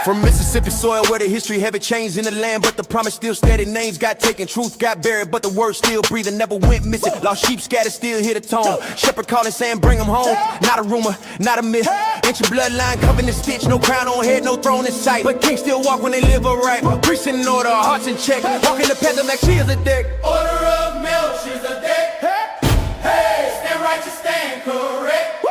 From Mississippi soil where the history heavy changed in the land, but the promise still steady. Names got taken, truth got buried, but the word still breathing, never went missing. Lost sheep scattered, still hear the tone. Shepherd calling, saying bring them home. Not a rumor, not a myth. Ancient bloodline covered in stitch, no crown on head, no throne in sight. But kings still walk when they live upright. Priests in order, hearts in check. Walking the path of like she is a deck. Order of milk, she's a deck. Hey, stand righteous, stand correct.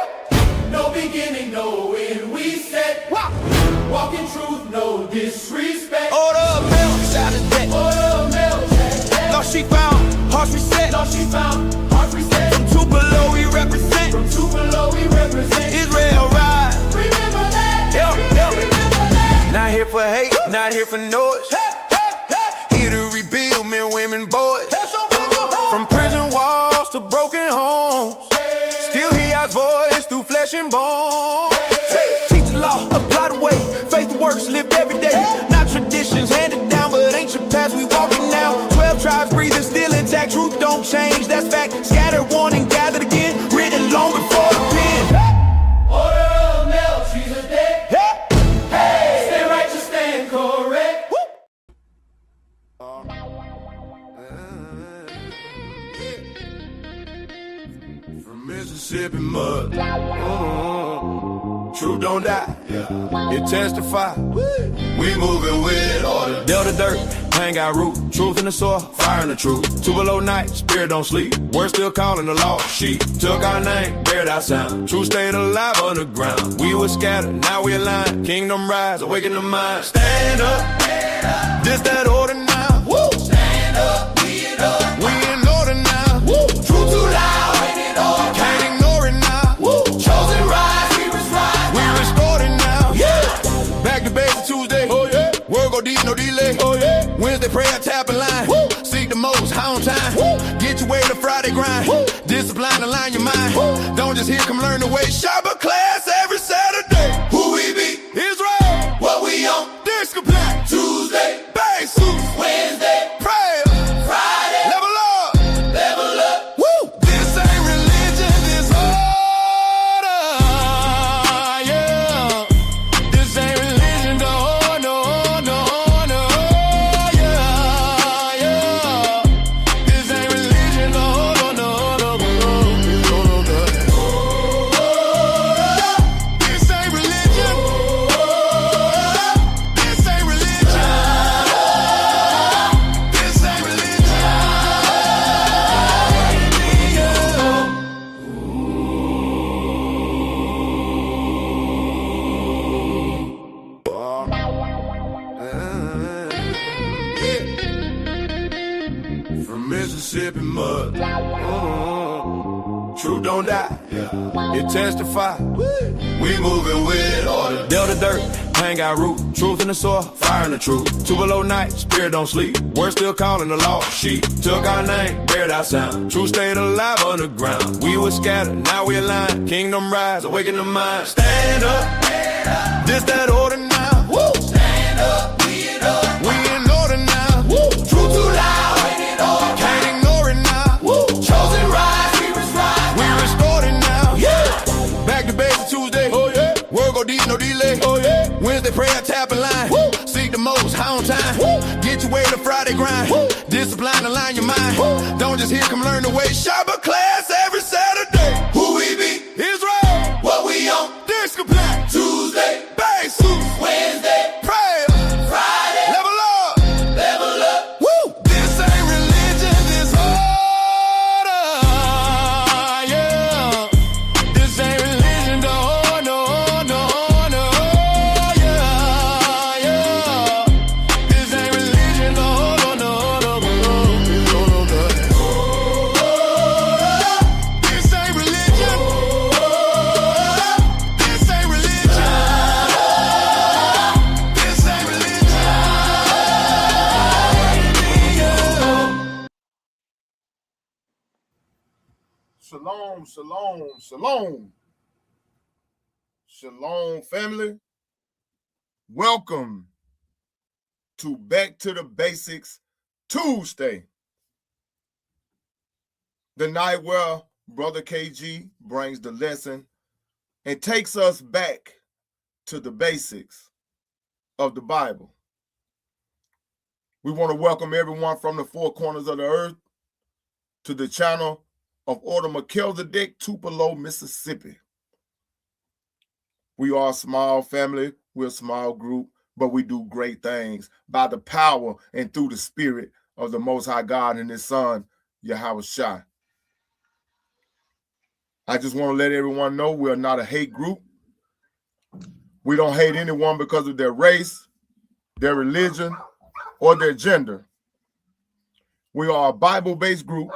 No beginning, no end, we set. Walk in truth, no disrespect. Order of milk, shout of deck. Order of milk, Lost she found, hearts reset. lost she found, heart reset. From two below we represent. From two below we represent. Israel rise. Remember that. Remember that. Not here for hate, not here for noise. Here to rebuild men, women, boys. From prison walls to broken homes. Still hear Yah's voice through flesh and bone. Teach the law, apply the way. Faith works, lived every day. Not traditions handed down, but ancient past we walking now. 12 tribes breathing, still intact. Truth don't change, that's fact. Scattered, warning, gathered again. Written long before the pen. Order of milk, she's a deck. Hey, stand righteous, stand correct. From Mississippi mud. Truth don't die. It testify. We moving with order. Delta dirt, hang out root. Truth in the soil, fire in the truth. Two below night, spirit don't sleep. We're still calling the lost sheep. Took our name, buried our sound. Truth stayed alive underground. We were scattered, now we aligned. Kingdom rise, awaken the mind. Stand up, this that order now. Woo. Stand up, we it up. We in order now. Woo. Truth too loud, ain't it all? Can't ignore it now. Woo. Chosen rise, we was rise. We restored it now. Yeah. Back to basic Tuesday. Oh yeah. Word go deep, no delay. Oh yeah. Wednesday prayer, tap and line. Woo. Seek the most, high on time. Woo. Get your way to Friday grind. Woo. Discipline, align your mind. Woo. Don't just hear, come learn the way. Shabbat class every Saturday. Who we be? Israel. What we on? Discipline. Tuesday. Basic. Wednesday. Prayer. Friday. Level up. Level up. Woo. This ain't religion, this order. Yeah. This ain't religion, no, no, no, no. Yeah, yeah. This ain't religion, no, no, no, no, no, no, no. This ain't religion. This ain't religion. This ain't religion. From Mississippi mud. Truth don't die. It testify. We moving with order. Delta dirt, hang out root. Truth in the soil, fire in the truth. Two below night, spirit don't sleep. We're still calling the lost sheep. Took our name, buried our sound. Truth stayed alive underground. We were scattered, now we aligned. Kingdom rise, awaken the mind. Stand up, this that order now. Woo. Stand up, we it up. We in order now. Woo. Truth too loud, ain't it all? Can't ignore it now. Woo. Chosen rise, we was rise. We restored it now. Yeah. Back to basic Tuesday. Oh yeah. Word go deep, no delay. Oh yeah. Wednesday prayer, tap and line. Woo. Seek the most, high on time. Woo. Get your way to Friday grind. Woo. Discipline, align your mind. Woo. Don't just hear, come learn the way. Shabbat class every Saturday. Who we be? Israel. What we on? Discipline. Tuesday. Basic. Wednesday. Prayer. Friday. Level up. Level up. Woo. This ain't religion, this order. Yeah. This ain't religion, no, no, no, no. Yeah, yeah. This ain't religion, no, no, no, no, no, no, no. This ain't religion. This ain't religion. This ain't religion. Shalom, shalom, shalom. Shalom, family. Welcome to Back to the Basics Tuesday, the night where Brother KG brings the lesson and takes us back to the basics of the Bible. We want to welcome everyone from the four corners of the earth to the channel of Order Melchizedek, Tupelo, Mississippi. We are a small family, we're a small group, but we do great things by the power and through the spirit of the Most High God and His Son, YAH'S. I just want to let everyone know we're not a hate group. We don't hate anyone because of their race, their religion, or their gender. We are a Bible-based group,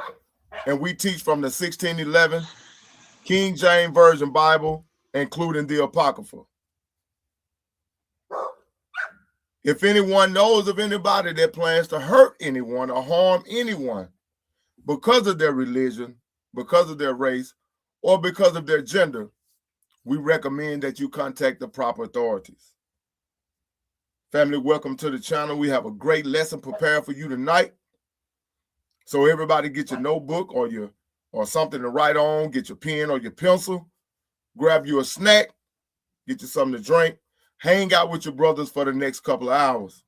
and we teach from the 1611 King James Version Bible, including the Apocrypha. If anyone knows of anybody that plans to hurt anyone or harm anyone because of their religion, because of their race, or because of their gender, we recommend that you contact the proper authorities. Family, welcome to the channel. We have a great lesson prepared for you tonight. So everybody get your notebook or something to write on, get your pen or your pencil, grab you a snack, get you something to drink, hang out with your brothers for the next couple of hours.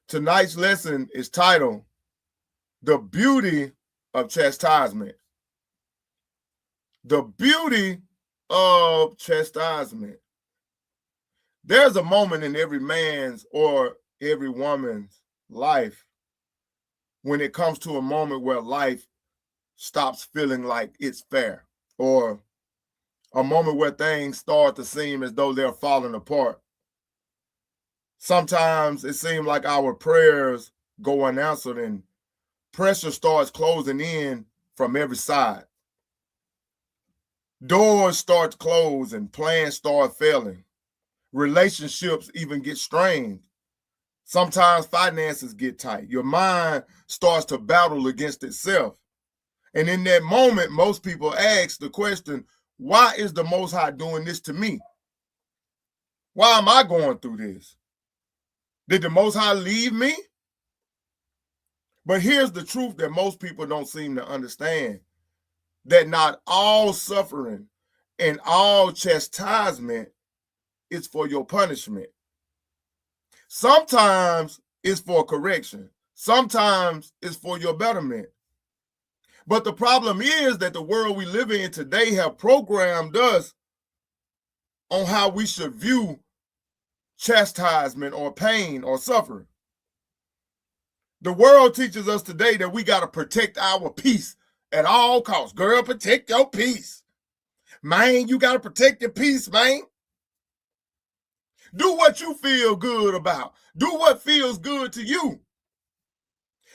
Tonight's lesson is titled, The Beauty of Chastisement. The beauty of chastisement. There's a moment in every man's or every woman's life when it comes to a moment where life stops feeling like it's fair, or a moment where things start to seem as though they're falling apart. Sometimes it seems like our prayers go unanswered and pressure starts closing in from every side. Doors start to close and plans start failing. Relationships even get strained. Sometimes finances get tight. Your mind starts to battle against itself. And in that moment, most people ask the question, why is the Most High doing this to me? Why am I going through this? Did the Most High leave me? But here's the truth that most people don't seem to understand, that not all suffering and all chastisement is for your punishment. Sometimes it's for correction. Sometimes it's for your betterment. But the problem is that the world we live in today have programmed us on how we should view chastisement or pain or suffering. The world teaches us today that we got to protect our peace at all costs. Girl, protect your peace. Man, you got to protect your peace, man. Do what you feel good about. Do what feels good to you.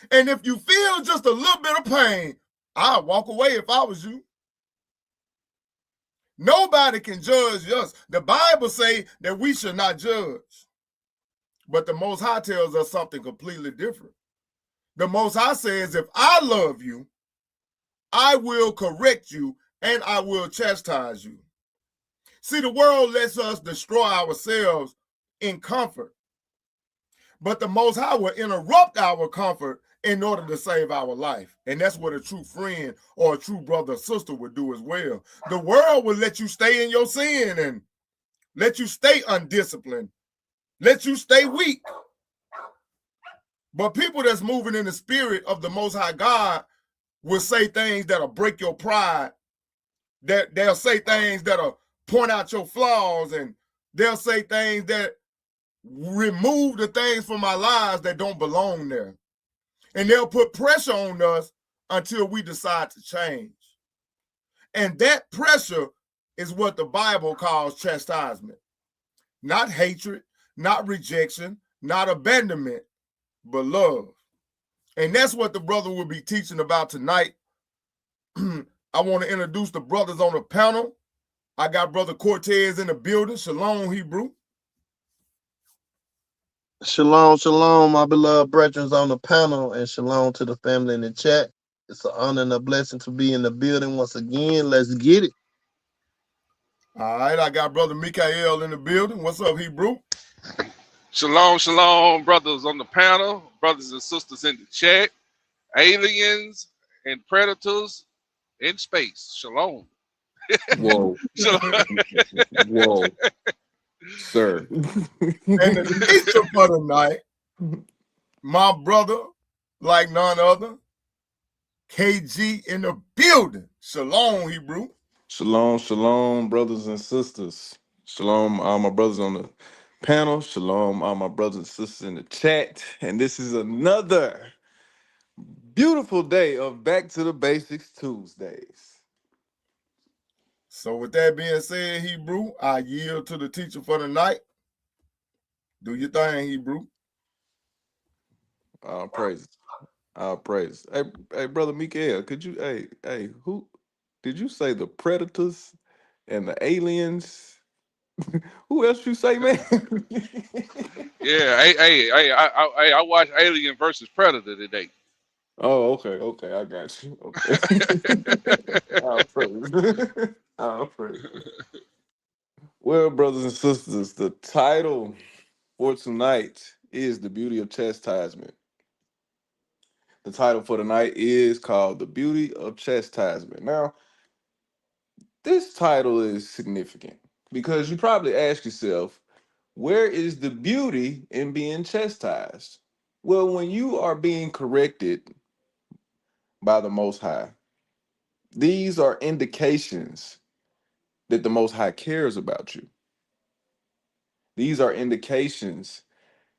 And if you feel just a little bit of pain, I'd walk away if I was you. Nobody can judge us. The Bible says that we should not judge. But the Most High tells us something completely different. The Most High says, if I love you, I will correct you and I will chastise you. See, the world lets us destroy ourselves in comfort. But the Most High will interrupt our comfort in order to save our life. And that's what a true friend or a true brother or sister would do as well. The world will let you stay in your sin and let you stay undisciplined, let you stay weak. But people that's moving in the spirit of the Most High God will say things that'll break your pride. They'll say things that'll point out your flaws, and they'll say things that remove the things from our lives that don't belong there. And they'll put pressure on us until we decide to change. And that pressure is what the Bible calls chastisement. Not hatred, not rejection, not abandonment, but love. And that's what the brother will be teaching about tonight. I want to introduce the brothers on the panel. I got Brother Cortez in the building. Shalom, Hebrew. Shalom, shalom, my beloved brethren on the panel, and shalom to the family in the chat. It's an honor and a blessing to be in the building once again. Let's get it. All right, I got Brother Mikael in the building. What's up, Hebrew? Shalom, shalom, brothers on the panel, brothers and sisters in the chat, aliens and predators in space. Shalom. Whoa, whoa, sir. And the teacher for the night, my brother, like none other, KG in the building. Shalom, Hebrew. Shalom, shalom, brothers and sisters. Shalom, all my brothers on the panel. Shalom, all my brothers and sisters in the chat. And this is another beautiful day of Back to the Basics Tuesdays. So with that being said, Hebrew, I yield to the teacher for the night. Do your thing, Hebrew. All praises. All praises. Hey, brother Mikael, could you, who did you say the predators and the aliens? Who else you say, man? Yeah, I watched Alien versus Predator today. Oh, okay, I got you. Okay. I'll praise. I'll praise. Well, brothers and sisters, the title for tonight is The Beauty of Chastisement. The title for tonight is called The Beauty of Chastisement. Now, this title is significant because you probably ask yourself, where is the beauty in being chastised? Well, when you are being corrected by the Most High, these are indications that the Most High cares about you. These are indications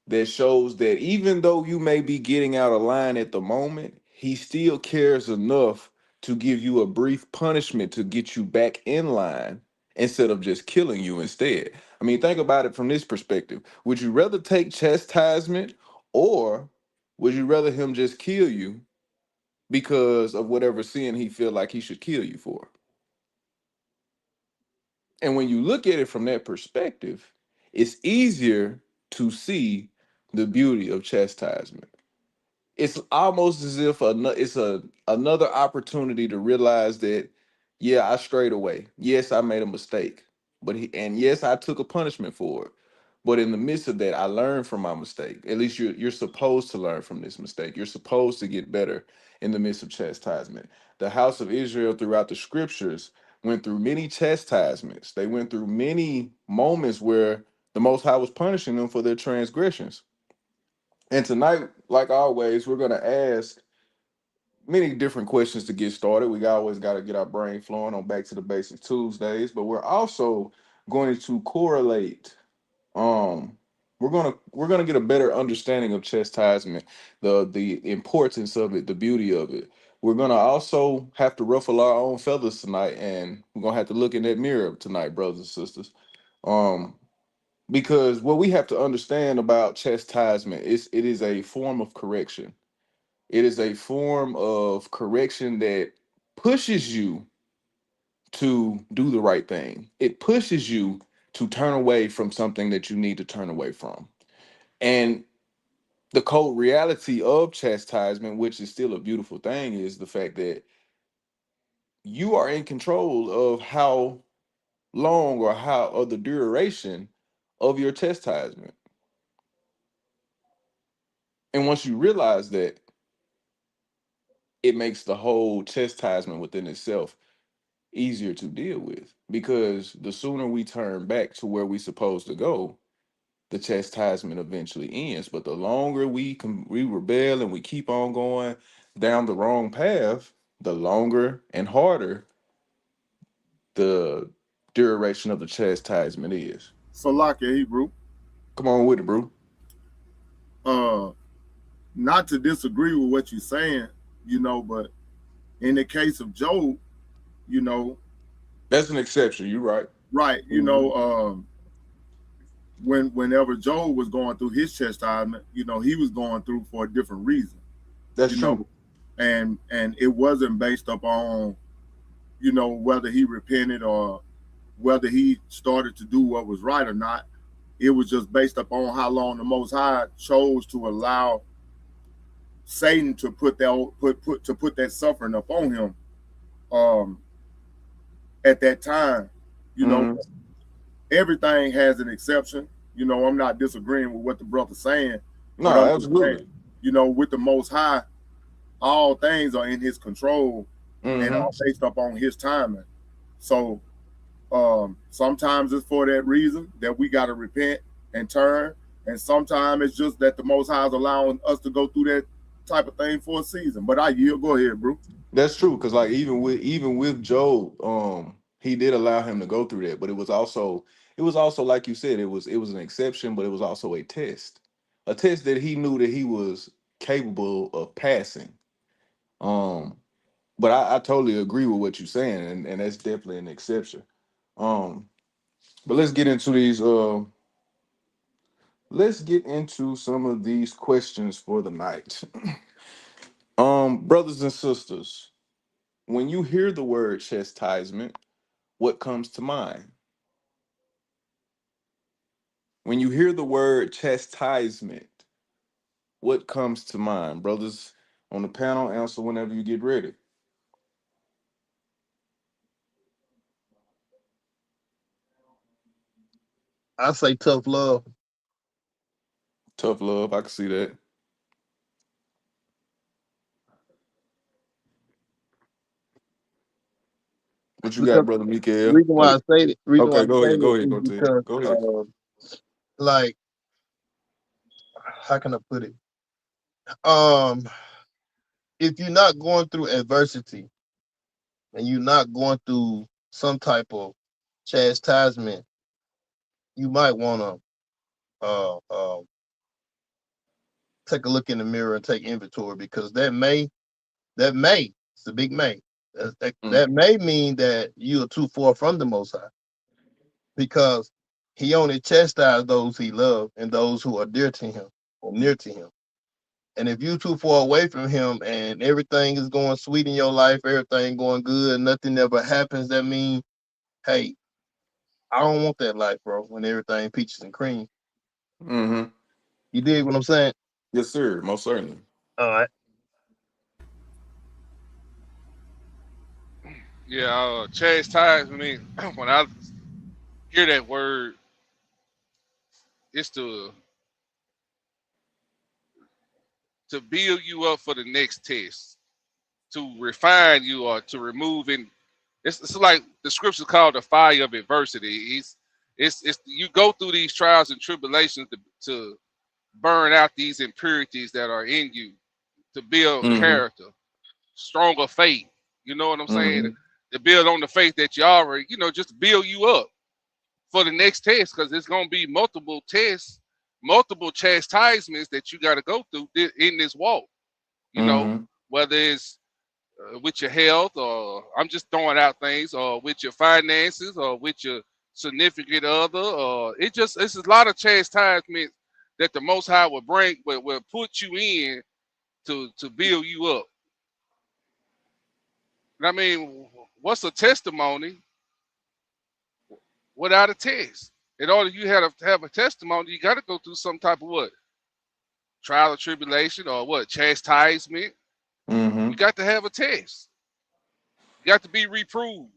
that shows that even though you may be getting out of line at the moment, he still cares enough to give you a brief punishment to get you back in line instead of just killing you instead. I mean, think about it from this perspective. Would you rather take chastisement, or would you rather him just kill you because of whatever sin he feel like he should kill you for? And when you look at it from that perspective, it's easier to see the beauty of chastisement. It's almost as if another opportunity to realize that, yeah, I strayed away. Yes, I made a mistake, and yes, I took a punishment for it. But in the midst of that, I learned from my mistake. At least you're supposed to learn from this mistake. You're supposed to get better in the midst of chastisement. The house of Israel throughout the scriptures went through many chastisements. They went through many moments where the Most High was punishing them for their transgressions. And tonight, like always, we're going to ask many different questions to get started. We always got to get our brain flowing on Back to the Basics Tuesdays, but we're also going to correlate. We're gonna get a better understanding of chastisement, the importance of it, the beauty of it. We're gonna also have to ruffle our own feathers tonight, and we're gonna have to look in that mirror tonight, brothers and sisters. Um, because what we have to understand about chastisement is it is a form of correction. It is a form of correction that pushes you to do the right thing. It pushes you to turn away from something that you need to turn away from. And the cold reality of chastisement, which is still a beautiful thing, is the fact that you are in control of how long or the duration of your chastisement. And once you realize that, it makes the whole chastisement within itself easier to deal with, because the sooner we turn back to where we're supposed to go, the chastisement eventually ends. But the longer we rebel and we keep on going down the wrong path, the longer and harder the duration of the chastisement is. So like it, Hebrew. Come on with it, bro. Not to disagree with what you're saying, but in the case of Job, That's an exception. You're right. right, whenever Job was going through his chastisement, he was going through for a different reason. That's true. And it wasn't based upon, whether he repented or whether he started to do what was right or not. It was just based upon how long the Most High chose to allow Satan to put that suffering upon him at that time. Everything has an exception. I'm not disagreeing with what the brother's saying. No, absolutely. Saying, with the Most High, all things are in his control. and Mm-hmm. all based upon his timing. So sometimes it's for that reason that we got to repent and turn, and sometimes it's just that the Most High is allowing us to go through that type of thing for a season. But I yield. Go ahead, bro. That's true, because like even with Job, he did allow him to go through that, but it was also like you said, it was an exception, but it was also a test that he knew that he was capable of passing. Um, but I totally agree with what you're saying, and that's definitely an exception. Um, but let's get into these. Let's get into some of these questions for the night. Brothers and sisters, when you hear the word chastisement, what comes to mind? When you hear the word chastisement, what comes to mind? Brothers on the panel, answer whenever you get ready. I say tough love. Tough love, I can see that. What you got, Because brother Mikael? reason why I say it, reason why I Okay, go say ahead, go it ahead, is go to because, go ahead. like, how can I put it? Um, if you're not going through adversity and you're not going through some type of chastisement, you might want to take a look in the mirror and take inventory, because that may, it's a big may. That Mm-hmm. may mean that you are too far from the Most High, because He only chastises those He loves and those who are dear to Him or near to Him. And if you're too far away from Him and everything is going sweet in your life, everything going good, nothing ever happens, that means, hey, I don't want that life, bro. When everything peaches and cream, Mm-hmm. you dig what I'm saying? Yes, sir, most certainly. All right. Yeah, chastisement. When I hear that word, it's to build you up for the next test, to refine you or to remove. And it's like the scriptures call the fire of adversity. It's you go through these trials and tribulations to burn out these impurities that are in you, to build Mm-hmm. character, stronger faith. You know what I'm saying? Mm-hmm. To build on the faith that you already, just to build you up for the next test, because it's going to be multiple tests, multiple chastisements that you got to go through in this walk. You know, Mm-hmm. whether it's with your health, or I'm just throwing out things, or with your finances, or with your significant other, or it's a lot of chastisement that the Most High will bring, will put you in to build you up. And I mean, what's a testimony without a test? In order you have to have a testimony, you got to go through some type of what? Trial or tribulation, or what? Chastisement. You Mm-hmm. got to have a test. You got to be reproved.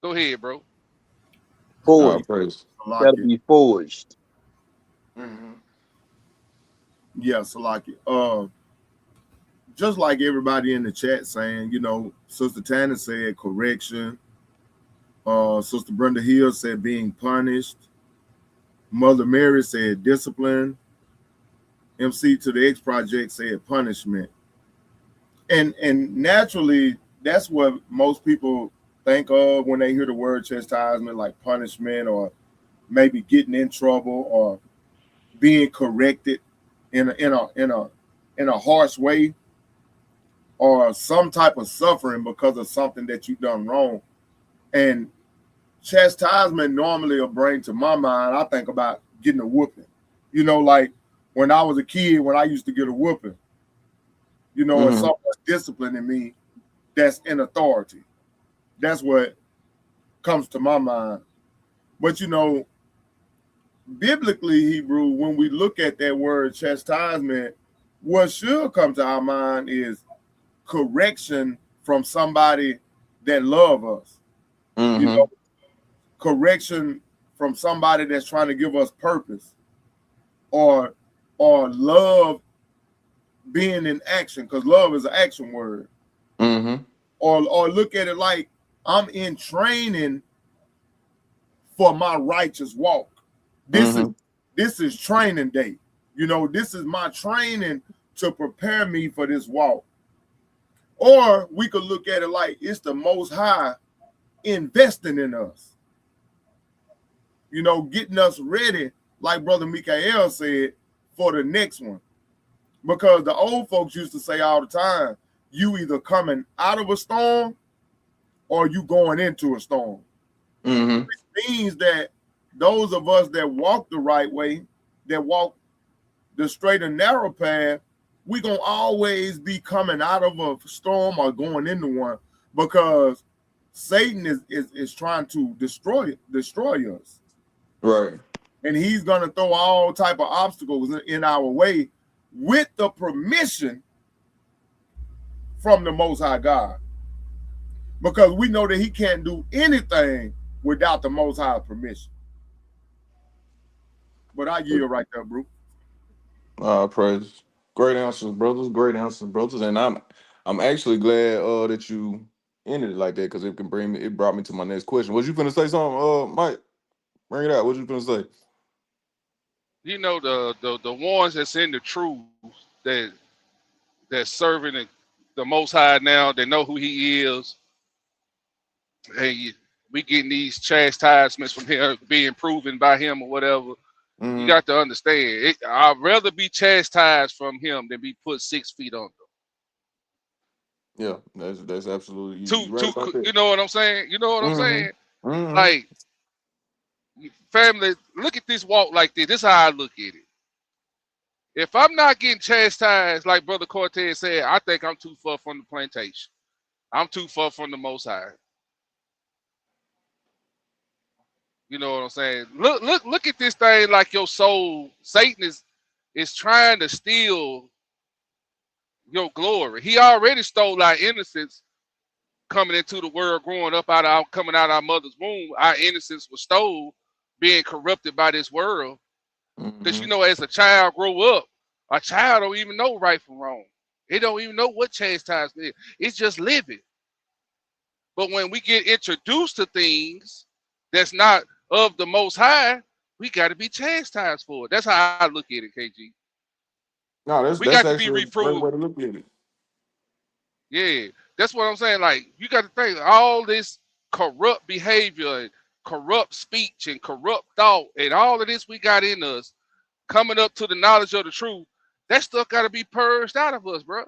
Go ahead, bro. All Forged. praise. Got to Salaki. be forged. Mm-hmm. Yeah, Salaki. Just like everybody in the chat saying, Sister Tanner said correction. Sister Brenda Hill said being punished. Mother Mary said discipline. MC to the X Project said punishment. And naturally, that's what most people think of when they hear the word chastisement, like punishment, or maybe getting in trouble, or being corrected in a harsh way, or some type of suffering because of something that you've done wrong. And chastisement normally will bring to my mind, I think about getting a whooping. Like when I was a kid, when I used to get a whooping, it's Mm-hmm. so much discipline in me that's in authority. That's what comes to my mind. But biblically, Hebrew, when we look at that word chastisement, what should come to our mind is correction from somebody that love us. You Mm-hmm. know, correction from somebody that's trying to give us purpose, or love being in action, because love is an action word. Mm-hmm. or look at it like I'm in training for my righteous walk. This is Mm-hmm. this is training day. You know, this is my training to prepare me for this walk. Or we could look at it like it's the Most High investing in us. You know, getting us ready, like Brother Mikael said, for the next one. Because the old folks used to say all the time, you either coming out of a storm or you going into a storm. Mm-hmm. Which means that those of us that walk the right way, that walk the straight and narrow path, we gonna always be coming out of a storm or going into one, because Satan is trying to destroy us, Right. and he's gonna throw all type of obstacles in our way with the permission from the Most High God, because we know that he can't do anything without the Most High's permission. But I yield right there, bro. Praise. Great answers, brothers. Great answers, brothers. And I'm actually glad that you ended it like that, because it brought me to my next question. Was you finna say something, Mike? Bring it out. What you finna say? You know the ones that's in the truth that that's serving the Most High now. They know who He is. Hey, we getting these chastisements from Him, being proven by Him or whatever. You Mm-hmm. got to understand. I'd rather be chastised from Him than be put 6 feet under. Yeah, that's absolutely Two, you right two. about that. You know what I'm saying? You know what I'm saying? Mm-hmm. Mm-hmm. Like, family, look at this walk like this. This is how I look at it. If I'm not getting chastised, like Brother Cortez said, I think I'm too far from the plantation. I'm too far from the Most High. You know what I'm saying? Look at this thing like your soul. Satan is trying to steal your glory. He already stole our innocence coming into the world, growing up coming out of our mother's womb. Our innocence was stole, being corrupted by this world. Because Mm-hmm. you know, as a child grow up, a child don't even know right from wrong. They don't even know what chastisement is. It's just living. But when we get introduced to things that's not of the Most High, we got to be chastised for it. That's how I look at it, KG. No, We that's got to be actually a great reproved. way to look at it. Yeah, that's what I'm saying. Like, you got to think all this corrupt behavior and corrupt speech and corrupt thought and all of this we got in us coming up to the knowledge of the truth. That stuff got to be purged out of us, bro.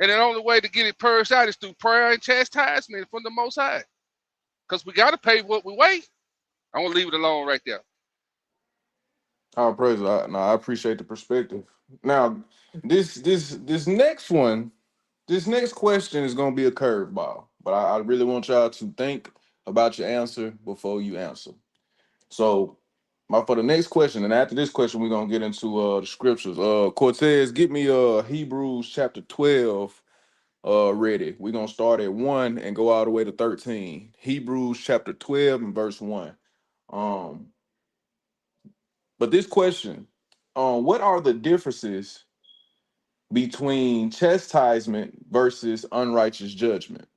And the only way to get it purged out is through prayer and chastisement from the Most High. Because we got to pay what we weigh. I'm going to leave it alone right there. Oh, praise God. No, I appreciate the perspective. Now, this next one, this next question is gonna be a curveball, but I really want y'all to think about your answer before you answer. So, for the next question, and after this question, we're gonna get into the scriptures. Cortez, get me Hebrews chapter 12 ready. We're gonna start at 1 and go all the way to 13. Hebrews chapter 12 and verse 1. Um, but this question, what are the differences between chastisement versus unrighteous judgment?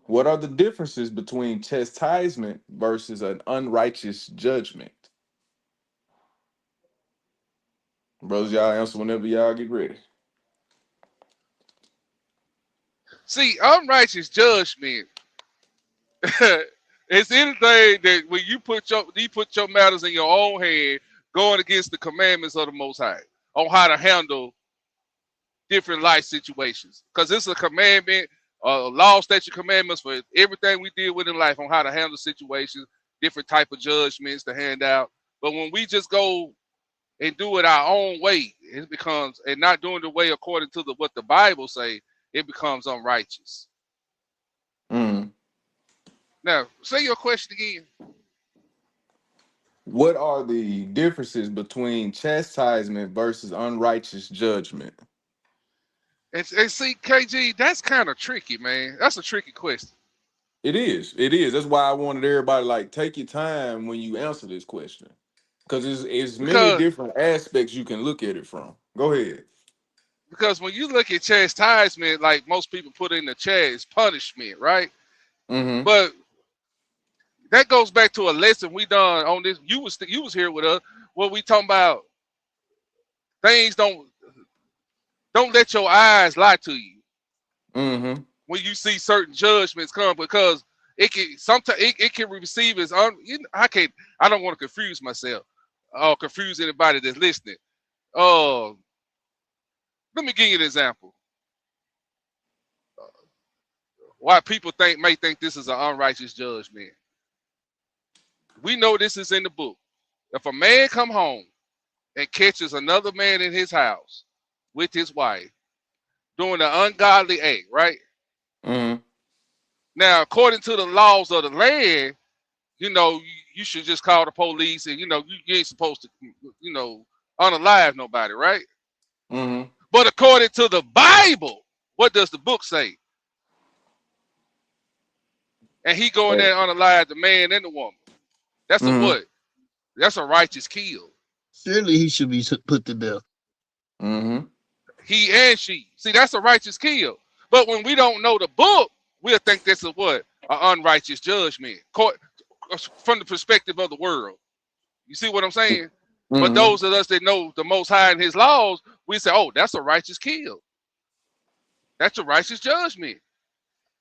What are the differences between chastisement versus an unrighteous judgment? Brothers, y'all answer whenever y'all get ready. See, unrighteous judgment it's anything that when you put your matters in your own hand, going against the commandments of the Most High on how to handle different life situations. Because it's a commandment, law, statute, commandments for everything we deal with in life on how to handle situations, different type of judgments to hand out. But when we just go and do it our own way, it becomes, and not doing the way according to what the Bible say, it becomes unrighteous. Mm. Now, say your question again. What are the differences between chastisement versus unrighteous judgment? And see, KG, that's kind of tricky, man. That's a tricky question. It is. It is. That's why I wanted everybody like take your time when you answer this question, because it's many Because different aspects you can look at it from. Go ahead. because when you look at chastisement, like most people put in the chat, is punishment, right? Mm-hmm. But that goes back to a lesson we done on this. You was here with us. What we talking about? Things don't let your eyes lie to you Mm-hmm. when you see certain judgments come, because it can sometimes it can receive as I don't want to confuse myself or confuse anybody that's listening. Let me give you an example. Why people may think this is an unrighteous judgment. We know this is in the book. If a man come home and catches another man in his house with his wife doing an ungodly act, right? Mm-hmm. Now, according to the laws of the land, you should just call the police, and you ain't supposed to, unalive nobody, right? Mm-hmm. But according to the Bible, what does the book say? And he go in there and unalive the man and the woman. That's a Mm-hmm. what? That's a righteous kill. Surely he should be put to death. Mm-hmm. He and she. See, that's a righteous kill. But when we don't know the book, we'll think this is what? An unrighteous judgment. From the perspective of the world. You see what I'm saying? But Mm-hmm. those of us that know the Most High and His laws, we say, oh, that's a righteous kill. That's a righteous judgment.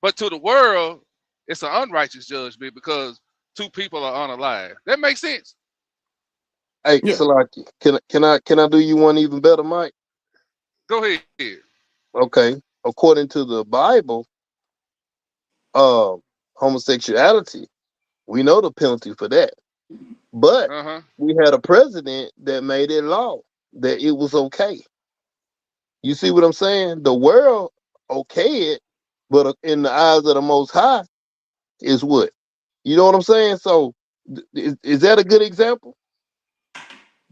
But to the world, it's an unrighteous judgment because two people are unalive. That makes sense. Hey, Yeah. Salaki, can I do you one even better, Mike? Go ahead. Okay. According to the Bible, homosexuality, we know the penalty for that. But Uh-huh. we had a president that made it law that it was okay. You see what I'm saying? The world okay it, but in the eyes of the Most High is what? You know what I'm saying? So is that a good example?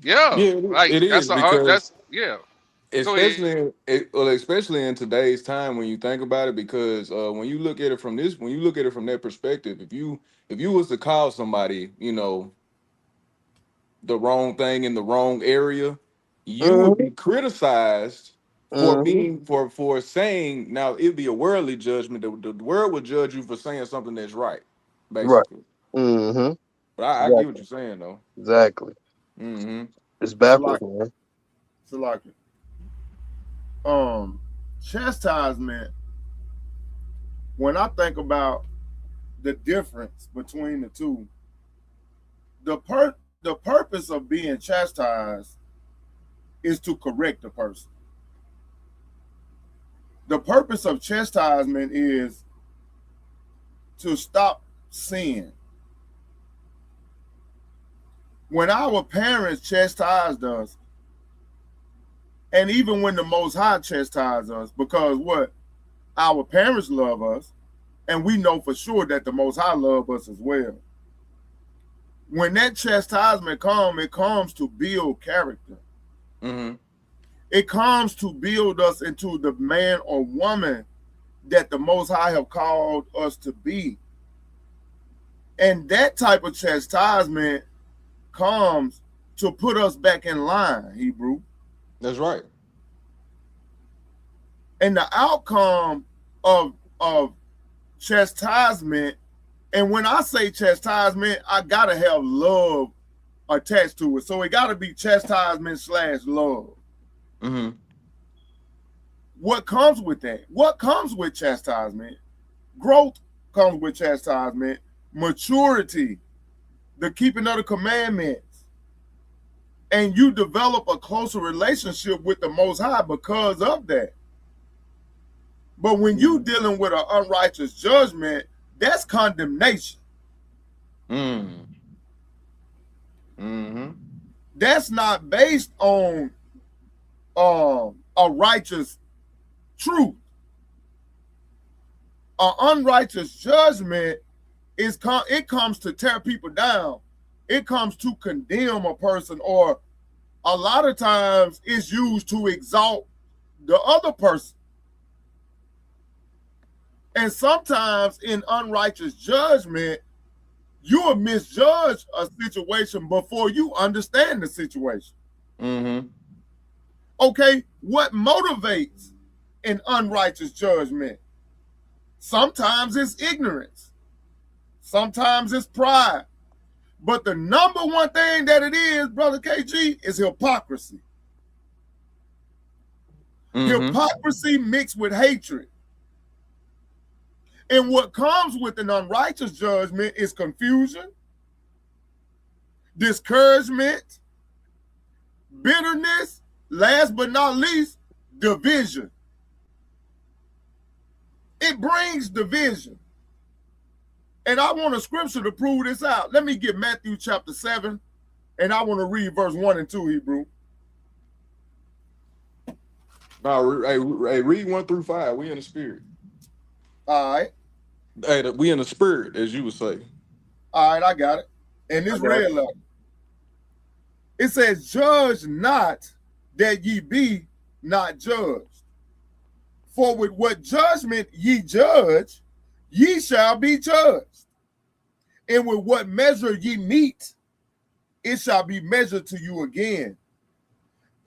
Yeah. Yeah, Like it is because that's yeah. Go ahead. especially in today's time when you think about it, because when you look at it from that perspective, if you was to call somebody, the wrong thing in the wrong area, you would Mm-hmm. be criticized for Mm-hmm. being for saying. Now it'd be a worldly judgment. The world would judge you for saying something that's right, Right. basically. Mm-hmm. But I get what Exactly. you're saying though. Exactly. Mm-hmm. It's backwards, Salaki, man. Salaki. Chastisement, when I think about the difference between the two, the purpose of being chastised is to correct the person. The purpose of chastisement is to stop sin. When our parents chastised us, and even when the Most High chastised us, because what? Our parents love us, and we know for sure that the Most High love us as well. When that chastisement comes, it comes to build character. Mm-hmm. It comes to build us into the man or woman that the Most High have called us to be. And that type of chastisement comes to put us back in line, Hebrew. That's right. And the outcome of chastisement, and when I say chastisement, I gotta have love attached to it. So it gotta be chastisement / love. Mm-hmm. What comes with that? What comes with chastisement? Growth comes with chastisement, maturity, the keeping of the commandments, and you develop a closer relationship with the Most High because of that. But when you dealing with an unrighteous judgment, that's condemnation. Mm. Mm-hmm. That's not based on a righteous truth. An unrighteous judgment it comes to tear people down. It comes to condemn a person, or a lot of times it's used to exalt the other person. And sometimes in unrighteous judgment, you'll misjudge a situation before you understand the situation. Mm-hmm. Okay, what motivates an unrighteous judgment? Sometimes it's ignorance. Sometimes it's pride. But the number one thing that it is, Brother KG, is hypocrisy. Hypocrisy mixed with hatred. And what comes with an unrighteous judgment is confusion, discouragement, bitterness, last but not least, division. It brings division. And I want a scripture to prove this out. Let me get Matthew chapter 7, and I want to read verse 1 and 2, Hebrew. No, hey, read 1 through 5. We in the spirit. All right. Hey, we in the spirit, as you would say. All right, I got it. And this red letter. It says, judge not that ye be not judged. For with what judgment ye judge, ye shall be judged. And with what measure ye meet, it shall be measured to you again.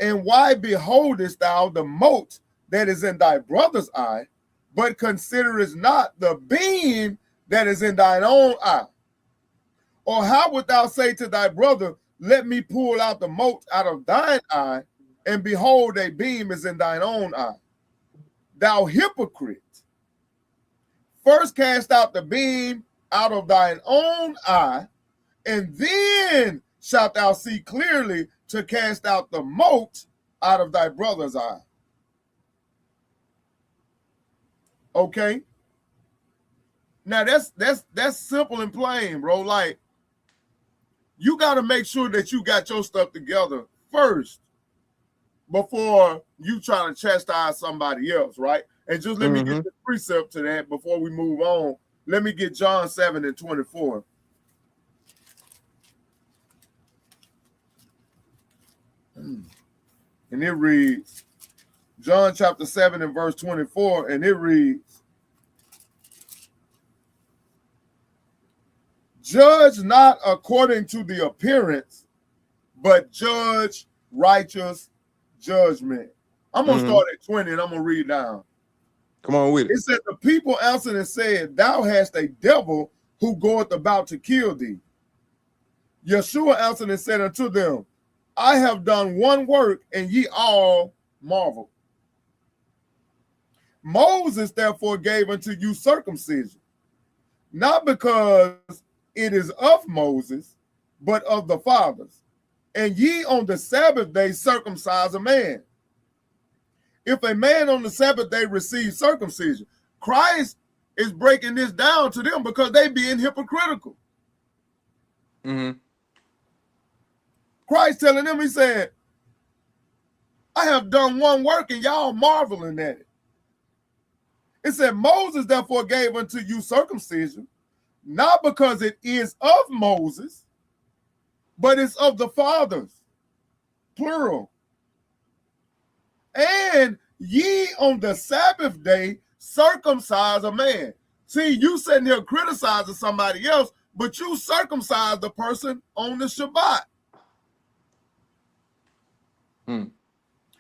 And why beholdest thou the mote that is in thy brother's eye, but considerest not the beam that is in thine own eye? Or how wilt thou say to thy brother, let me pull out the mote out of thine eye, and behold, a beam is in thine own eye? Thou hypocrite, first cast out the beam out of thine own eye, and then shalt thou see clearly to cast out the mote out of thy brother's eye. Okay? Now that's simple and plain, bro. Like, you got to make sure that you got your stuff together first before you try to chastise somebody else, right? And just let me get the precept to that before we move on. Let me get John 7 and 24. And it reads, John chapter 7 and verse 24, and it reads, judge not according to the appearance, but judge righteous judgment. I'm going to start at 20 and I'm going to read down. Come on with it. It said, the people answered and said, thou hast a devil who goeth about to kill thee. Yeshua answered and said unto them, I have done one work, and ye all marvel. Moses therefore gave unto you circumcision, not because it is of Moses, but of the fathers. And ye on the Sabbath day circumcise a man. If a man on the Sabbath day receives circumcision, Christ is breaking this down to them because they being hypocritical. Christ telling them, he said, I have done one work and y'all marveling at it. It said, Moses therefore gave unto you circumcision, not because it is of Moses, but it's of the fathers, plural. And ye on the Sabbath day circumcise a man. See, you sitting here criticizing somebody else, but you circumcise the person on the Shabbat. And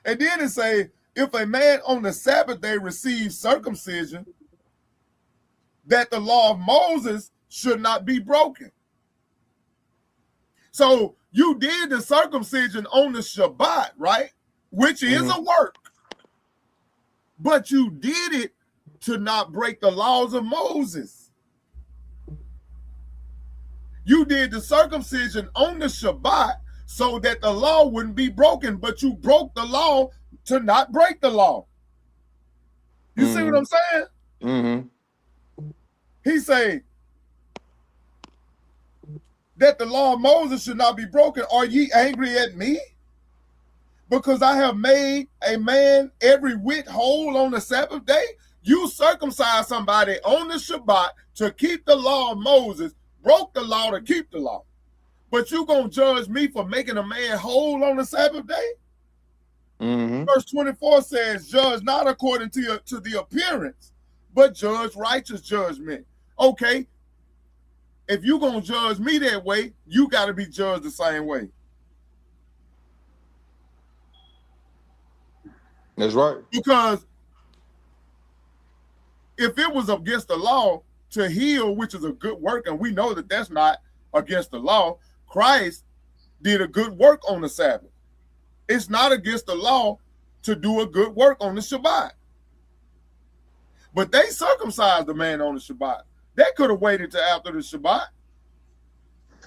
then it say, if a man on the Sabbath day receives circumcision, that the law of Moses should not be broken. So you did the circumcision on the Shabbat, right? Which is a work. But you did it to not break the laws of Moses. You did the circumcision on the Shabbat so that the law wouldn't be broken, but you broke the law to not break the law. You see what I'm saying? He say that the law of Moses should not be broken. Are ye angry at me? Because I have made a man every whit whole on the Sabbath day? You circumcise somebody on the Shabbat to keep the law of Moses, broke the law to keep the law. But you gonna judge me for making a man whole on the Sabbath day? Verse 24 says, judge not according to the appearance, but judge righteous judgment. Okay, if you gonna judge me that way, you gotta be judged the same way. That's right. Because if it was against the law to heal, which is a good work, and we know that that's not against the law, Christ did a good work on the Sabbath. It's not against the law to do a good work on the Shabbat. But they circumcised the man on the Shabbat. They could have waited till after the Shabbat.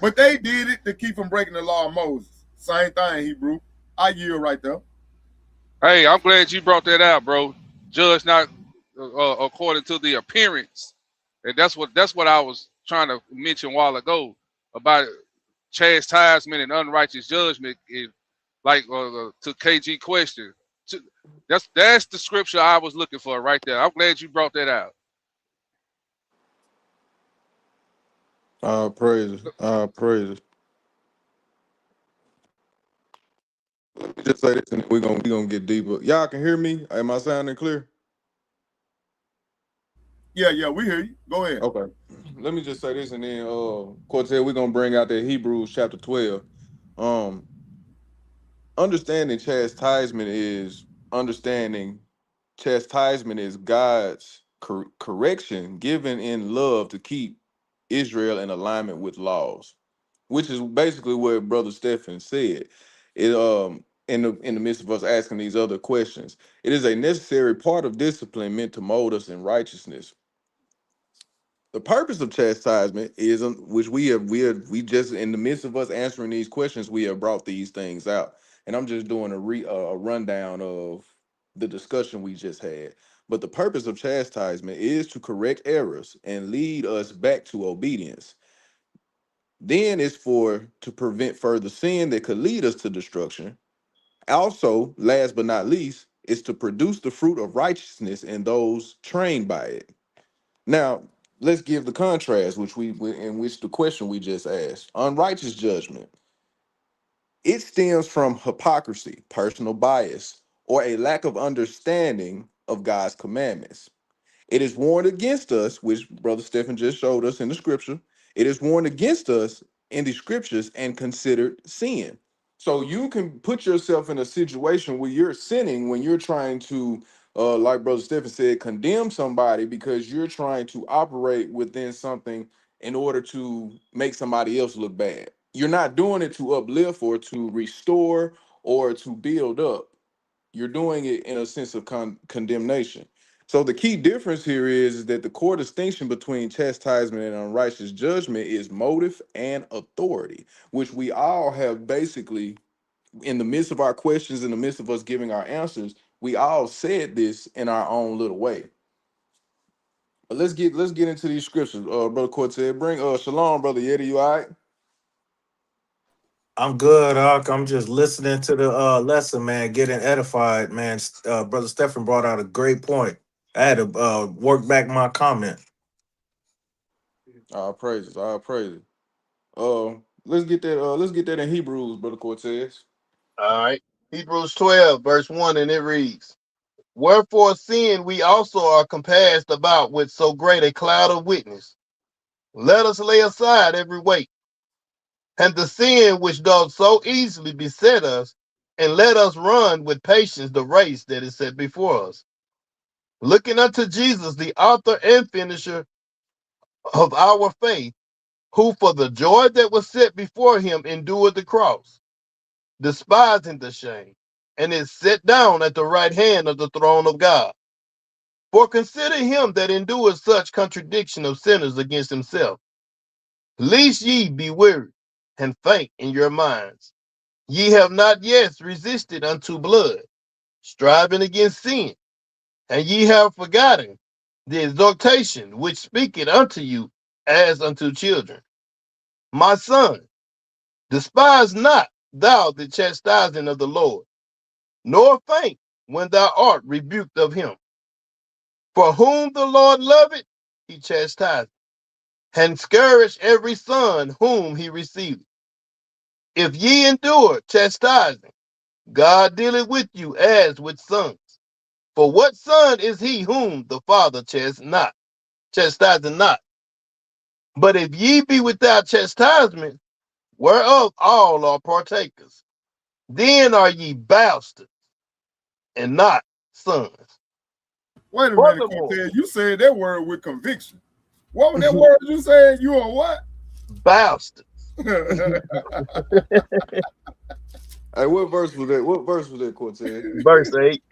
But they did it to keep from breaking the law of Moses. Same thing, Hebrew. I yield right there. Hey, I'm glad you brought that out, bro. Judge not according to the appearance, and that's what I was trying to mention a while ago about chastisement and unrighteous judgment. Like to KG question, that's the scripture I was looking for right there. I'm glad you brought that out. Praise it. Praise it. Let me just say this, and we gonna get deeper. Y'all can hear me? Am I sounding clear? Yeah, we hear you. Go ahead. Okay. Let me just say this, and then Cortez, we're gonna bring out that Hebrews chapter 12. Understanding chastisement is God's correction given in love to keep Israel in alignment with laws, which is basically what Brother Stephen said. It in the midst of us asking these other questions, it is a necessary part of discipline meant to mold us in righteousness. The purpose of chastisement is, which we just in the midst of us answering these questions, we have brought these things out, and I'm just doing a rundown of the discussion we just had. But the purpose of chastisement is to correct errors and lead us back to obedience. Then it's to prevent further sin that could lead us to destruction. Also, last but not least, is to produce the fruit of righteousness in those trained by it. Now, let's give the contrast, in which the question we just asked. Unrighteous judgment. It stems from hypocrisy, personal bias, or a lack of understanding of God's commandments. It is warned against us, which Brother Stephen just showed us in the scripture. It is warned against us in the scriptures and considered sin. So you can put yourself in a situation where you're sinning when you're trying to, like Brother Stephen said, condemn somebody because you're trying to operate within something in order to make somebody else look bad. You're not doing it to uplift or to restore or to build up. You're doing it in a sense of condemnation. So the key difference here is that the core distinction between chastisement and unrighteous judgment is motive and authority, which we all have basically, in the midst of our questions, in the midst of us giving our answers, we all said this in our own little way. But let's get into these scriptures, Brother Cortez. Bring Shalom, Brother Yeti. You all right? I'm good, Huck. I'm just listening to the lesson, man, getting edified, man. Brother Stephen brought out a great point. I had to work back my comment. All praises, all praises. Let's get that. Let's get that in Hebrews, Brother Cortez. All right. Hebrews 12, verse 1, and it reads, Wherefore, seeing we also are compassed about with so great a cloud of witness, let us lay aside every weight, and the sin which doth so easily beset us, and let us run with patience the race that is set before us, looking unto Jesus, the author and finisher of our faith, who for the joy that was set before him endured the cross, despising the shame, and is set down at the right hand of the throne of God. For consider him that endured such contradiction of sinners against himself, lest ye be weary and faint in your minds. Ye have not yet resisted unto blood, striving against sin, and ye have forgotten the exhortation which speaketh unto you as unto children. My son, despise not thou the chastising of the Lord, nor faint when thou art rebuked of him. For whom the Lord loveth, he chastiseth, and scourge every son whom he receiveth. If ye endure chastising, God dealeth with you as with sons. For what son is he whom the Father chastiseth not? But if ye be without chastisement, whereof all are partakers, then are ye bastards, and not sons. Wait a minute, Furthermore, Cortez. You said that word with conviction. What was that word you said? You are what? bastards. Hey, what verse was that? What verse was that, Cortez? Verse 8.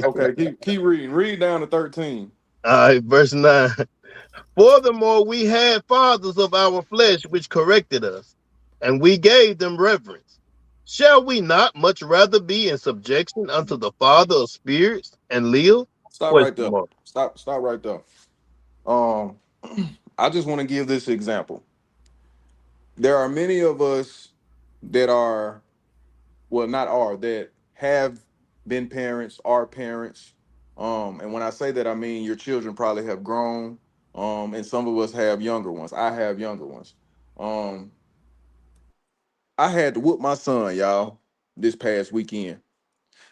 Okay, keep reading. Read down to 13. All right, verse 9. Furthermore, we had fathers of our flesh which corrected us, and we gave them reverence. Shall we not much rather be in subjection unto the Father of spirits and live? Stop right Question there. mark. Stop right there. Um, I just want to give this example. There are many of us that are, well, not are, that have been parents, are parents. And when I say that, I mean your children probably have grown. And some of us have younger ones. I have younger ones. Um, I had to whoop my son, y'all, this past weekend.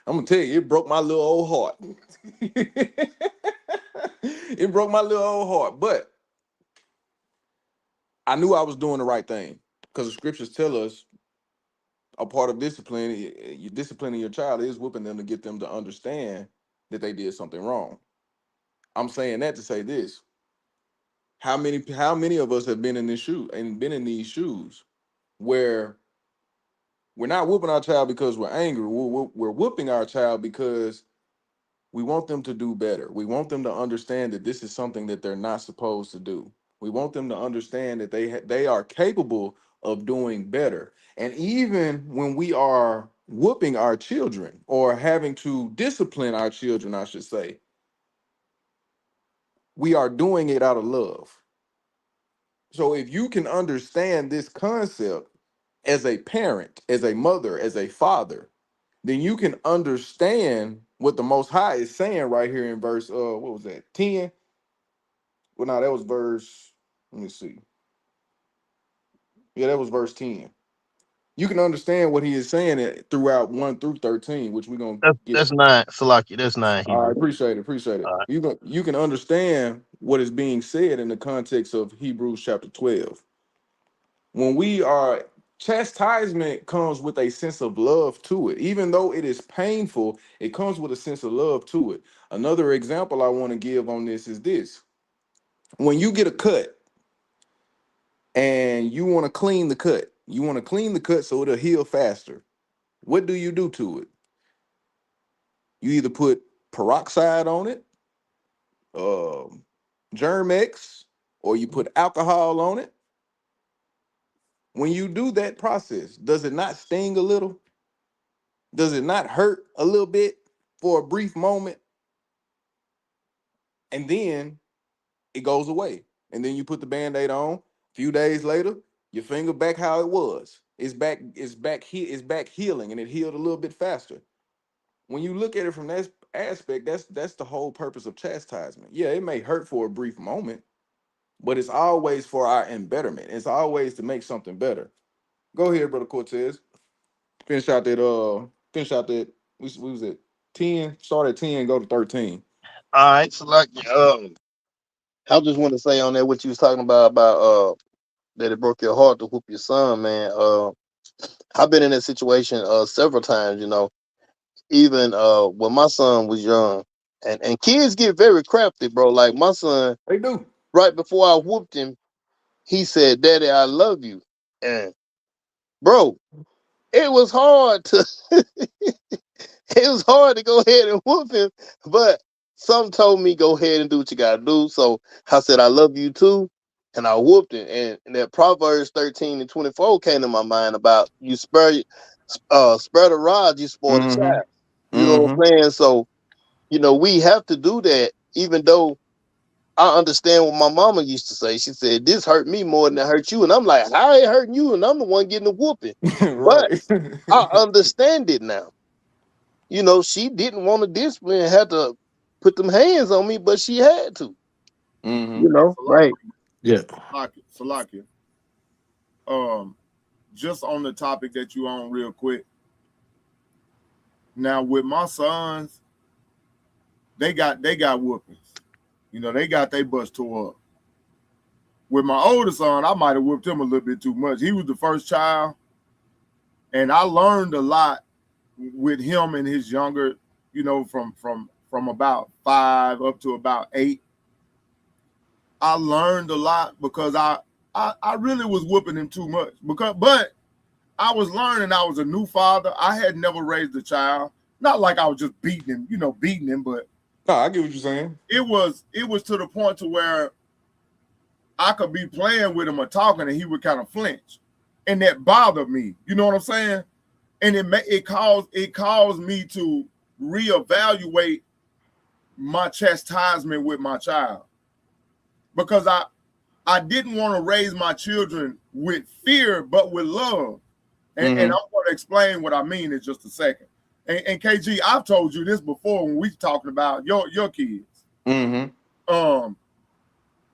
I'm gonna tell you, it broke my little old heart. It broke my little old heart, but I knew I was doing the right thing because the scriptures tell us a part of discipline, you disciplining your child is whooping them to get them to understand that they did something wrong. I'm saying that to say this: how many of us have been in this shoe and been in these shoes where we're not whooping our child because we're angry. We're whooping our child because we want them to do better. We want them to understand that this is something that they're not supposed to do. We want them to understand that they are capable of doing better. And even when we are whooping our children or having to discipline our children, I should say, we are doing it out of love. So if you can understand this concept as a parent, as a mother, as a father, then you can understand what the Most High is saying right here in verse, what was that, 10? Well, no, that was verse, let me see. Yeah, that was verse 10. You can understand what he is saying throughout 1 through 13, which we're going to get. That's 9. Salaki, that's 9 All right, Hebrew. appreciate it. All right. You can understand what is being said in the context of Hebrews chapter 12. When we are, chastisement comes with a sense of love to it. Even though it is painful, it comes with a sense of love to it. Another example I want to give on this is this. When you get a cut and you want to clean the cut, you want to clean the cut so it'll heal faster. What do you do to it? You either put peroxide on it, Germ-X, or you put alcohol on it. When you do that process, does it not sting a little? Does it not hurt a little bit for a brief moment? And then it goes away. And then you put the band-aid on. A few days later, your finger back how it was. It's back healing, and it healed a little bit faster. When you look at it from that aspect, that's the whole purpose of chastisement. Yeah, it may hurt for a brief moment, but it's always for our embetterment. It's always to make something better. Go ahead, brother Cortez. Finish out that we was at 10, start at 10, go to 13. All right, Salaki. I just want to say on that what you was talking about that it broke your heart to whoop your son, man. I've been in that situation several times, even when my son was young. And kids get very crafty, bro. Like my son, They do. right before I whooped him, he said, "Daddy, I love you." And bro, it was hard to it was hard to go ahead and whoop him, but some told me go ahead and do what you gotta do. So I said, "I love you too." And I whooped him. And that Proverbs 13 and 24 came to my mind about you spare the rod, you spoil the Mm-hmm. child. You know what Mm-hmm. I'm saying? So, we have to do that, even though I understand what my mama used to say. She said, "This hurt me more than it hurt you." And I'm like, "How it hurting you? And I'm the one getting the whooping." But Right. I understand it now. She didn't want to discipline, had to put them hands on me, but she had to. Mm-hmm. Right? Yeah. Salakia. Um, just on the topic that you on real quick. Now with my sons, they got whoopings. They got their butts tore up. With my older son, I might have whooped him a little bit too much. He was the first child, and I learned a lot with him and his younger, from from about 5 up to about 8. I learned a lot because I really was whooping him too much. But I was learning. I was a new father. I had never raised a child. Not like I was just beating him, but No, I get what you're saying. it was to the point to where I could be playing with him or talking, and he would kind of flinch, and that bothered me. You know what I'm saying? And it caused me to reevaluate my chastisement with my child, because I didn't want to raise my children with fear, but with love. And I'm going to explain what I mean in just a second. And KG, I've told you this before when we talking about your kids.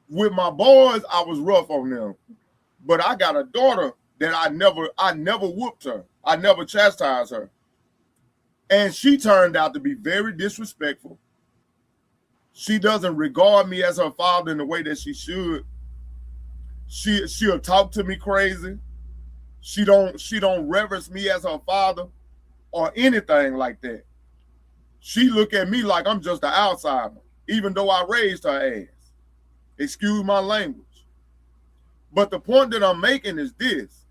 With my boys, I was rough on them, but I got a daughter that I never whooped her. I never chastised her, and she turned out to be very disrespectful. She doesn't regard me as her father in the way that she should. She'll talk to me crazy. She don't reverence me as her father or anything like that. She look at me like I'm just an outsider, even though I raised her ass. Excuse my language. But the point that I'm making is this.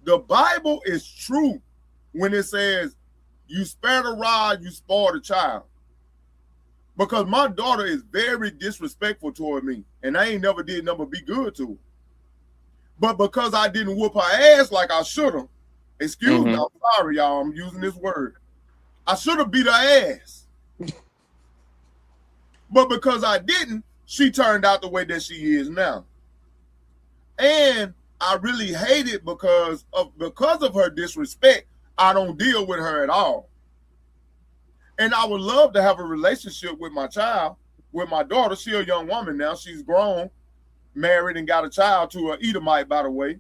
The Bible is true when it says, you spare the rod, you spoil the child. Because my daughter is very disrespectful toward me, and I ain't never did nothing but be good to her. But because I didn't whoop her ass like I should have, excuse me, I'm sorry, y'all, I'm using this word. I should have beat her ass. But because I didn't, she turned out the way that she is now. And I really hate it because of her disrespect. I don't deal with her at all. And I would love to have a relationship with my child, with my daughter. She's a young woman now. She's grown, married, and got a child to an Edomite, by the way.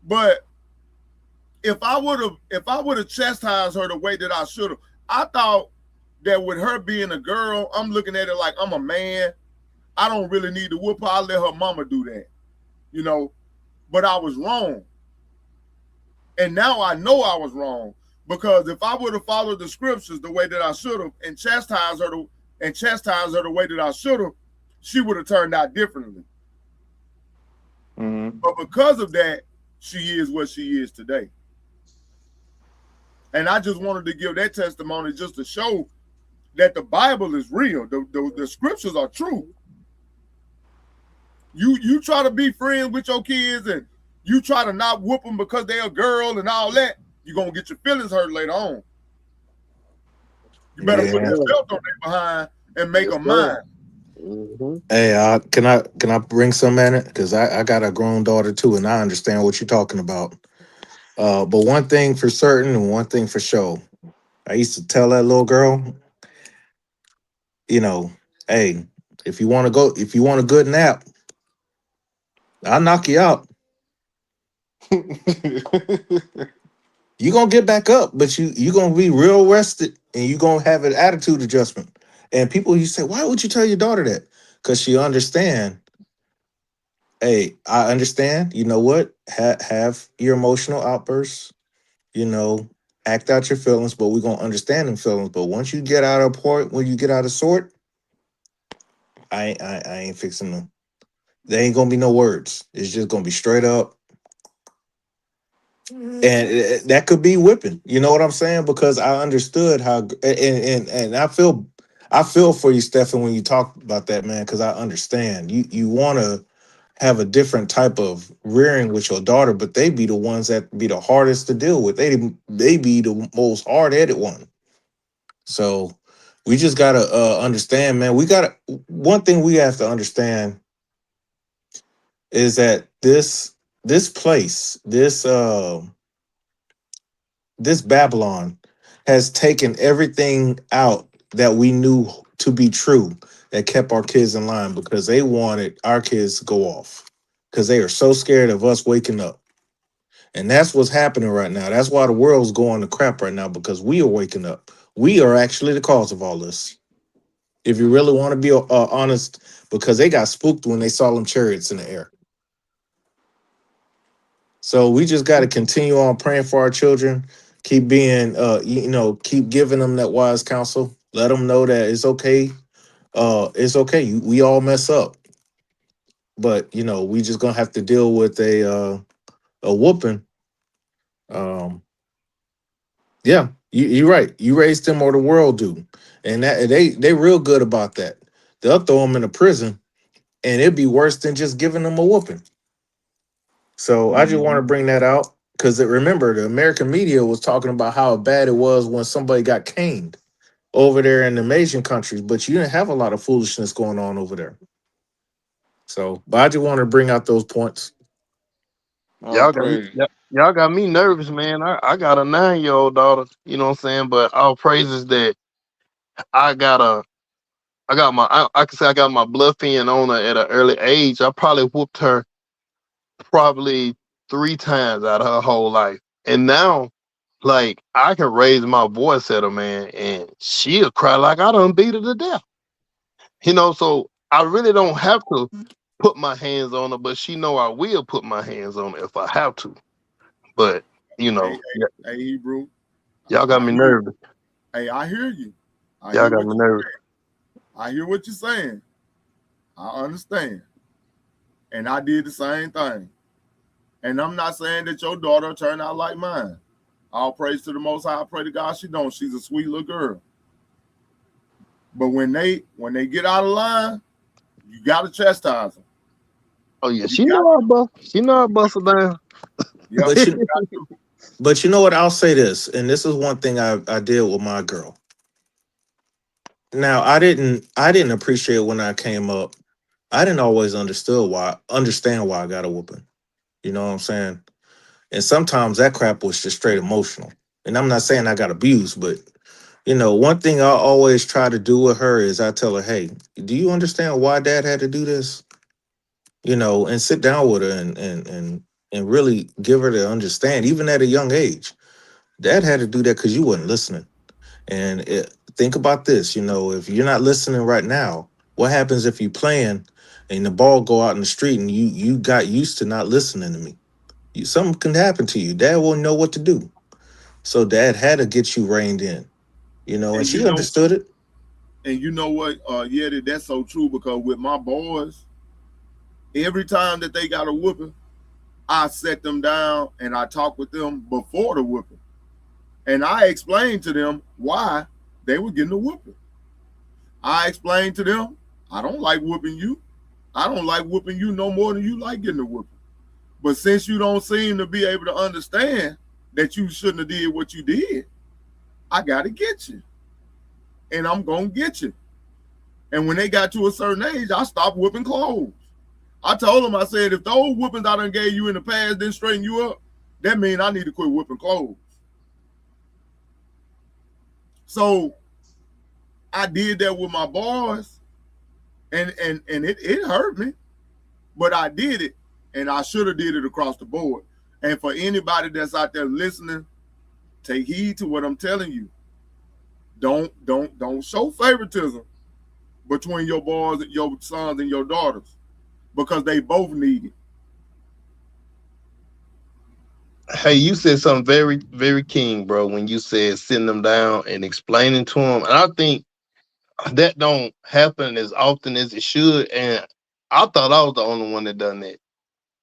But if I would have chastised her the way that I should have, I thought that with her being a girl, I'm looking at it like I'm a man. I don't really need to whoop her. I let her mama do that, But I was wrong. And now I know I was wrong, because if I would have followed the scriptures the way that I should have and chastised her the way that I should have, she would have turned out differently. But because of that, she is what she is today. And I just wanted to give that testimony just to show that the Bible is real. The scriptures are true. You try to be friends with your kids and you try to not whoop them because they're a girl and all that, you're going to get your feelings hurt later on. You better put your belt on their behind and make them mine. Hey, can I bring some in it? Because I got a grown daughter too, and I understand what you're talking about. But one thing for certain and one thing for sure, I used to tell that little girl, hey, if you want a good nap, I'll knock you out. You're gonna get back up, but you're gonna be real rested and you're gonna have an attitude adjustment. And people, you say, why would you tell your daughter that? Because she understand. Hey, I understand. You know what? Have your emotional outbursts. Act out your feelings, but we're gonna understand them feelings. But once you get out of point, when you get out of sort, I ain't fixing them. There ain't gonna be no words. It's just gonna be straight up. And that could be whipping. You know what I'm saying? Because I understood how, and I feel for you, Stefan, when you talk about that, man. Because I understand you want to have a different type of rearing with your daughter, but they be the ones that be the hardest to deal with. They be the most hard-headed one. So we just gotta understand, man. One thing we have to understand is that this place, this Babylon has taken everything out that we knew to be true that kept our kids in line, because they wanted our kids to go off because they are so scared of us waking up. And that's what's happening right now. That's why the world's going to crap right now, because we are waking up. We are actually the cause of all this. If you really want to be honest, because they got spooked when they saw them chariots in the air. So we just got to continue on praying for our children. Keep being, keep giving them that wise counsel. Let them know that it's okay. It's okay. We all mess up, but we just gonna have to deal with a whooping. Um, yeah, you're right. You raised them or the world do, and that they real good about that. They'll throw them in a prison, and it'd be worse than just giving them a whooping. So I just want to Mhm. bring that out because remember the American media was talking about how bad it was when somebody got caned over there in the Asian countries, but you didn't have a lot of foolishness going on over there. So, but I just want to bring out those points. All Y'all got me, praise. y'all got me nervous, man. I got a 9-year old daughter. You know what I'm saying? But all praises that I got a I can say I got my bluffing on her at an early age. I probably whooped her probably 3 times out of her whole life. And now, like, I can raise my voice at her, man, and she'll cry like I done beat her to death. So I really don't have to put my hands on her, but she know I will put my hands on her if I have to. But Hey, yeah, hey, Hebrew. y'all got I me hear you. nervous. Hey, I hear you. I Y'all hear got what me you nervous. I hear what you're saying. I understand. And I did the same thing. And I'm not saying that your daughter turned out like mine. All praise to the Most High. I pray to God she don't. She's a sweet little girl. But when they get out of line, you gotta chastise them. Oh yeah, You got to. She know I bust her down. Yep. But You you, got to. but you know what? I'll say this, and this is one thing I did with my girl. Now I didn't appreciate when I came up. I didn't always understand why I got a whooping. You know what I'm saying? And sometimes that crap was just straight emotional. And I'm not saying I got abused, but one thing I always try to do with her is I tell her, "Hey, do you understand why Dad had to do this?" And sit down with her and really give her to understand, even at a young age. Dad had to do that because you wasn't listening. And think about this, if you're not listening right now, what happens if you playing and the ball go out in the street and you got used to not listening to me? Something can happen to you. Dad won't know what to do. So Dad had to get you reined in, and And she understood it. you know what, Yeti, that's so true because with my boys, every time that they got a whooping, I set them down and I talk with them before the whooping. And I explained to them why they were getting a whooping. I explained to them, I don't like whooping you. I don't like whooping you no more than you like getting a whooping. But since you don't seem to be able to understand that you shouldn't have did what you did, I got to get you. And I'm going to get you. And when they got to a certain age, I stopped whooping clothes. I told them, I said, if those whoopings I done gave you in the past didn't straighten you up, that means I need to quit whooping clothes. So I did that with my boys, and it hurt me, but I did it, and I should have did it across the board. And for anybody that's out there listening, take heed to what I'm telling you. Don't show favoritism between your boys, your sons, and your daughters because they both need it. Hey, you said something very, very keen, bro, when you said sitting them down and explaining to them. And I think that don't happen as often as it should. And I thought I was the only one that done that.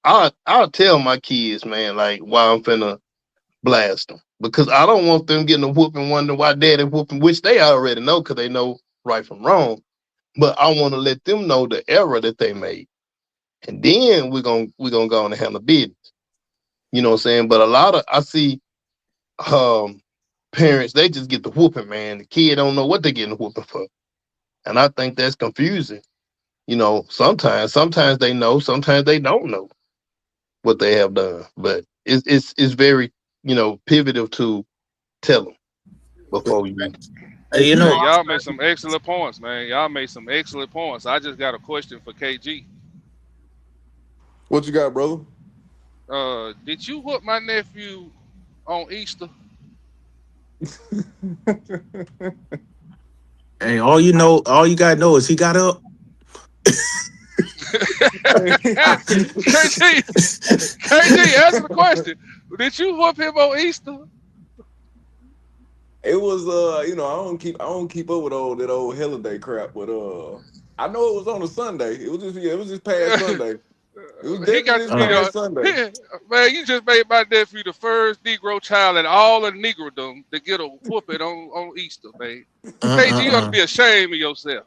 I'll tell my kids, man, like why I'm finna blast them. Because I don't want them getting a whooping, wondering why daddy whooping, which they already know because they know right from wrong. But I want to let them know the error that they made. And then we're gonna go on and handle business. You know what I'm saying? But a lot of I see um parents, they just get the whooping, man. The kid don't know what they're getting whooping for. And I think that's confusing. Sometimes they know, sometimes they don't know what they have done. But it's very, pivotal to tell them before you. Hey, You you know, Hey, know, y'all made some excellent points, man. Y'all made some excellent points. I just got a question for KG. What you got, brother? Did you whoop my nephew on Easter? hey, all you gotta know is he got up. KG, KG, answer the question. Did you whoop him on Easter? It was I don't keep up with that old holiday crap, but I know it was on a Sunday. It was just past Sunday. It was He definitely got this to be Uh, past the Sunday. man. You just made my nephew the first Negro child in all of Negrodom to get a whooping on Easter, man. KG, you ought to uh. be ashamed of yourself.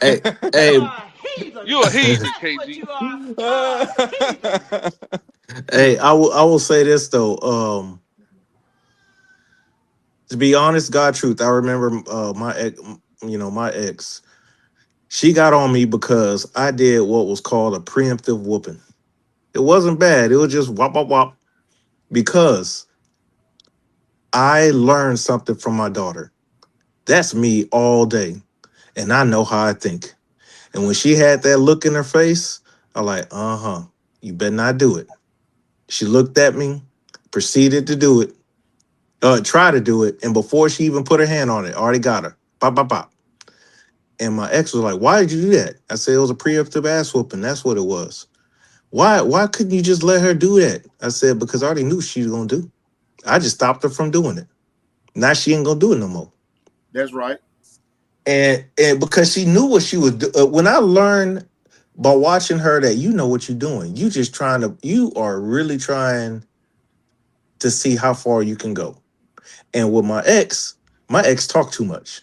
Hey, You hey, are a heathen. You a heathen, That's what KG. you are. A heathen. hey. I will say this though. To be honest, God truth, I remember my ex. She got on me because I did what was called a preemptive whooping. It wasn't bad. It was just wop wop wop because I learned something from my daughter. That's me all day, and I know how I think. And when she had that look in her face, I like, you better not do it. She looked at me, proceeded to do it, try to do it, and before she even put her hand on it, already got her. Pop, pop, pop. And my ex was like, "Why did you do that?" I said, "It was a preemptive ass whooping. That's what it was." Why couldn't you just let her do that? I said, "Because I already knew she was gonna do. I just stopped her from doing it. Now she ain't gonna do it no more." That's right. And because she knew what she was when I learned by watching her that you know what you're doing. You are really trying to see how far you can go. And with my ex talked too much.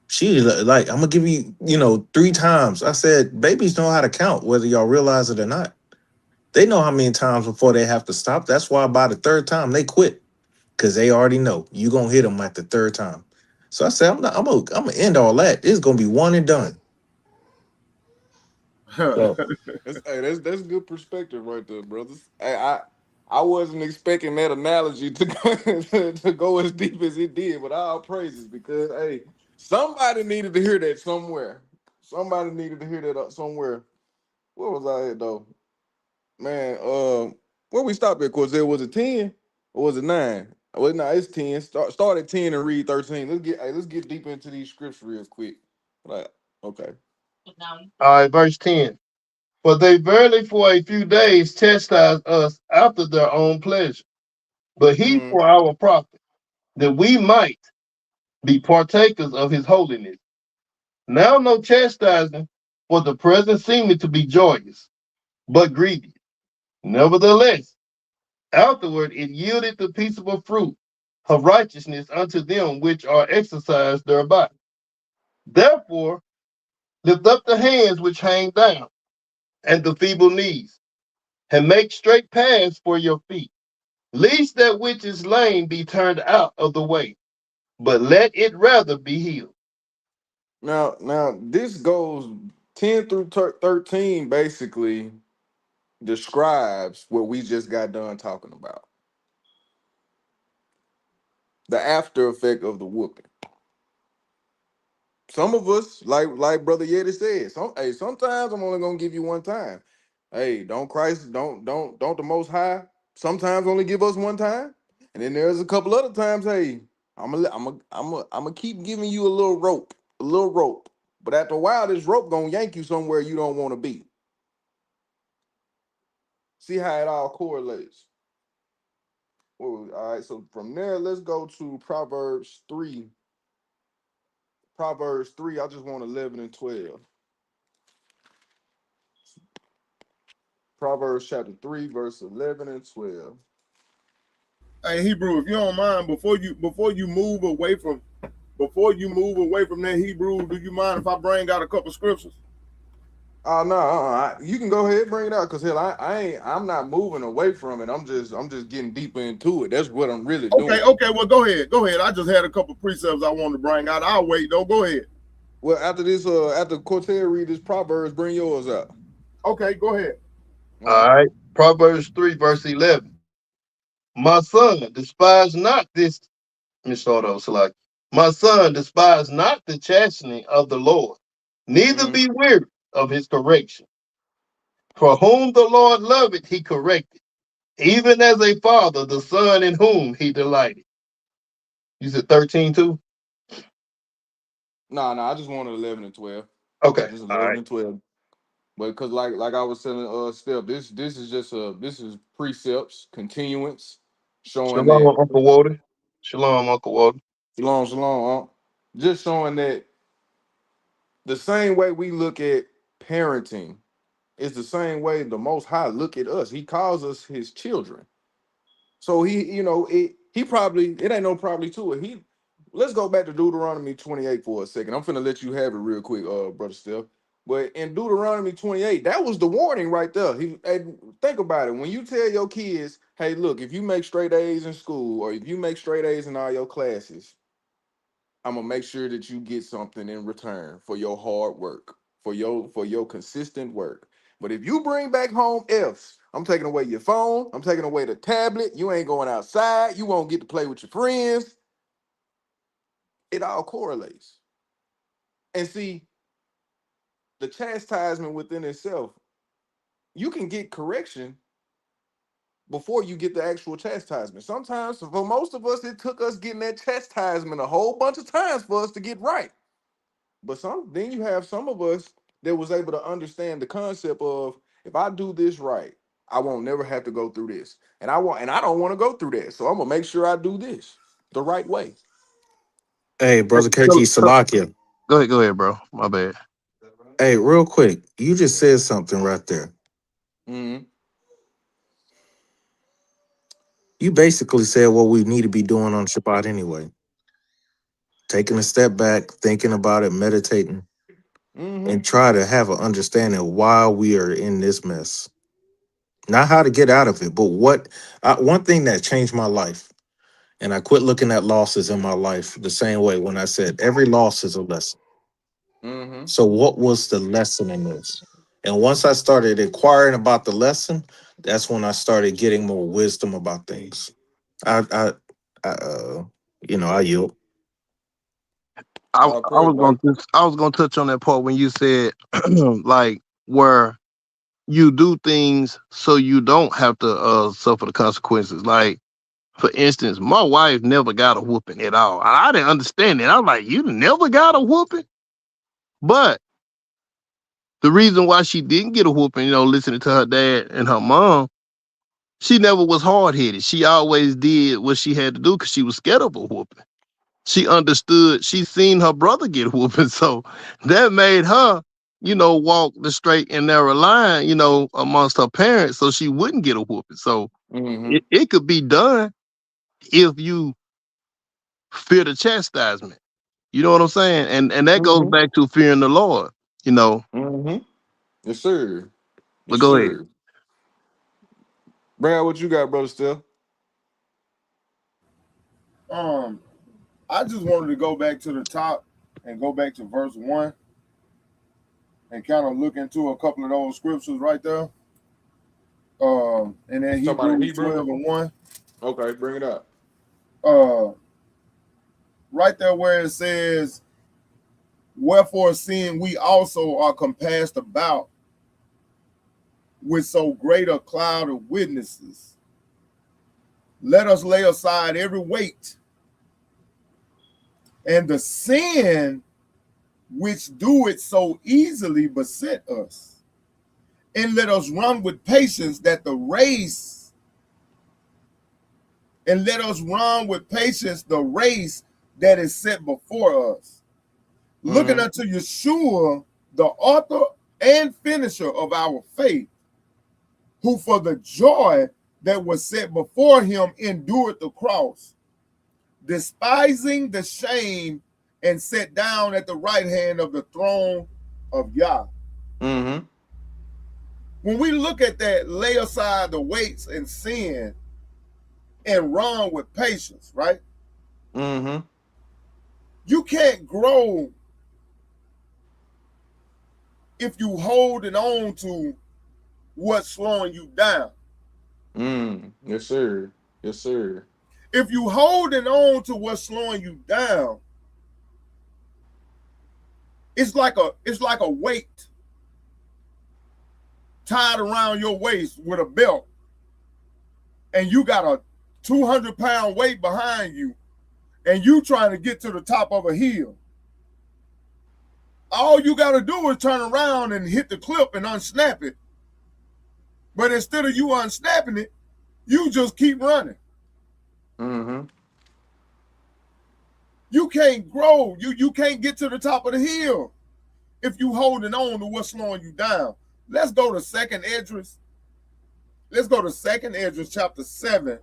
She like, I'm gonna give you, 3 times. I said, babies know how to count, whether y'all realize it or not. They know how many times before they have to stop. That's why by the third time they quit. Because they already know you gonna hit them at the third time. So I said, I'm gonna end all that. It's gonna be one and done. So That's good perspective right there, brothers. I wasn't expecting that analogy to go, to go as deep as it did, but all praises because somebody needed to hear that somewhere. Somebody needed to hear that somewhere. Where was I at though? Man, where we stopped at? Cause there was a 10 or was it 9? Well, no, it's 10. Start at 10 and read 13. Let's get deeper into these scriptures real quick. Like, okay. All right, verse 10. For they verily for a few days chastise us after their own pleasure, but he Mm-hmm. for our profit, that we might be partakers of his holiness. Now no chastising, for the present seeming to be joyous, but grievous. Nevertheless, afterward it yielded the peaceable fruit of righteousness unto them which are exercised thereby. Therefore, lift up the hands which hang down, and the feeble knees, and make straight paths for your feet, lest that which is lame be turned out of the way, but let it rather be healed. Now this goes 10 through 13 basically describes what we just got done talking about. The after effect of the whooping. Some of us, like Brother Yeti said, sometimes I'm only gonna give you one time. Hey, don't the most high sometimes only give us one time? And then there's a couple other times, hey, I'm gonna keep giving you a little rope, a little rope. But after a while, this rope gonna yank you somewhere you don't want to be. See how it all correlates. Well, all right, so from there, let's go to Proverbs 3. Proverbs 3, I just want 11 and 12. Proverbs chapter 3, verse 11 and 12. Hey, Hebrew, if you don't mind, before you move away from that Hebrew, do you mind if I bring out a couple scriptures? Oh no, you can go ahead and bring it out because hell, I'm not moving away from it. I'm just getting deeper into it. That's what I'm really Okay, doing. okay, well go ahead. Go ahead. I just had a couple precepts I wanted to bring out. I'll wait though. Go ahead. Well, after Cortez read this Proverbs, bring yours out. Okay, go ahead. All right. All right. Proverbs 3, verse 11. My son, despise not this. Let me start over. So like, my son, despise not the chastening of the Lord, neither Mm-hmm. be weary of his correction. For whom the Lord loveth, he corrected, even as a father, the son in whom he delighted. You said 13 too? No, I just wanted 11 and 12. Okay. Just All 11 right. and 12. But because like I was telling Steph, this is precepts, continuance, showing Shalom, that Uncle Walter. Shalom, Uncle Walter. Shalom, shalom. Just showing that the same way we look at parenting is the same way the Most High look at us. He calls us his children. So it ain't no probably to it. Let's go back to Deuteronomy 28 for a second. I'm finna let you have it real quick, brother Steph. But in Deuteronomy 28, that was the warning right there. Think about it. When you tell your kids, hey, look, if you make straight A's in school or if you make straight A's in all your classes, I'm gonna make sure that you get something in return for your hard work, for your consistent work. But if you bring back home F's, I'm taking away your phone, I'm taking away the tablet, you ain't going outside, you won't get to play with your friends. It all correlates. And see, the chastisement within itself, you can get correction before you get the actual chastisement. Sometimes, for most of us, it took us getting that chastisement a whole bunch of times for us to get right. But then you have some of us that was able to understand the concept of, if I do this right, I won't never have to go through this. And I don't want to go through that. So I'm gonna make sure I do this the right way. Hey, brother KT Salakia. Go ahead, bro. My bad. Hey, real quick, you just said something right there. Mm-hmm. You basically said what we need to be doing on Shabbat anyway. Taking a step back, thinking about it, meditating, Mm-hmm. and try to have an understanding of why we are in this mess. Not how to get out of it, but one thing that changed my life, and I quit looking at losses in my life the same way when I said every loss is a lesson. Mm-hmm. So what was the lesson in this? And once I started inquiring about the lesson, that's when I started getting more wisdom about things. I yield. All praise, right? I was gonna touch on that part when you said like where you do things so you don't have to suffer the consequences. Like for instance, my wife never got a whooping at all. I didn't understand it. I was like, you never got a whooping? But the reason why she didn't get a whooping, listening to her dad and her mom, she never was hard headed. She always did what she had to do because she was scared of a whooping. She understood. She seen her brother get whooping, so that made her, walk the straight and narrow line, amongst her parents, so she wouldn't get a whooping. So Mm-hmm. it could be done if you fear the chastisement. You know what I'm saying? And that goes Mm-hmm. back to fearing the Lord. You know. Mm-hmm. Yes, sir. But Yes, go ahead. sir. Bring out what you got, brother Steph. I just wanted to go back to the top and go back to verse 1 and kind of look into a couple of those scriptures right there. And then Talk about in Hebrews Hebrew. 12 and 1. Okay, bring it up. Right there where it says, wherefore seeing we also are compassed about with so great a cloud of witnesses, let us lay aside every weight and the sin which do it so easily beset us, and let us run with patience the race that is set before us, looking Mm-hmm. unto Yeshua, the author and finisher of our faith, who for the joy that was set before him endured the cross, despising the shame, and sat down at the right hand of the throne of Yah. Mm-hmm. When we look at that, lay aside the weights and sin and run with patience, right? Mm-hmm. You can't grow if you holding on to what's slowing you down. Yes, sir. Yes, sir. If you holding on to what's slowing you down, it's like a weight tied around your waist with a belt, and you got a 200-pound weight behind you, and you trying to get to the top of a hill. All you got to do is turn around and hit the clip and unsnap it. But instead of you unsnapping it, you just keep running. Mm-hmm. You can't grow. You can't get to the top of the hill if you holding on to what's slowing you down. Let's go to 2nd Esdras. Let's go to 2nd Esdras chapter 7,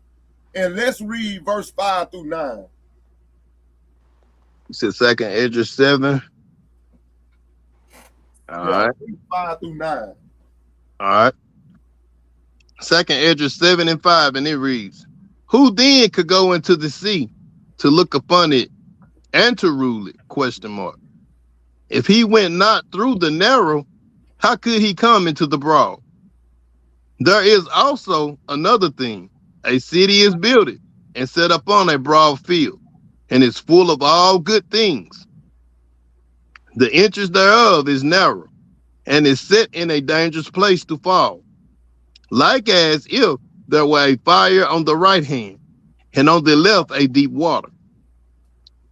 and let's read verse 5 through 9. You said 2nd Esdras 7. All right. 5 through 9. All right. 2nd Esdras 7 and 5, and it reads, "Who then could go into the sea to look upon it and to rule it? Question mark. If he went not through the narrow, how could he come into the broad? There is also another thing. A city is built and set upon a broad field, and is full of all good things. The entrance thereof is narrow, and is set in a dangerous place to fall. Like as if there were a fire on the right hand, and on the left a deep water,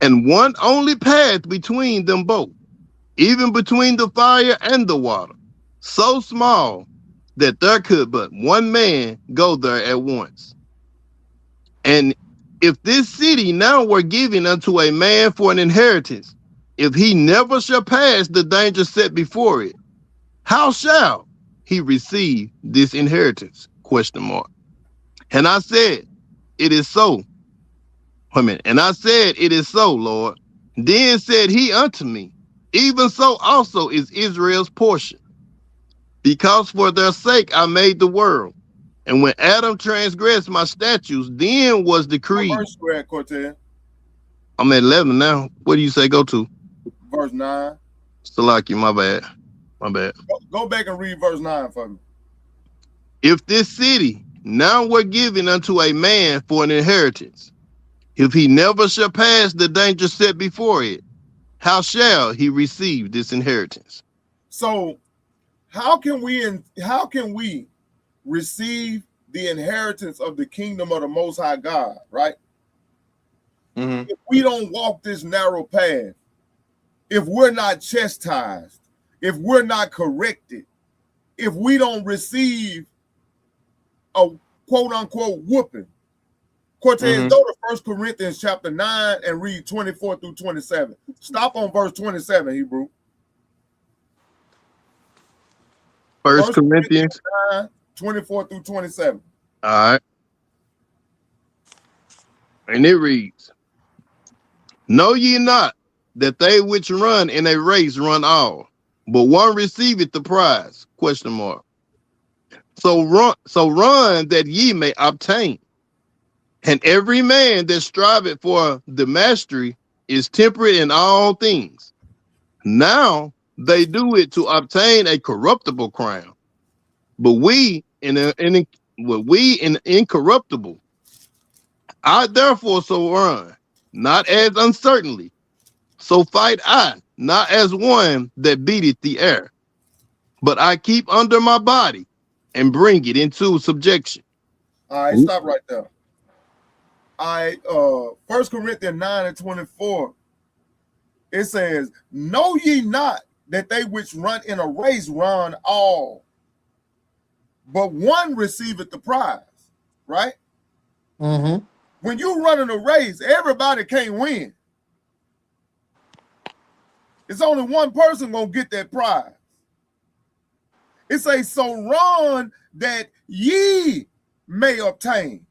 and one only path between them both, even between the fire and the water, so small that there could but one man go there at once. And if this city now were given unto a man for an inheritance, if he never shall pass the danger set before it, how shall he receive this inheritance? Question mark. And I said, it is so. And I said, it is so, Lord. Then said he unto me, even so also is Israel's portion. Because for their sake I made the world. And when Adam transgressed my statutes, then was decreed. What verse you at, Cortez? I'm at 11 now. What do you say go to? Verse 9. Salaki, my bad. My bad. Go back and read verse 9 for me. If this city now were given unto a man for an inheritance, if he never shall pass the danger set before it, how shall he receive this inheritance? So how can we receive the inheritance of the kingdom of the Most High God, right? Mm-hmm. If we don't walk this narrow path, if we're not chastised, if we're not corrected, if we don't receive a quote unquote whooping. Cortez, go to 1 Corinthians chapter 9 and read 24 through 27. Stop on verse 27, Hebrew. 1 Corinthians 9, 24 through 27. All right. And it reads, know ye not that they which run in a race run all, but one receiveth the prize? Question mark. So run that ye may obtain. And every man that striveth for the mastery is temperate in all things. Now they do it to obtain a corruptible crown, but we in incorruptible. I therefore so run, not as uncertainly. So fight I, not as one that beateth the air, but I keep under my body and bring it into subjection. All right, stop right there. All right, 1 Corinthians 9 and 24. It says, know ye not that they which run in a race run all, but one receiveth the prize, right? Mm-hmm. When you run in a race, everybody can't win. It's only one person gonna get that prize. It says, so run that ye may obtain.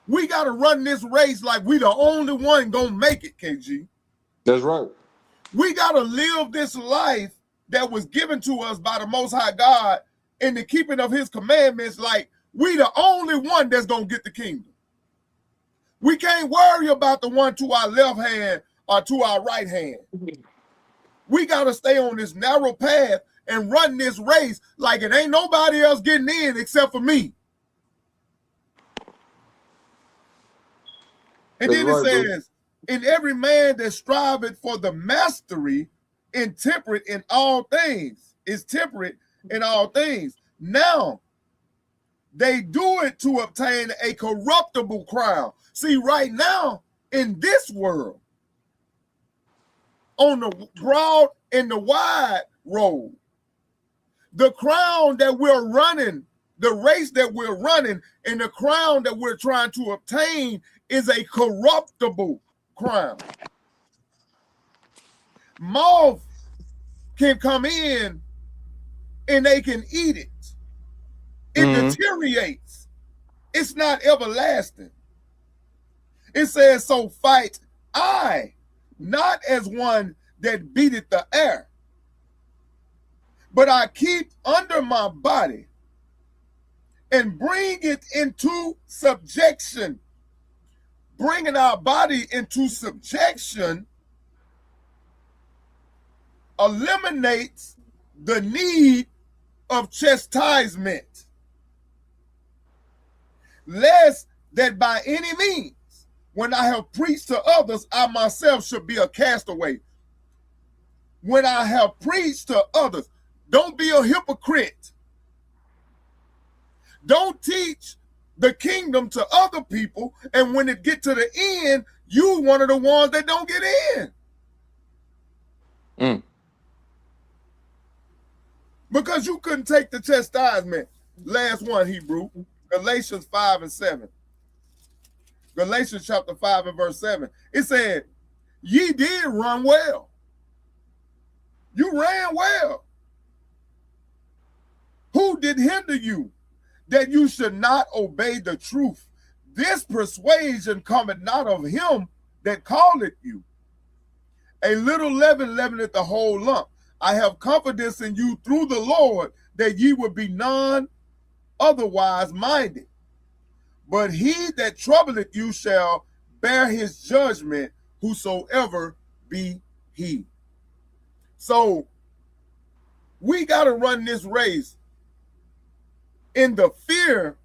We got to run this race like we the only one gonna make it, KG. That's right. We got to live this life that was given to us by the Most High God in the keeping of his commandments like we the only one that's gonna get the kingdom. We can't worry about the one to our left hand or to our right hand. We got to stay on this narrow path and run this race like it ain't nobody else getting in except for me. And That's then it right, says, in every man that striveth for the mastery, intemperate in all things, is temperate in all things. Now, they do it to obtain a corruptible crown. See, right now, in this world, on the broad and the wide road, the crown that we're running, the race that we're running, and the crown that we're trying to obtain is a corruptible crown. Moth can come in and they can eat it. It deteriorates. It's not everlasting. It says, so fight I, not as one that beateth the air, but I keep under my body and bring it into subjection. Bringing our body into subjection eliminates the need of chastisement, lest that by any means, when I have preached to others, I myself should be a castaway. When I have preached to others, don't be a hypocrite. Don't teach the kingdom to other people, and when it get to the end, you one of the ones that don't get in. Because you couldn't take the chastisement. Last one, Hebrew, Galatians 5 and 7. Galatians chapter 5 and verse 7. It said, ye did run well. You ran well. Who did hinder you that you should not obey the truth? This persuasion cometh not of him that calleth you. A little leaven leaveneth the whole lump. I have confidence in you through the Lord that ye will be none otherwise minded. But he that troubleth you shall bear his judgment, whosoever be he. So we got to run this race in the fear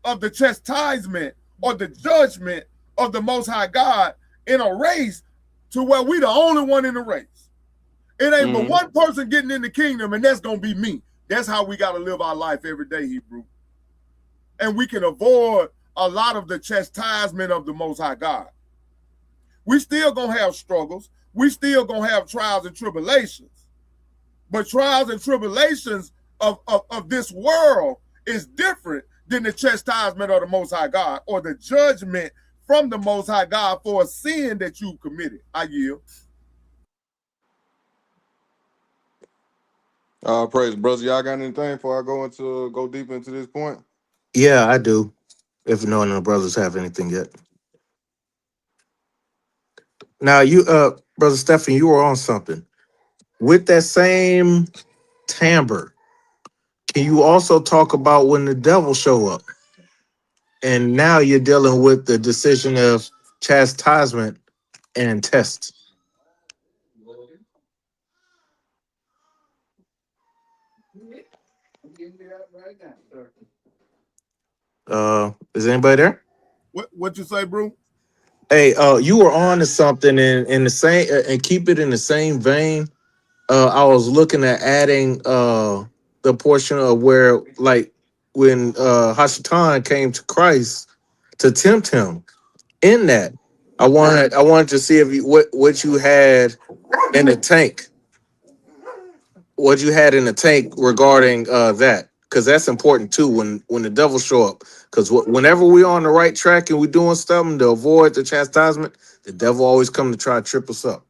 of the chastisement or the judgment of the Most High God, in a race to where we the only one in the race. It ain't but one person getting in the kingdom, and that's going to be me. That's how we got to live our life every day, Hebrew. And we can avoid a lot of the chastisement of the Most High God. We still going to have struggles. We still going to have trials and tribulations. But trials and tribulations of this world is different than the chastisement of the Most High God or the judgment from the Most High God for a sin that you committed. I yield. Praise, brothers. Y'all got anything before I go deep into this point? Yeah, I do. If none of the brothers have anything yet. Now you Brother Stephen, you were on something. With that same timbre, can you also talk about when the devil show up? And now you're dealing with the decision of chastisement and test. Is anybody there? What you say, bro? Hey, you were on to something in the same and keep it in the same vein. I was looking at adding the portion of where, like, when Hashatan came to Christ to tempt him. In that, I wanted to see if you what you had in the tank. What you had in the tank regarding that, because that's important too. When the devil show up, because whenever we're on the right track and we're doing something to avoid the chastisement, the devil always come to try to trip us up.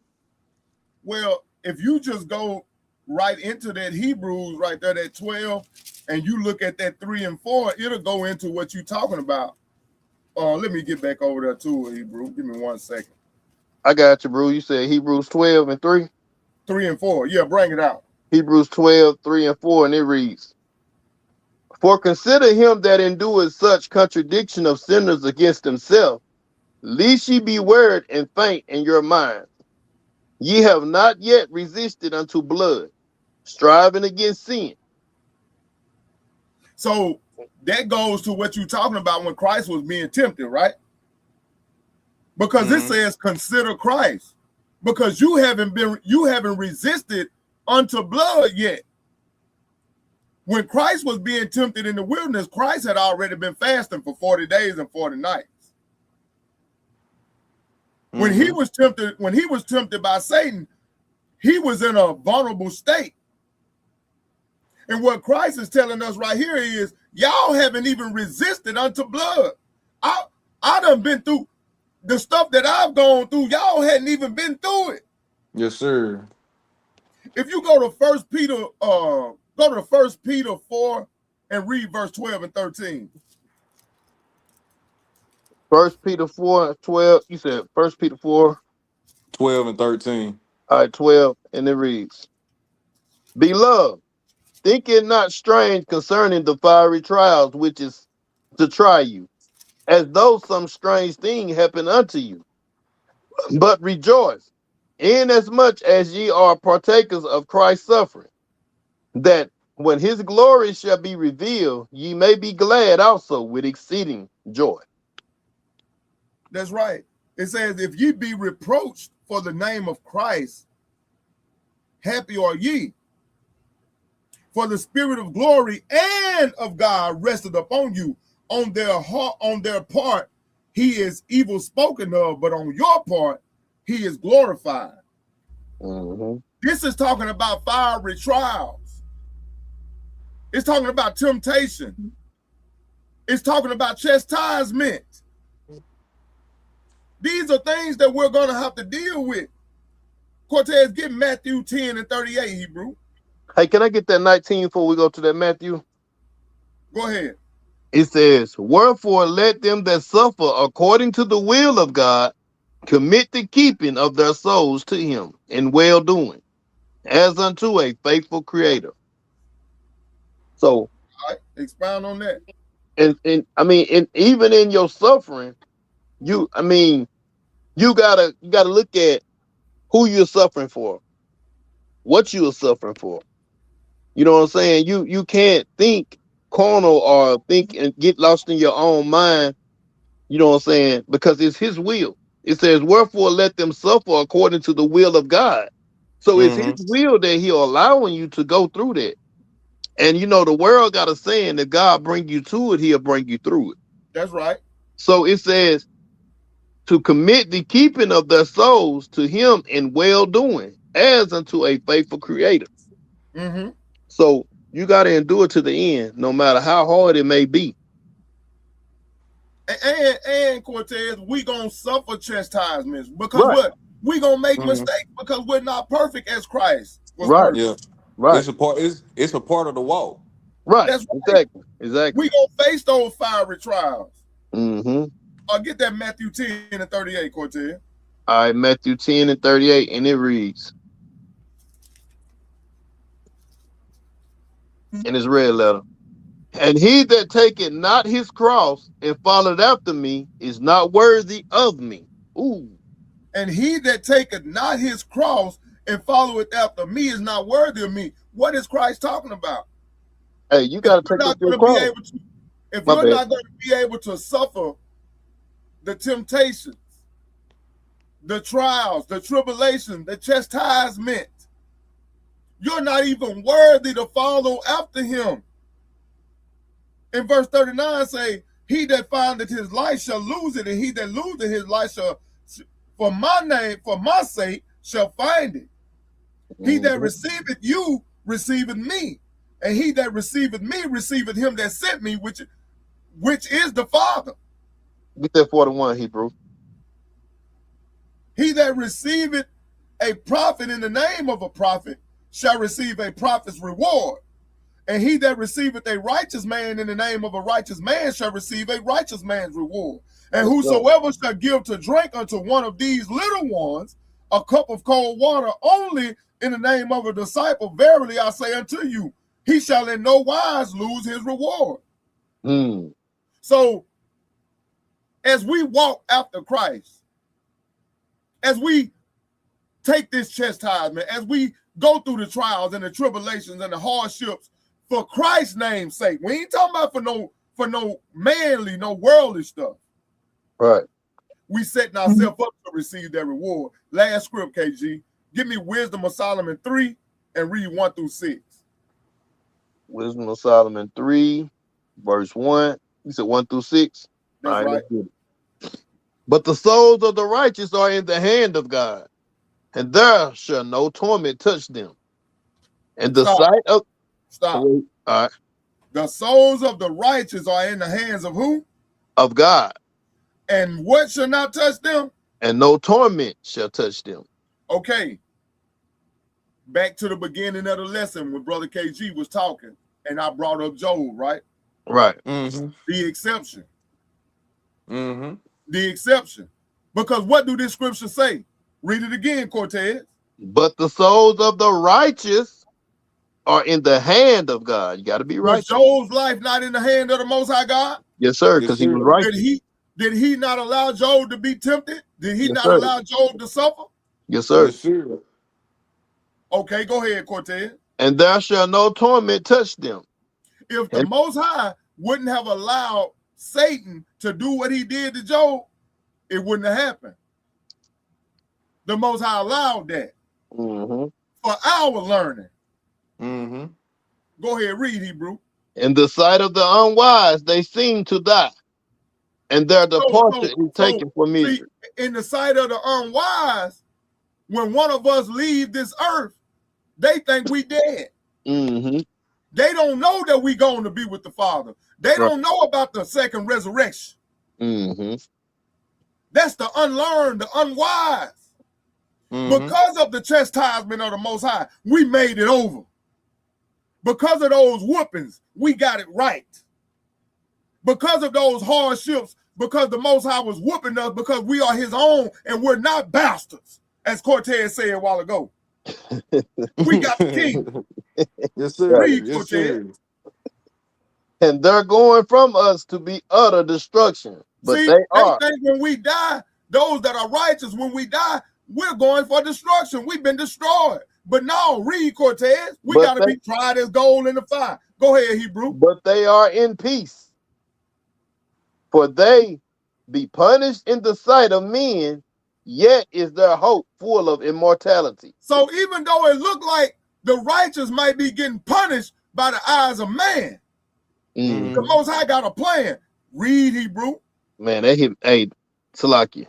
Well, if you just go right into that Hebrews right there, that 12, and you look at that 3 and 4, it'll go into what you're talking about. Let me get back over there to it, Hebrew. Give me 1 second. I got you, bro. You said Hebrews 12 and 3? 3 and 4. Yeah, bring it out. Hebrews 12, 3 and 4, and it reads, for consider him that endureth such contradiction of sinners against himself, lest ye be wearied and faint in your mind. Ye have not yet resisted unto blood, striving against sin. So that goes to what you're talking about when Christ was being tempted, right? Because it says consider Christ, because you haven't resisted unto blood yet. When Christ was being tempted in the wilderness, Christ had already been fasting for 40 days and 40 nights. When he was tempted by Satan, he was in a vulnerable state. And what Christ is telling us right here is, y'all haven't even resisted unto blood. I done been through. the stuff that I've gone through, y'all hadn't even been through it. Yes, sir. If you go to First Peter, go to 1 Peter 4 and read verse 12 and 13. 1 Peter 4:12. You said 1 Peter 4, 12 and 13. 12, and it reads, Beloved, think it not strange concerning the fiery trials which is to try you, as though some strange thing happened unto you. But rejoice, inasmuch as ye are partakers of Christ's suffering, that when his glory shall be revealed, ye may be glad also with exceeding joy. That's right. It says, if ye be reproached for the name of Christ, happy are ye. For the spirit of glory and of God rested upon you. On their heart, on their part, he is evil spoken of, but on your part, he is glorified. Mm-hmm. This is talking about fiery trials. It's talking about temptation. It's talking about chastisement. These are things that we're going to have to deal with. Cortez, get Matthew 10 and 38, Hebrew. Hey, can I get that 19 before we go to that Matthew? Go ahead. It says, Wherefore let them that suffer according to the will of God commit the keeping of their souls to him in well doing, as unto a faithful creator. So, All right, expound on that. and I mean, and even in your suffering, you gotta look at who you're suffering for, what you are suffering for. You know what I'm saying? You can't think carnal or think and get lost in your own mind. You know what I'm saying? Because it's his will. It says, wherefore let them suffer according to the will of God. So it's his Mm-hmm. will that he'll allowing you to go through that. And you know, the world got a saying that God bring you to it, he'll bring you through it. That's right. So it says to commit the keeping of their souls to him in well doing, as unto a faithful creator. Mm-hmm. So you got to endure to the end, no matter how hard it may be. And Cortez, we gonna suffer chastisements because Right. what? We gonna make Mm-hmm. mistakes because we're not perfect as Christ was Right. perfect. Yeah. Right. It's a part. It's a part of the walk. Right. That's right. Exactly. Exactly. We gonna face those fiery trials. Mm-hmm. I'll get that Matthew 10 and 38, Cortez. All right, Matthew 10 and 38, and it reads, in his red letter, and he that taketh not his cross and followeth after me is not worthy of me. Ooh. And he that taketh not his cross and followeth after me is not worthy of me. What is Christ talking about? Hey, you If got to you're take up not your going to be cross. able to, if My you're bad. not going to be able to suffer the temptations, the trials, the tribulation, the chastisement, you're not even worthy to follow after him. In verse 39 say, he that findeth his life shall lose it, and he that loseth his life shall, for my name, for my sake, shall find it. He that Mm-hmm. receiveth you receiveth me, and he that receiveth me receiveth him that sent me, which is the Father. Get that 41, Hebrew. He that receiveth a prophet in the name of a prophet shall receive a prophet's reward. And he that receiveth a righteous man in the name of a righteous man shall receive a righteous man's reward. And Let's go. whosoever shall give to drink unto one of these little ones a cup of cold water only in the name of a disciple, verily I say unto you, he shall in no wise lose his reward. Mm. So as we walk after Christ, as we take this chastisement, as we go through the trials and the tribulations and the hardships for Christ's name's sake, we ain't talking about for no manly, no worldly stuff. Right. We setting ourselves up to receive that reward. Last script, KG. Give me Wisdom of Solomon 3 and read 1 through 6. Wisdom of Solomon 3, verse 1. You said 1 through 6. That's All right, right. let's get it. But the souls of the righteous are in the hand of God, and there shall no torment touch them. And the Stop. sight of Stop. all right, The souls of the righteous are in the hands of who? of God, And what shall not touch them? And no torment shall touch them. Okay. Back to the beginning of the lesson when Brother KG was talking, and I brought up Job, right? Right. Mm-hmm. The exception. Mm-hmm. The exception. Because what do this scripture say? Read it again, Cortez. But the souls of the righteous are in the hand of God. You got to be Was righteous. Job's life not in the hand of the Most High God? Yes, sir, Yes, because he sir. was righteous. Did he not allow Job to be tempted? Did he Yes, not sir. allow Job to suffer? Yes, sir. Yes, sir. Okay, go ahead, Cortez. And there shall no torment touch them. If the And- Most High wouldn't have allowed Satan to do what he did to Job, it wouldn't have happened. The Most High allowed that Mm-hmm. for our learning. Mm-hmm. Go ahead, read Hebrew. In the sight of the unwise, they seem to die, and their departure is taken for see, misery. in the sight of the unwise, when one of us leave this earth, they think we dead. Mm-hmm. They don't know that we going to be with the Father. They don't know about the second resurrection. Mm-hmm. That's the unlearned, the unwise. Mm-hmm. Because of the chastisement of the Most High, we made it over. Because of those whoopings, we got it right. Because of those hardships, because the Most High was whooping us, because we are his own and we're not bastards, as Cortez said a while ago. We got the king. Yes, sir. Read, Yes, Cortez. sir. And they're going from us to be utter destruction. But See, they are. think when we die, those that are righteous, when we die, we're going for destruction. We've been destroyed. But no, read, Cortez. We got to be tried as gold in the fire. Go ahead, Hebrew. But they are in peace. For they be punished in the sight of men, yet is their hope full of immortality. So even though it looked like the righteous might be getting punished by the eyes of man, Mm. the Most High got a plan. Read, Hebrew. Man, that hit, hey, Salakia.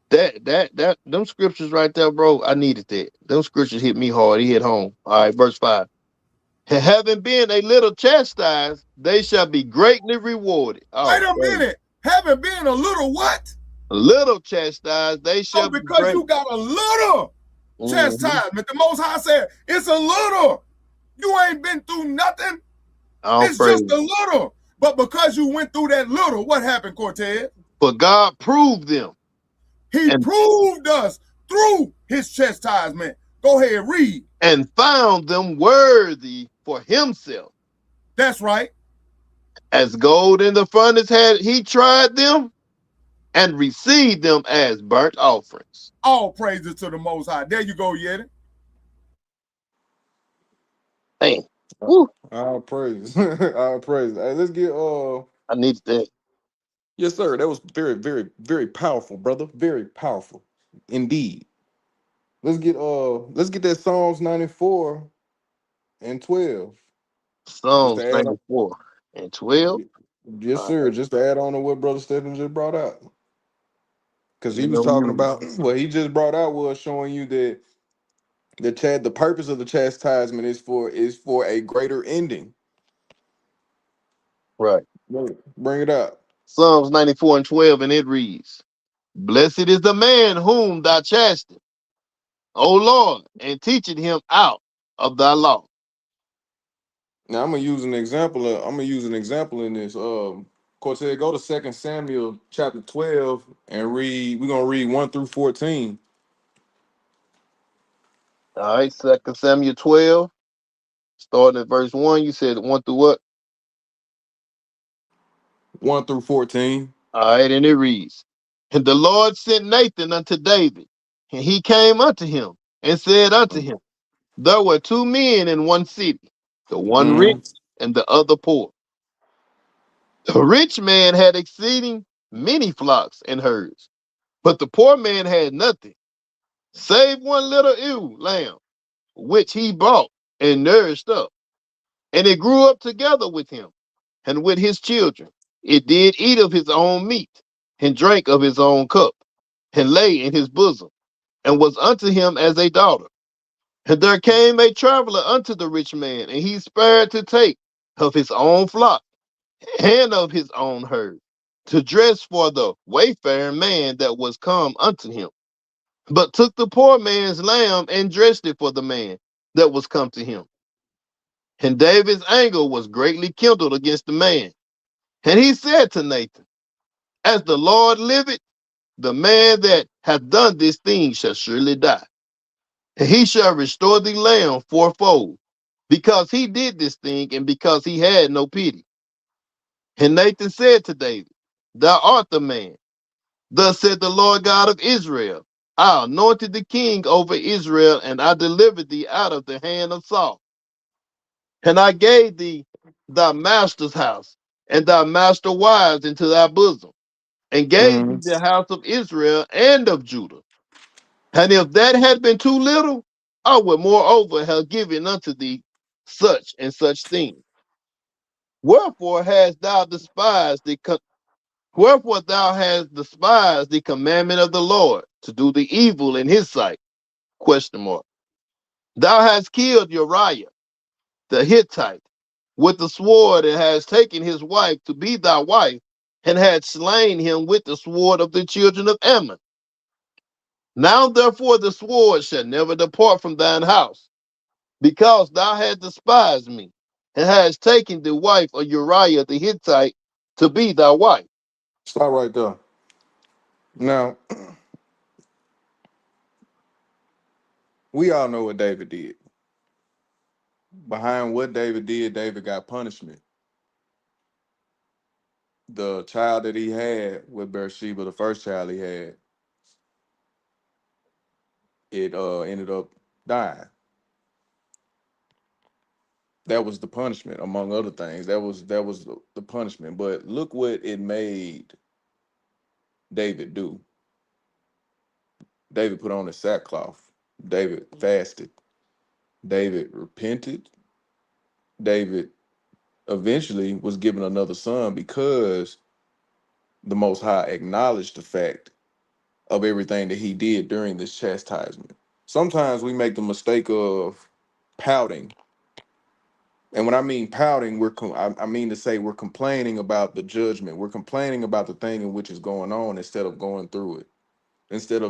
Them scriptures right there, bro, I needed that. Them scriptures hit me hard. He hit home. All right, verse 5. Having been a little chastised, they shall be greatly rewarded. Oh, Wait a minute. Haven't been a little what? a little chastised, they shall be because great. you got a little chastisement. The Most High said, it's a little. You ain't been through nothing. It's just a little. But because you went through that little, what happened, Cortez? But God proved them. He proved us through his chastisement. Go ahead, read. And found them worthy for himself. That's right. As gold in the furnace had he tried them and received them as burnt offerings. All praises to the Most High. There you go, Yeti. Hey, woo. All praise. All praise. Hey, let's get I need that. Yes, sir. That was very, very, very powerful, brother. Very powerful indeed. Let's get that Psalms 94 and 12. Psalms 94 and 12. Yes, sir. Just to add on to what Brother Stephen just brought out. Because he was know, talking about what he just brought out was showing you that the purpose of the chastisement is for a greater ending. Right. Bring it up. Psalms 94 and 12, and it reads, Blessed is the man whom thou chastest, O Lord, and teaching him out of thy law. Now I'm gonna use an example. In this. Cortez, go to 2 Samuel chapter 12 and read. We're gonna read 1 through 14. All right, 2 Samuel 12, starting at verse 1. You said 1 through what? 1 through 14. All right, and it reads, And the Lord sent Nathan unto David, and he came unto him, and said unto him, There were two men in one city, the one rich and the other poor. The rich man had exceeding many flocks and herds, but the poor man had nothing, save one little ewe lamb, which he bought and nourished up. And it grew up together with him and with his children. It did eat of his own meat, and drank of his own cup, and lay in his bosom, and was unto him as a daughter. And there came a traveler unto the rich man, and he spared to take of his own flock and of his own herd, to dress for the wayfaring man that was come unto him, but took the poor man's lamb and dressed it for the man that was come to him. And David's anger was greatly kindled against the man. And he said to Nathan, as the Lord liveth, the man that hath done this thing shall surely die. And he shall restore the lamb fourfold, because he did this thing and because he had no pity. And Nathan said to David, thou art the man. Thus said the Lord God of Israel, I anointed the king over Israel, and I delivered thee out of the hand of Saul. And I gave thee thy master's house and thy master's wives into thy bosom, and gave thee Mhm. the house of Israel and of Judah. And if that had been too little, I would moreover have given unto thee such and such things. Wherefore hast thou despised the Wherefore thou hast despised the commandment of the Lord to do the evil in his sight? Question mark. Thou hast killed Uriah the Hittite with the sword, and hast taken his wife to be thy wife, and had slain him with the sword of the children of Ammon. Now therefore the sword shall never depart from thine house, because thou hast despised me, and hast taken the wife of Uriah the Hittite to be thy wife. Stop right there. Now, we all know what David did. Behind what David did, David got punishment. The child that he had with Bathsheba, the first child he had, it ended up dying. That was the punishment, among other things. That was the punishment. But look what it made David do. David put on his sackcloth. David fasted. David repented. David eventually was given another son because the Most High acknowledged the fact of everything that he did during this chastisement. Sometimes we make the mistake of pouting. And when I mean pouting, I mean to say we're complaining about the judgment. We're complaining about the thing in which is going on instead of going through it. Instead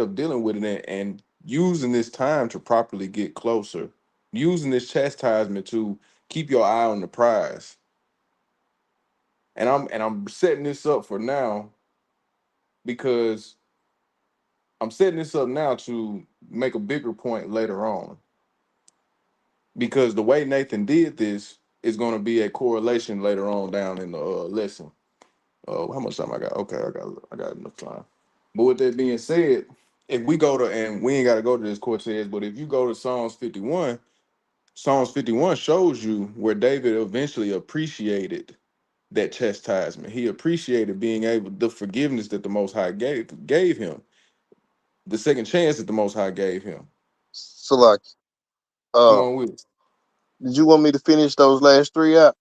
of dealing with it and using this time to properly get closer, using this chastisement to keep your eye on the prize. And I'm setting this up for now because I'm setting this up now to make a bigger point later on. Because the way Nathan did this is going to be a correlation later on down in the lesson. How much time I got? Okay, I got enough time. But with that being said, if we go to, and we ain't got to go to this Cortez, but if you go to Psalms 51, Psalms 51 shows you where David eventually appreciated that chastisement. He appreciated being able, the forgiveness that the Most High gave him, the second chance that the Most High gave him. Salaki. Come Uh, on with it. did you want me to finish those last three out?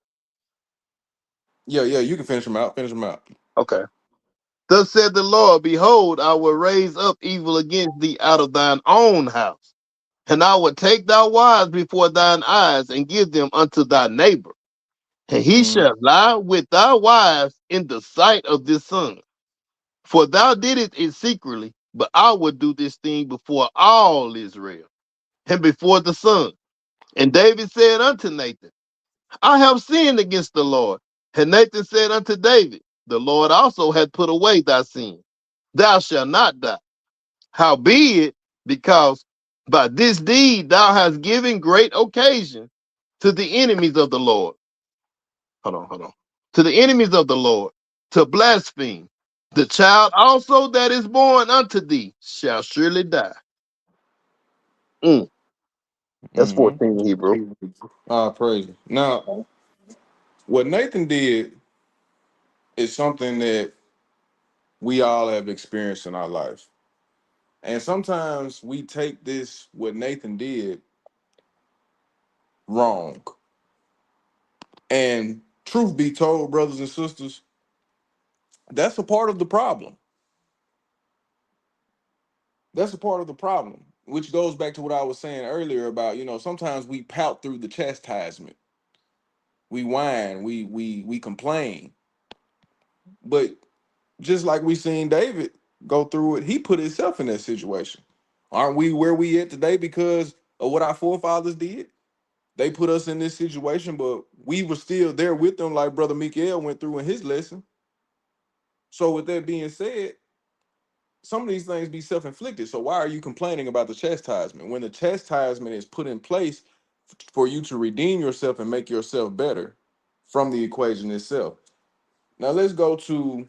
Yeah, you can finish them out. Finish them out. Okay. Thus said the Lord, behold, I will raise up evil against thee out of thine own house, and I will take thy wives before thine eyes and give them unto thy neighbor. And he Mhm. shall lie with thy wives in the sight of this son. For thou didst it secretly, but I will do this thing before all Israel and before the sun. And David said unto Nathan, I have sinned against the Lord. And Nathan said unto David, the Lord also hath put away thy sin. Thou shalt not die. Howbeit, because by this deed thou hast given great occasion to the enemies of the Lord. Hold on. To the enemies of the Lord to blaspheme. The child also that is born unto thee shall surely die. Mm, that's Mm-hmm. 14 in Hebrew. Praise it. Now, what Nathan did is something that we all have experienced in our life. And sometimes we take this, what Nathan did, wrong. And truth be told, brothers and sisters, that's a part of the problem. That's a part of the problem, which goes back to what I was saying earlier about, sometimes we pout through the chastisement. We whine, we complain. But just like we seen David go through it, he put himself in that situation. Aren't we where we at today because of what our forefathers did? They put us in this situation, but we were still there with them, like Brother Mikael went through in his lesson. So with that being said, some of these things be self-inflicted. So why are you complaining about the chastisement when the chastisement is put in place for you to redeem yourself and make yourself better from the equation itself? Now let's go to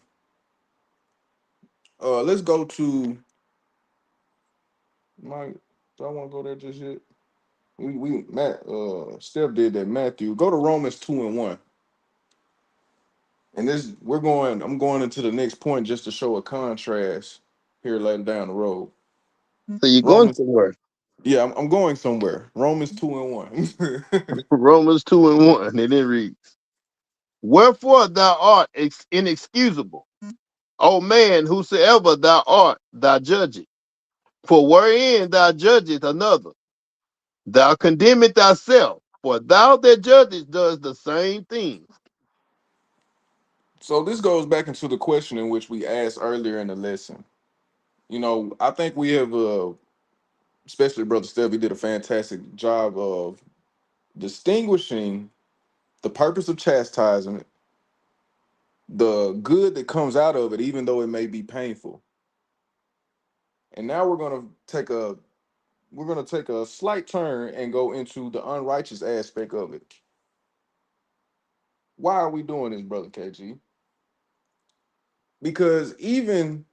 my, do I want to go there just yet? We Matt Steph did that. Matthew, go to Romans 2:1. And this I'm going into the next point just to show a contrast here later down the road. So you're going Romans, somewhere. yeah, I'm going somewhere. Romans 2:1. Romans 2:1, and it reads, "Wherefore thou art inexcusable, O man, whosoever thou art, thou judgest. For wherein thou judgest another, thou condemnest thyself. For thou that judgest does the same thing." So this goes back into the question in which we asked earlier in the lesson. You know, I think we have especially Brother Steph, he did a fantastic job of distinguishing the purpose of chastisement, the good that comes out of it, even though it may be painful. And now we're gonna take a slight turn and go into the unrighteous aspect of it. Why are we doing this, Brother KG? Because even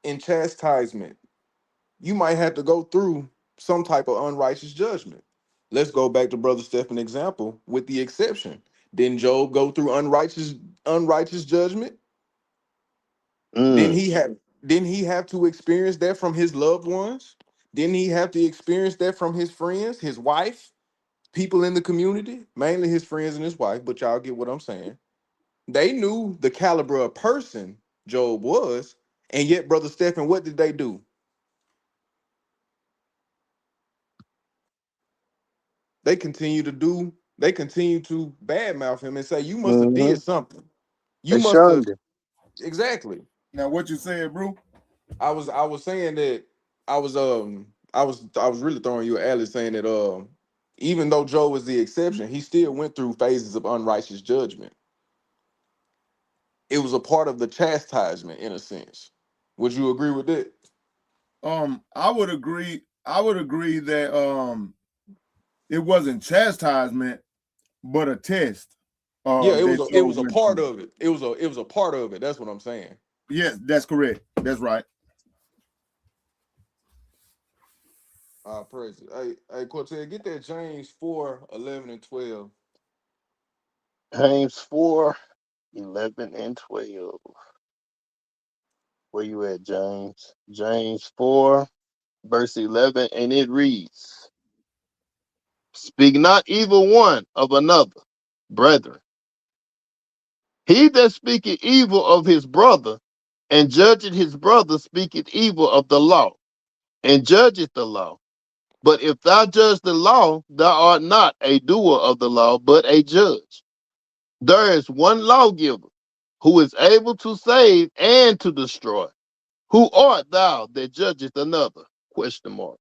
in chastisement, you might have to go through some type of unrighteous judgment. Let's go back to Brother Stephen's example with the exception. Didn't Job go through unrighteous judgment? Didn't Mm. he have didn't he have to experience that from his loved ones? Didn't he have to experience that from his friends, his wife, people in the community, mainly his friends and his wife, but y'all get what I'm saying. They knew the caliber of person Job was, and yet, Brother Stephen, what did they do? They continue to badmouth him and say, you must have Mm-hmm. did something. You They must have shunned him. exactly. Now, what you said, bro? I was saying that I was really throwing you an alley saying that even though Job was the exception, he still went through phases of unrighteous judgment. It was a part of the chastisement in a sense. Would you agree with that? I would agree. I would agree that it wasn't chastisement, but a test Yeah, it was that it Job was a went part through. of it. It was a part of it. That's what I'm saying. Yes, that's correct. That's right. Praise it. Hey, Cortez, get that James 4:11 and 12. James 4:11 and 12. Where you at, James? James 4, verse 11, and it reads, "Speak not evil one of another, brethren. He that speaketh evil of his brother, and judgeth his brother, speaketh evil of the law, and judgeth the law. But if thou judge the law, thou art not a doer of the law, but a judge. There is one lawgiver, who is able to save and to destroy. Who art thou that judgest another?" Question mark.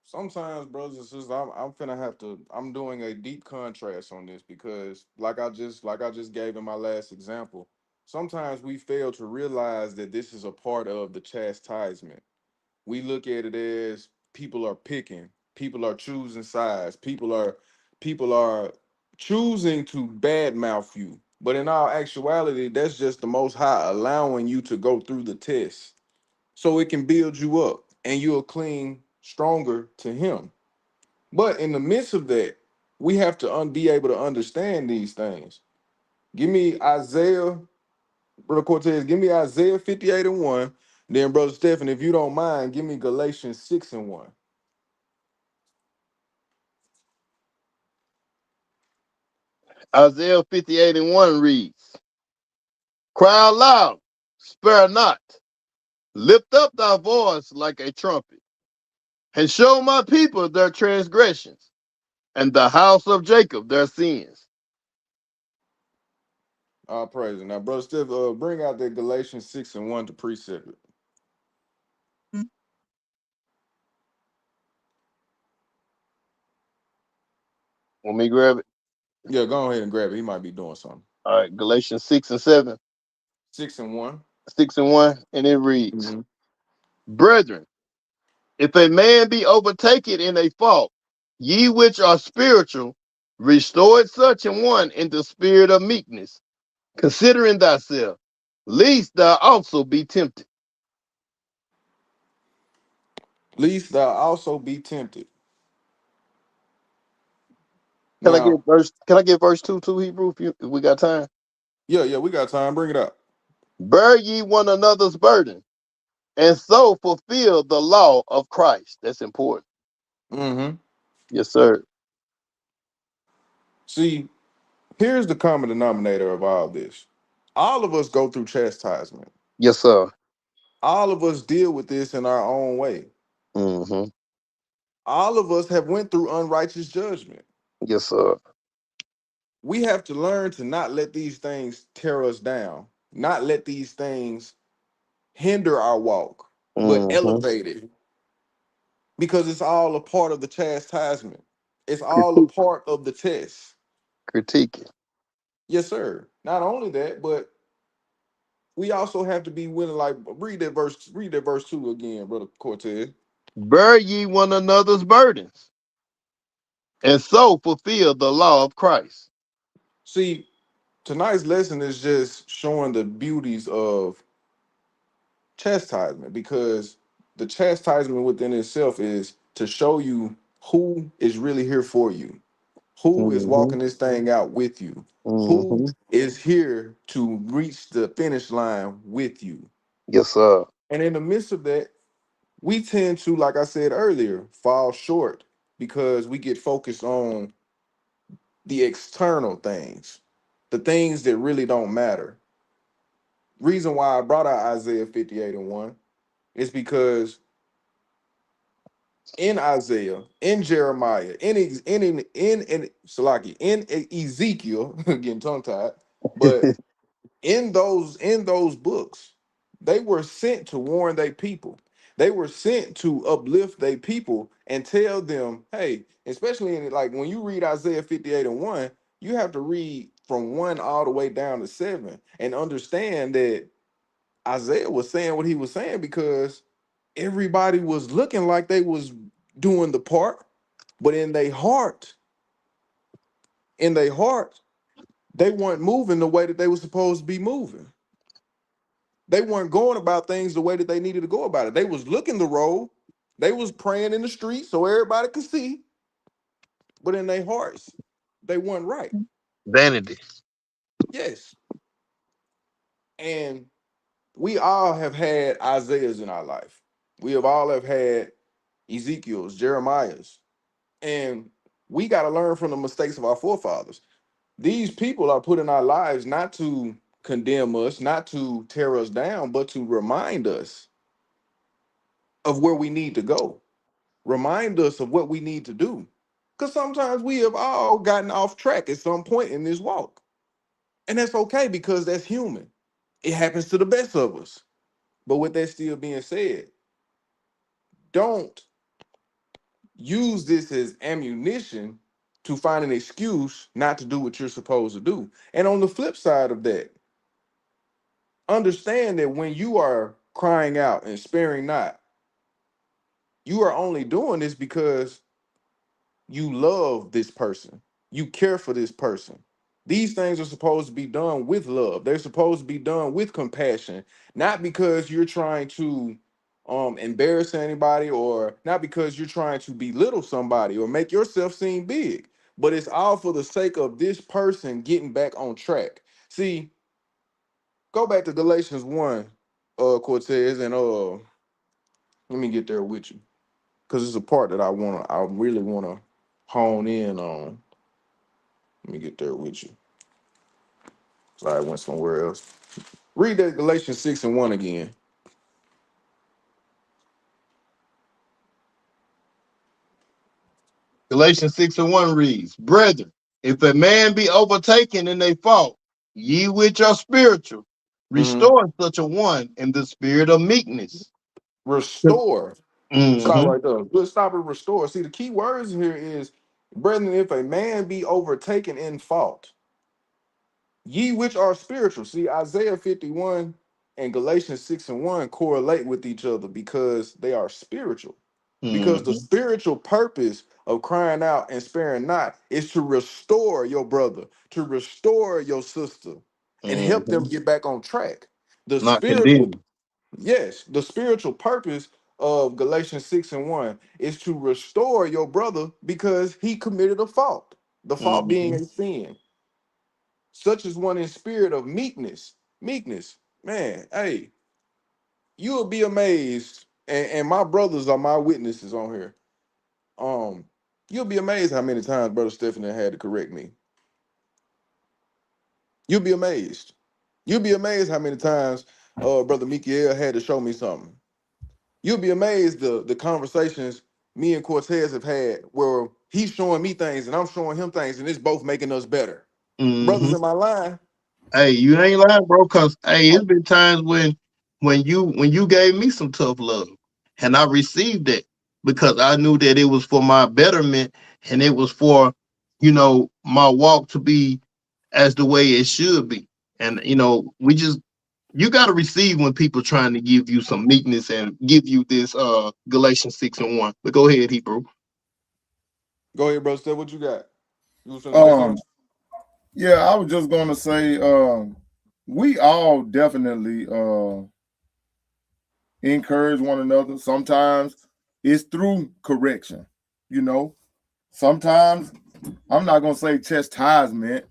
Sometimes, brothers and sisters, I'm finna have to. I'm doing a deep contrast on this because, like I just gave in my last example, sometimes we fail to realize that this is a part of the chastisement. We look at it as people are picking, people are choosing sides, people are choosing to badmouth you. But in all actuality, that's just the Most High allowing you to go through the test so it can build you up and you'll cling stronger to Him. But in the midst of that, we have to be able to understand these things. Give me Isaiah, Brother Cortez, give me Isaiah 58:1. Then, Brother Stephen, if you don't mind, give me Galatians 6:1. Isaiah 58:1 reads, "Cry aloud, spare not, lift up thy voice like a trumpet, and show my people their transgressions, and the house of Jacob their sins." All praise. Now, brother Steph, bring out that Galatians 6:1 to precept it. Want me to grab it? Yeah, go ahead and grab it. He might be doing something. All right, Galatians 6:7, 6:1. 6:1, and it reads, Mm-hmm. Brethren, if a man be overtaken in a fault, ye which are spiritual, restore such an one in the spirit of meekness, considering thyself, lest thou also be tempted. Least thou also be tempted. Can I get Now, verse? Can I get verse 2 too, Hebrew? If we got time. yeah, we got time. Bring it up. Bear ye one another's burden, and so fulfill the law of Christ. That's important. Mm-hmm. Yes, sir. See, here's the common denominator of all this. All of us go through chastisement. Yes, sir. All of us deal with this in our own way. Mm-hmm. All of us have went through unrighteous judgment. Yes, sir. We have to learn to not let these things tear us down, not let these things hinder our walk, but Mm-hmm. elevate it, because it's all a part of the chastisement. It's all a Critique. part of the test. Critique it. Yes, sir. Not only that, but we also have to be willing. Like, read that verse 2 again, brother Cortez. Bear ye one another's burdens, and so fulfill the law of Christ. See, tonight's lesson is just showing the beauties of chastisement, because the chastisement within itself is to show you who is really here for you, who is Mm-hmm. walking this thing out with you, who Mm-hmm. is here to reach the finish line with you. Yes, sir. And in the midst of that, we tend to, like I said earlier, fall short because we get focused on the external things, the things that really don't matter. Reason why I brought out Isaiah 58:1 is because in Isaiah, in Jeremiah, in Salaki, in Ezekiel, getting tongue tied, but in those books, they were sent to warn their people. They were sent to uplift their people and tell them, hey, especially in, like, when you read Isaiah 58:1, you have to read from 1 all the way down to 7 and understand that Isaiah was saying what he was saying because everybody was looking like they was doing the part, but in their heart, they weren't moving the way that they were supposed to be moving. They weren't going about things the way that they needed to go about it. They was looking the role, they was praying in the street so everybody could see, but in their hearts, they weren't right. Vanity. Yes. And we all have had Isaiahs in our life. We have all have had Ezekiel's, Jeremiah's. And we got to learn from the mistakes of our forefathers. These people are put in our lives not to condemn us, not to tear us down, but to remind us of where we need to go, remind us of what we need to do. Because sometimes we have all gotten off track at some point in this walk. And that's okay because that's human. It happens to the best of us. But with that still being said, don't use this as ammunition to find an excuse not to do what you're supposed to do. And on the flip side of that, understand that when you are crying out and sparing not, you are only doing this because you love this person, you care for this person. These things are supposed to be done with love. They're supposed to be done with compassion, not because you're trying to embarrass anybody, or not because you're trying to belittle somebody or make yourself seem big, but it's all for the sake of this person getting back on track. See, go back to Galatians 1, Cortez, and let me get there with you, because it's a part that I really wanna hone in on. Let me get there with you. So I went somewhere else. Read that Galatians 6:1 again. Galatians 6:1 reads, Brethren, if a man be overtaken in a fault, Ye which are spiritual, Hmm. restore such a one in the spirit of meekness. Restore. Stop Mm-hmm. right there. Let's stop and restore. See, the key words here is, brethren, if a man be overtaken in fault, ye which are spiritual. See, Isaiah 51 and Galatians 6 and 1 correlate with each other because they are spiritual. Because the Mm-hmm. spiritual purpose of crying out and sparing not is to restore your brother, to restore your sister, and help them Mm-hmm. get back on track. The Not spiritual, condemned. yes, the spiritual purpose of Galatians 6 and 1 is to restore your brother because he committed a fault, the fault being Mm-hmm. a sin. Such as one in spirit of meekness. Meekness, man, hey, you'll be amazed. And my brothers are my witnesses on here. Um, you'll be amazed how many times Brother Stephanie had to correct me. You'll be amazed. You'll be amazed how many times Brother Mikael had to show me something. You'll be amazed the conversations me and Cortez have had where he's showing me things and I'm showing him things, and it's both making us better. Brothers Mm-hmm. in my line. Hey, you ain't lying, bro. Cause hey, it's been times when you gave me some tough love, and I received it because I knew that it was for my betterment and it was for my walk to be as the way it should be. And we just you got to receive when people trying to give you some meekness and give you this Galatians 6 and 1. But go ahead, Hebrew. Go ahead, Brother Steph. What you got? You was gonna say Um, something? yeah, I was just gonna say, we all definitely encourage one another. Sometimes it's through correction, you know. Sometimes I'm not gonna say chastisement.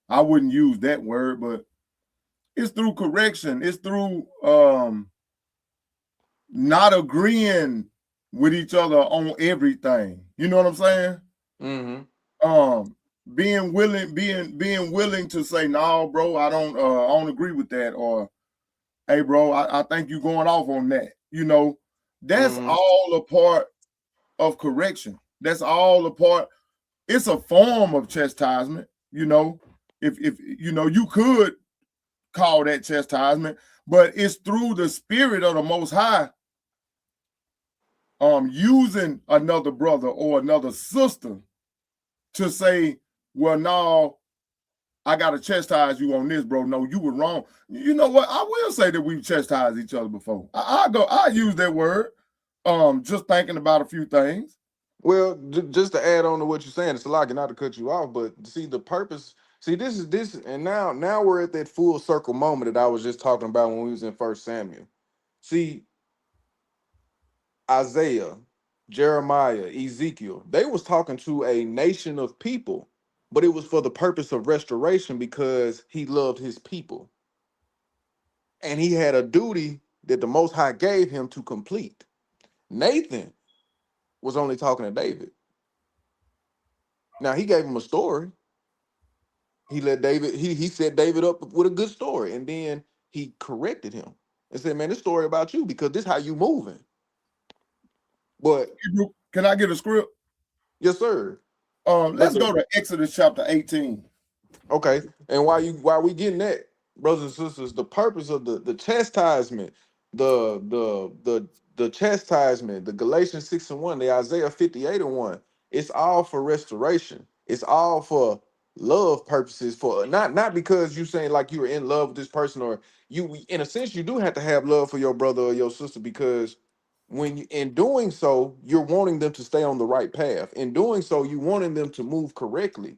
I wouldn't use that word, but it's through correction. It's through not agreeing with each other on everything. You know what I'm saying? Mm-hmm. Um, being willing to say, no, bro, I don't agree with that, or hey, bro, I think you going off on that. That's Mm-hmm. all a part of correction. That's all a part. It's a form of chastisement. If you could call that chastisement, but it's through the spirit of the Most High, using another brother or another sister to say, well, no, I gotta chastise you on this, bro. No, you were wrong. You know what? I will say that we've chastised each other before. I use that word. Just thinking about a few things. Well, just to add on to what you're saying, it's a lot, not to cut you off, but see the purpose. See, this, and now we're at that full circle moment that I was just talking about when we was in First Samuel. See, Isaiah, Jeremiah, Ezekiel, they was talking to a nation of people, but it was for the purpose of restoration because he loved his people, and he had a duty that the Most High gave him to complete. Nathan was only talking to David. Now he gave him a story. He let David, he set David up with a good story, and then he corrected him and said, "Man, this story about you because this how you moving." But Can I get a script? yes, sir. Let's Let's go to Exodus chapter 18. Okay. And while we getting that, brothers and sisters, the purpose of the chastisement, the chastisement, the Galatians 6 and 1, the Isaiah 58 and 1, it's all for restoration. It's all for love purposes, for not because you saying like you were in love with this person, or you in a sense you do have to have love for your brother or your sister, because when you in doing so, you're wanting them to stay on the right path. In doing so, you wanting them to move correctly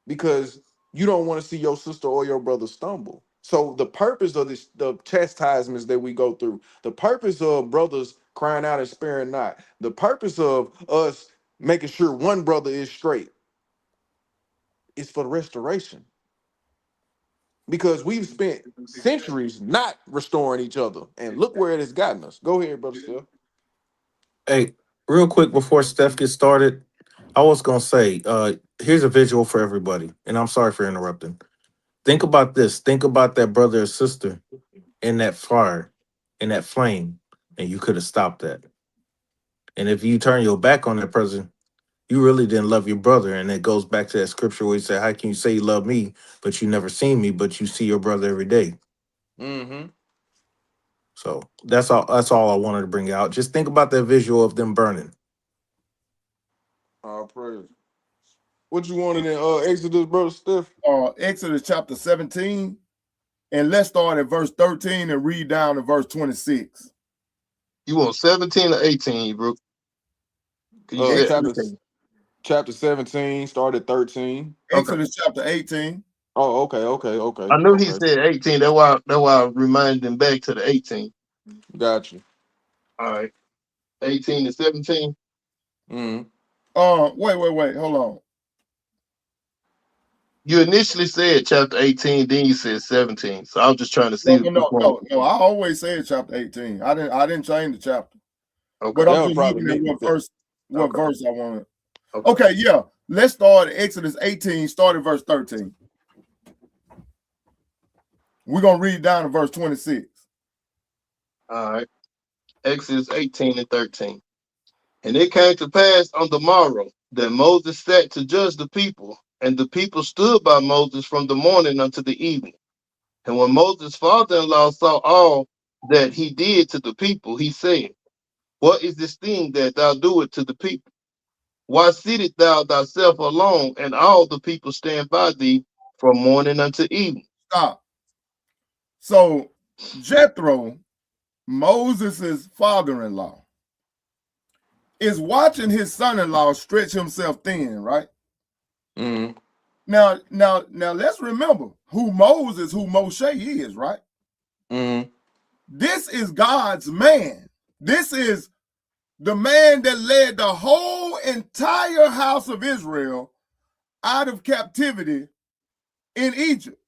because you don't want to see your sister or your brother stumble. So the purpose of this, the chastisements that we go through, the purpose of brothers crying out and sparing not, the purpose of us making sure one brother is straight is for the restoration. Because we've spent centuries not restoring each other, and look where it has gotten us. Go ahead, brother Steph. Hey, real quick before Steph gets started, I was gonna say, here's a visual for everybody, and I'm sorry for interrupting. Think about this. Think about that brother or sister in that fire, in that flame, and you could have stopped that. And if you turn your back on that person, You really didn't love your brother. And it goes back to that scripture where he said, how can you say you love me, but you never seen me, but you see your brother every day? Mm-hmm. So that's all I wanted to bring out. Just think about that visual of them burning. All praise. What you wanted in Exodus, brother Steph? Exodus chapter 17, and let's start at verse 13 and read down to verse 26. You want 17 or 18, bro? 'Cause you said Exodus, Chapter 17, start at 13. okay. Exodus chapter 18. Oh, okay. I knew he said 18. That's why I reminded him back to the 18. Got you. All right. 18 to 17. Mm-hmm. Wait, hold on. You initially said chapter 18, then you said 17. So I was just trying to see which one. No. I always said chapter 18. I didn't change the chapter. Okay. But I'm That was just probably looking me. at what verse I wanted. Okay. Okay, yeah. Let's start at Exodus 18, start at verse 13. We're gonna read down to verse 26. All right. Exodus 18 and 13. And it came to pass on the morrow that Moses sat to judge the people, and the people stood by Moses from the morning unto the evening. And when Moses' father-in-law saw all that he did to the people, he said, what is this thing that thou doest to the people? Why sittest thou thyself alone, and all the people stand by thee from morning unto evening? Stop. So Jethro, Moses' father-in-law, is watching his son-in-law stretch himself thin, right? Mm-hmm. Now, let's remember who Moshe is, right? Mm-hmm. This is God's man. This is the man that led the whole entire house of Israel out of captivity in Egypt.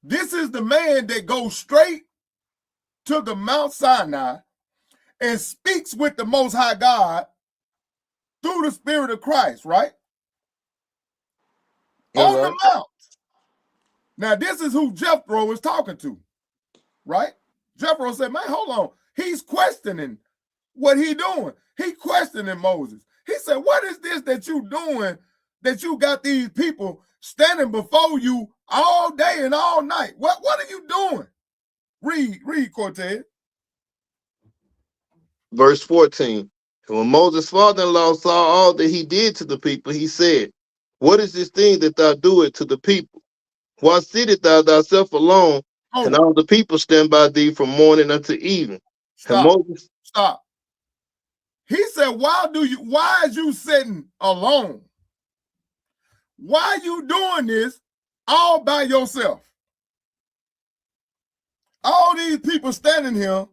This is the man that goes straight to the Mount Sinai and speaks with the Most High God through the Spirit of Christ, right? That's On right. the Mount. Now, this is who Jethro is talking to, right? Jethro said, man, hold on. He's questioning what he doing. He questioning Moses. He said, what is this that you doing that you got these people standing before you all day and all night? What are you doing? Read, Cortez. Verse 14. And when Moses' father-in-law saw all that he did to the people, he said, what is this thing that thou doest to the people? Why sittest thou thyself alone, and all the people stand by thee from morning unto evening? And Moses, Stop. He said, why is you sitting alone? Why you doing this all by yourself? All these people standing here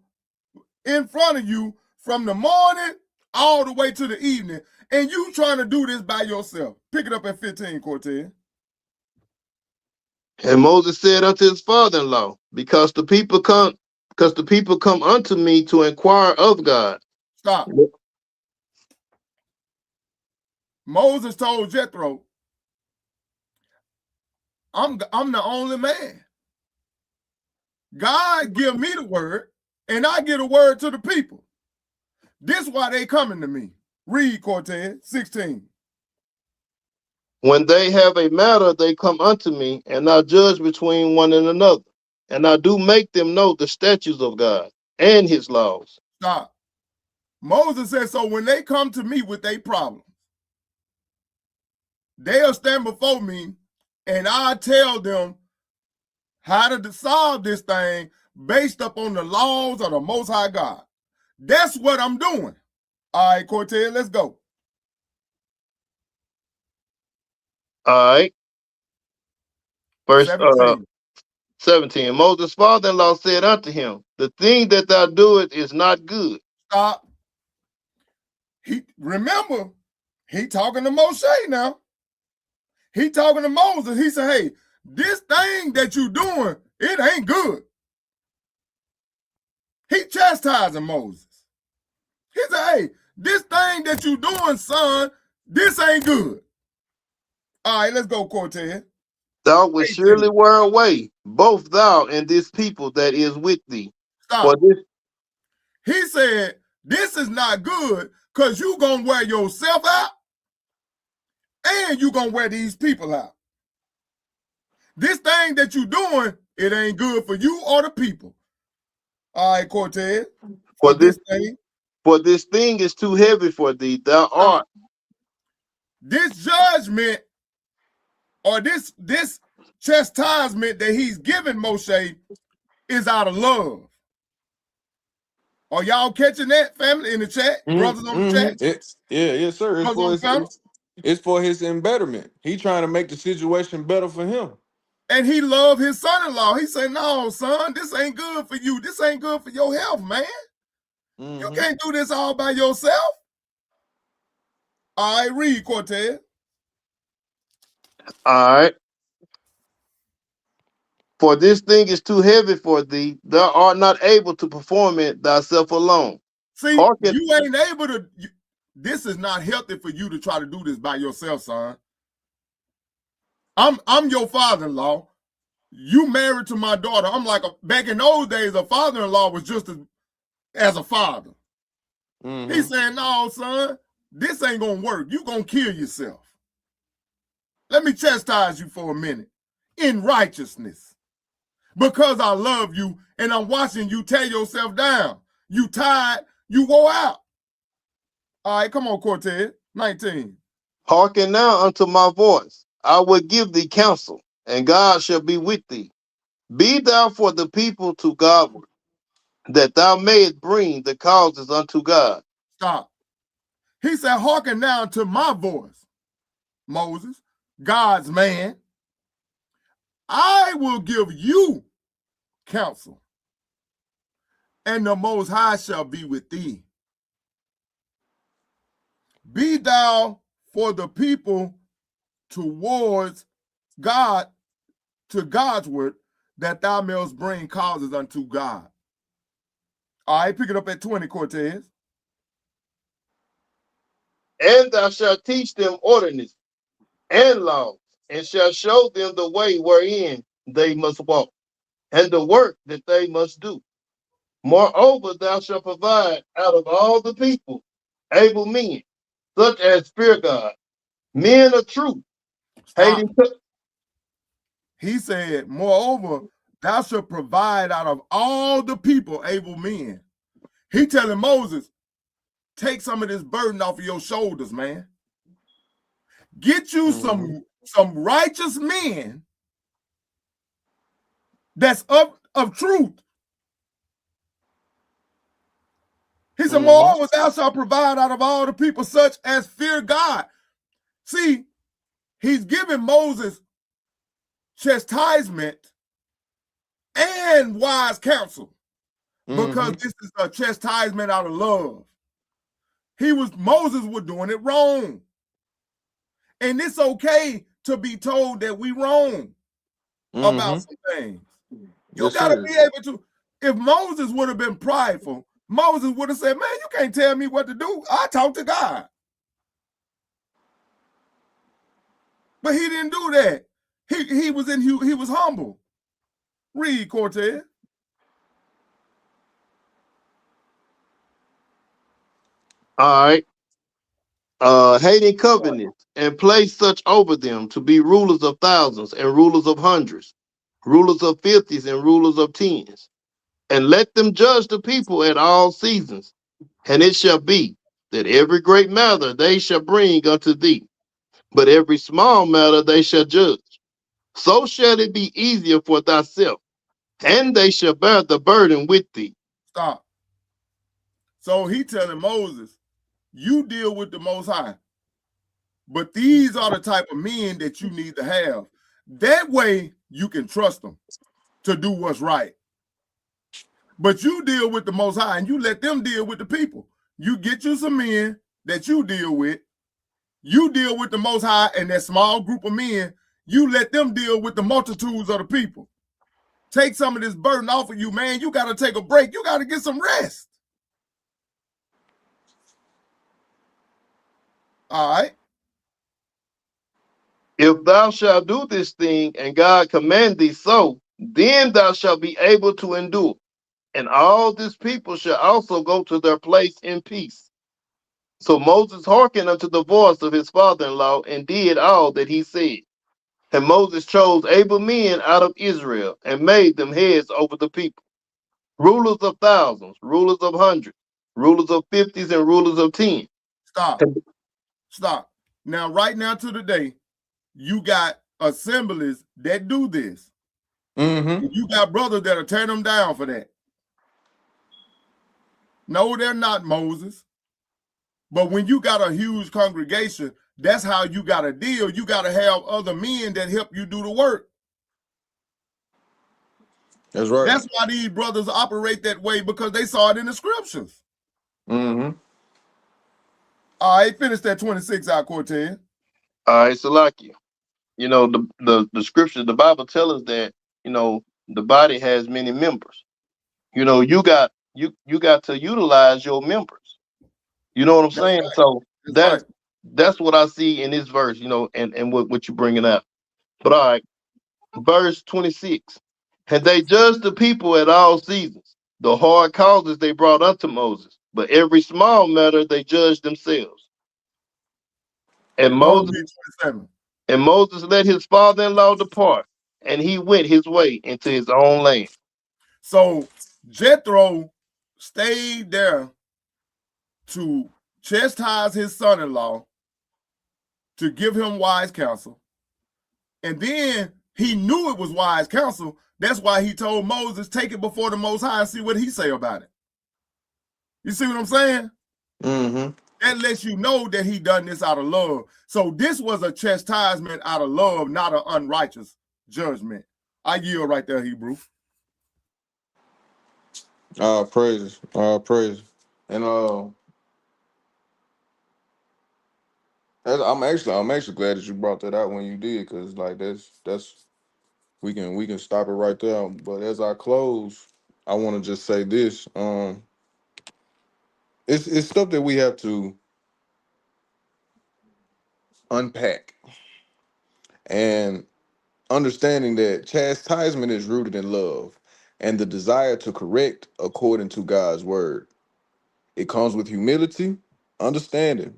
in front of you from the morning all the way to the evening, and you trying to do this by yourself. Pick it up at 15, Cortez. and Moses said unto his father-in-law, because the people come unto me to inquire of God. Stop. Moses told Jethro, I'm the only man. God give me the word, and I give a word to the people. This why they coming to me. Read, Cortez, 16. When they have a matter, they come unto me, and I judge between one and another. And I do make them know the statutes of God and his laws. Stop. Moses said, so when they come to me with their problems, they'll stand before me, and I tell them how to solve this thing based upon the laws of the Most High God. That's what I'm doing. All right, Cortez, let's go. All right. Verse 17. 17. Moses' father-in-law said unto him, the thing that thou doest is not good. Stop. Remember, he talking to Moshe now. He talking to Moses. He said, hey, this thing that you doing, it ain't good. He chastising Moses. He said, hey, this thing that you doing, son, this ain't good. All right, let's go, Cortez. Thou wilt surely wear away, both thou and this people that is with thee. Stop. He said, this is not good because you going to wear yourself out and you gonna wear these people out. This thing that you doing, it ain't good for you or the people. All right, Cortez. For For this this thing, for this thing is too heavy for thee. Thou art this judgment or this chastisement that he's giving Moshe is out of love. Are y'all catching that, family, in the chat? Brothers on the chat? Yes, sir. Brothers on the panel? It's for his embetterment. He trying to make the situation better for him. And he loved his son-in-law. He said, no, son, this ain't good for you. This ain't good for your health, man. You can't do this all by yourself. All right, read, Cortez. all right. For this thing is too heavy for thee. Thou art not able to perform it thyself alone. See, Hearken. you ain't able to. This is not healthy for you to try to do this by yourself, son. I'm your father-in-law. You married to my daughter. I'm like back in those days, a father-in-law was just as a father. He's saying, no, son, this ain't gonna work. You gonna kill yourself. Let me chastise you for a minute in righteousness. Because I love you and I'm watching you tear yourself down. You tired, you go out. All right, come on, Cortez. 19. Hearken now unto my voice. I will give thee counsel, and God shall be with thee. Be thou for the people to Godward, that thou mayest bring the causes unto God. Stop. He said, hearken now to my voice, Moses, God's man. I will give you counsel, and the Most High shall be with thee. Be thou for the people towards God, to Godward, that thou mayest bring causes unto God. All right, pick it up at 20, Cortez. And thou shalt teach them ordinance and laws, and shalt show them the way wherein they must walk, and the work that they must do. Moreover, thou shalt provide out of all the people able men, such as fear God, men of truth, Stop. hating. He said, moreover, thou shalt provide out of all the people able men. He telling Moses, take some of this burden off of your shoulders, man. Get you some righteous men that's of truth. He said, moreover, thou shalt provide out of all the people such as fear God. See, he's giving Moses chastisement and wise counsel because this is a chastisement out of love. Moses was doing it wrong. And it's okay to be told that we wrong about some things. You gotta be able to. If Moses would have been prideful, Moses would have said, man, you can't tell me what to do. I talk to God. But he didn't do that. He was humble. Read, Cortez. All right. Hating covenants, and place such over them to be rulers of thousands and rulers of hundreds, rulers of fifties and rulers of tens. And let them judge the people at all seasons. And it shall be that every great matter they shall bring unto thee, but every small matter they shall judge. So shall it be easier for thyself, and they shall bear the burden with thee. Stop. So he telling Moses, you deal with the Most High. But these are the type of men that you need to have. That way you can trust them to do what's right. But you deal with the Most High and you let them deal with the people. You get you some men that you deal with. You deal with the Most High and that small group of men. You let them deal with the multitudes of the people. Take some of this burden off of you, man. You got to take a break. You got to get some rest. All right. If thou shalt do this thing, and God command thee so, then thou shalt be able to endure. And all this people shall also go to their place in peace. So Moses hearkened unto the voice of his father-in-law and did all that he said. And Moses chose able men out of Israel and made them heads over the people, rulers of thousands, rulers of hundreds, rulers of fifties, and rulers of ten. Stop. Stop. Now, right now to the day, you got assemblies that do this. Mm-hmm. You got brothers that'll tear them down for that. No, they're not Moses. But when you got a huge congregation, that's how you got to deal. You got to have other men that help you do the work. That's right. That's why these brothers operate that way, because they saw it in the scriptures. Mm-hmm. All right, finish that 26 out, Cortez. All right, Salakia. You know, the scriptures, the Bible tells us that, you know, the body has many members. You know, you got to utilize your members. You know what I'm That's saying? right. So That's right. that's what I see in this verse, you know, and what you're bringing up. But all right, verse 26. And they judged the people at all seasons. The hard causes they brought unto Moses, but every small matter they judged themselves. And Go on, Moses read 27. and Moses let his father-in-law depart, and he went his way into his own land. So Jethro stayed there to chastise his son-in-law, to give him wise counsel. And then he knew it was wise counsel. That's why he told Moses, take it before the Most High and see what he say about it. You see what I'm saying? Mm-hmm. That lets you know that he done this out of love. So this was a chastisement out of love, not an unrighteous judgment. I yield right there, Hebrew. Praises. Praises. And I'm actually glad that you brought that out when you did, because like that's we can stop it right there. But as I close, I want to just say this. It's stuff that we have to unpack, and understanding that chastisement is rooted in love and the desire to correct according to God's word. It comes with humility, understanding,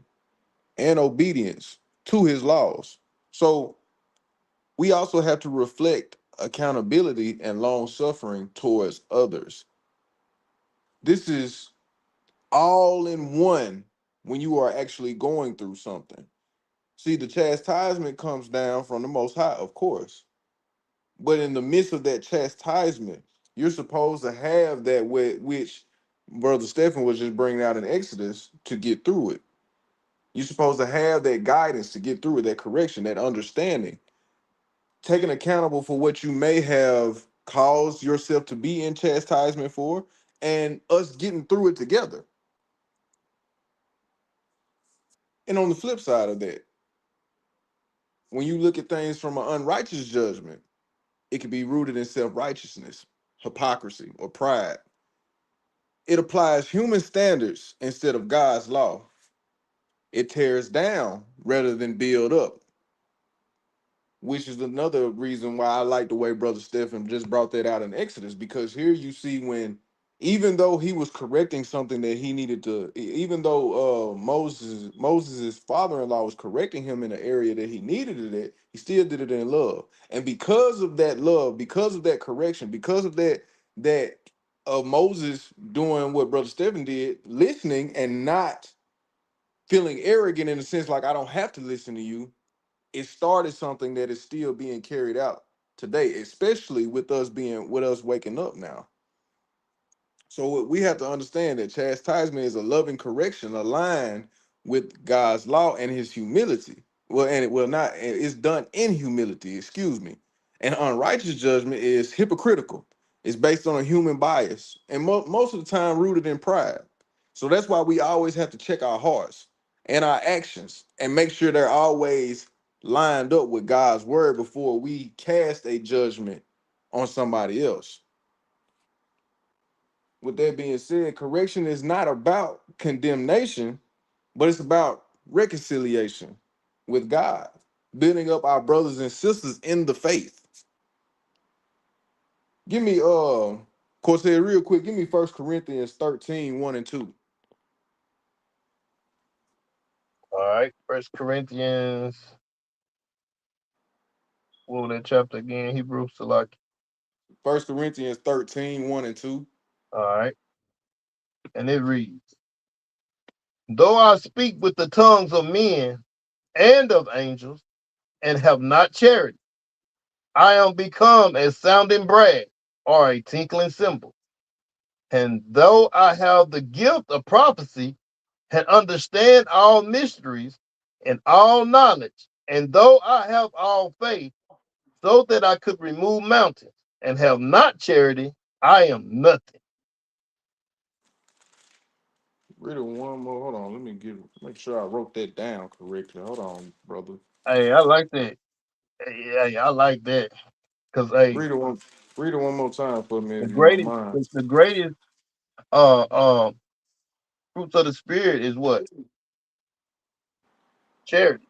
and obedience to his laws. So we also have to reflect accountability and long suffering towards others. This is all in one when you are actually going through something. See, the chastisement comes down from the Most High, of course. But in the midst of that chastisement, you're supposed to have that which Brother Stephen was just bringing out in Exodus to get through it. You're supposed to have that guidance to get through it, that correction, that understanding, taking accountable for what you may have caused yourself to be in chastisement for, and us getting through it together. And on the flip side of that, when you look at things from an unrighteous judgment, it can be rooted in self-righteousness, hypocrisy, or pride. It applies human standards instead of God's law. It tears down rather than build up, which is another reason why I like the way Brother Stephen just brought that out in Exodus, because here you see when, even though he was correcting something that he needed to, even though Moses' father-in-law was correcting him in an area that he needed it at, he still did it in love. And because of that love, because of that correction, because of that of Moses doing what Brother Stephen did, listening and not feeling arrogant in the sense like I don't have to listen to you, it started something that is still being carried out today, especially with us waking up now. So we have to understand that chastisement is a loving correction aligned with God's law and his humility. Well, and it will not, it's done in humility, excuse me. And unrighteous judgment is hypocritical. It's based on a human bias and most of the time rooted in pride. So that's why we always have to check our hearts and our actions and make sure they're always lined up with God's word before we cast a judgment on somebody else. With that being said, correction is not about condemnation, but it's about reconciliation with God, building up our brothers and sisters in the faith. Give me Corsair real quick, give me 1 Corinthians 13, 1 and 2. All right. First Corinthians, what was that chapter again? Hebrews to like. First Corinthians 13, 1 and 2. All right. And it reads, though I speak with the tongues of men and of angels and have not charity, I am become as sounding brass or a tinkling cymbal. And though I have the gift of prophecy and understand all mysteries and all knowledge, and though I have all faith, so that I could remove mountains and have not charity, I am nothing. Read it one more. Hold on. Let me make sure I wrote that down correctly. Hold on, brother. Hey, I like that. Hey, I like that. Because hey, Read it one. Read it one more time for me the if you don't greatest mind. the greatest uh uh fruits of the spirit is what? Charity.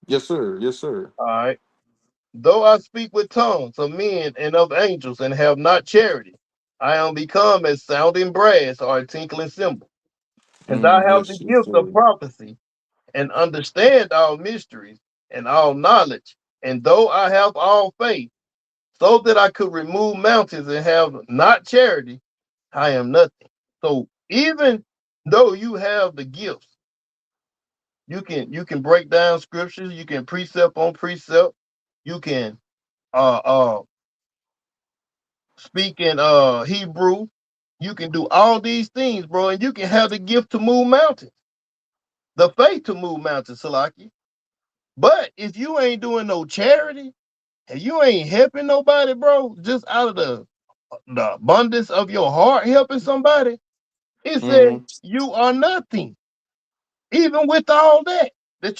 Yes, sir. Yes, sir. All right. Though I speak with tongues of men and of angels and have not charity, I am become as sounding brass or a tinkling cymbal. And I have the Yes, yes, gift of sir. prophecy and understand all mysteries and all knowledge. And though I have all faith, so that I could remove mountains and have not charity, I am nothing. So even though you have the gifts, you can break down scriptures, you can precept on precept, you can uh uh speak in Hebrew, you can do all these things, bro, and you can have the gift to move mountains, the faith to move mountains, Salaki. But if you ain't doing no charity and you ain't helping nobody, bro, just out of the abundance of your heart helping somebody, it says Mm-hmm. you are nothing. Even with all that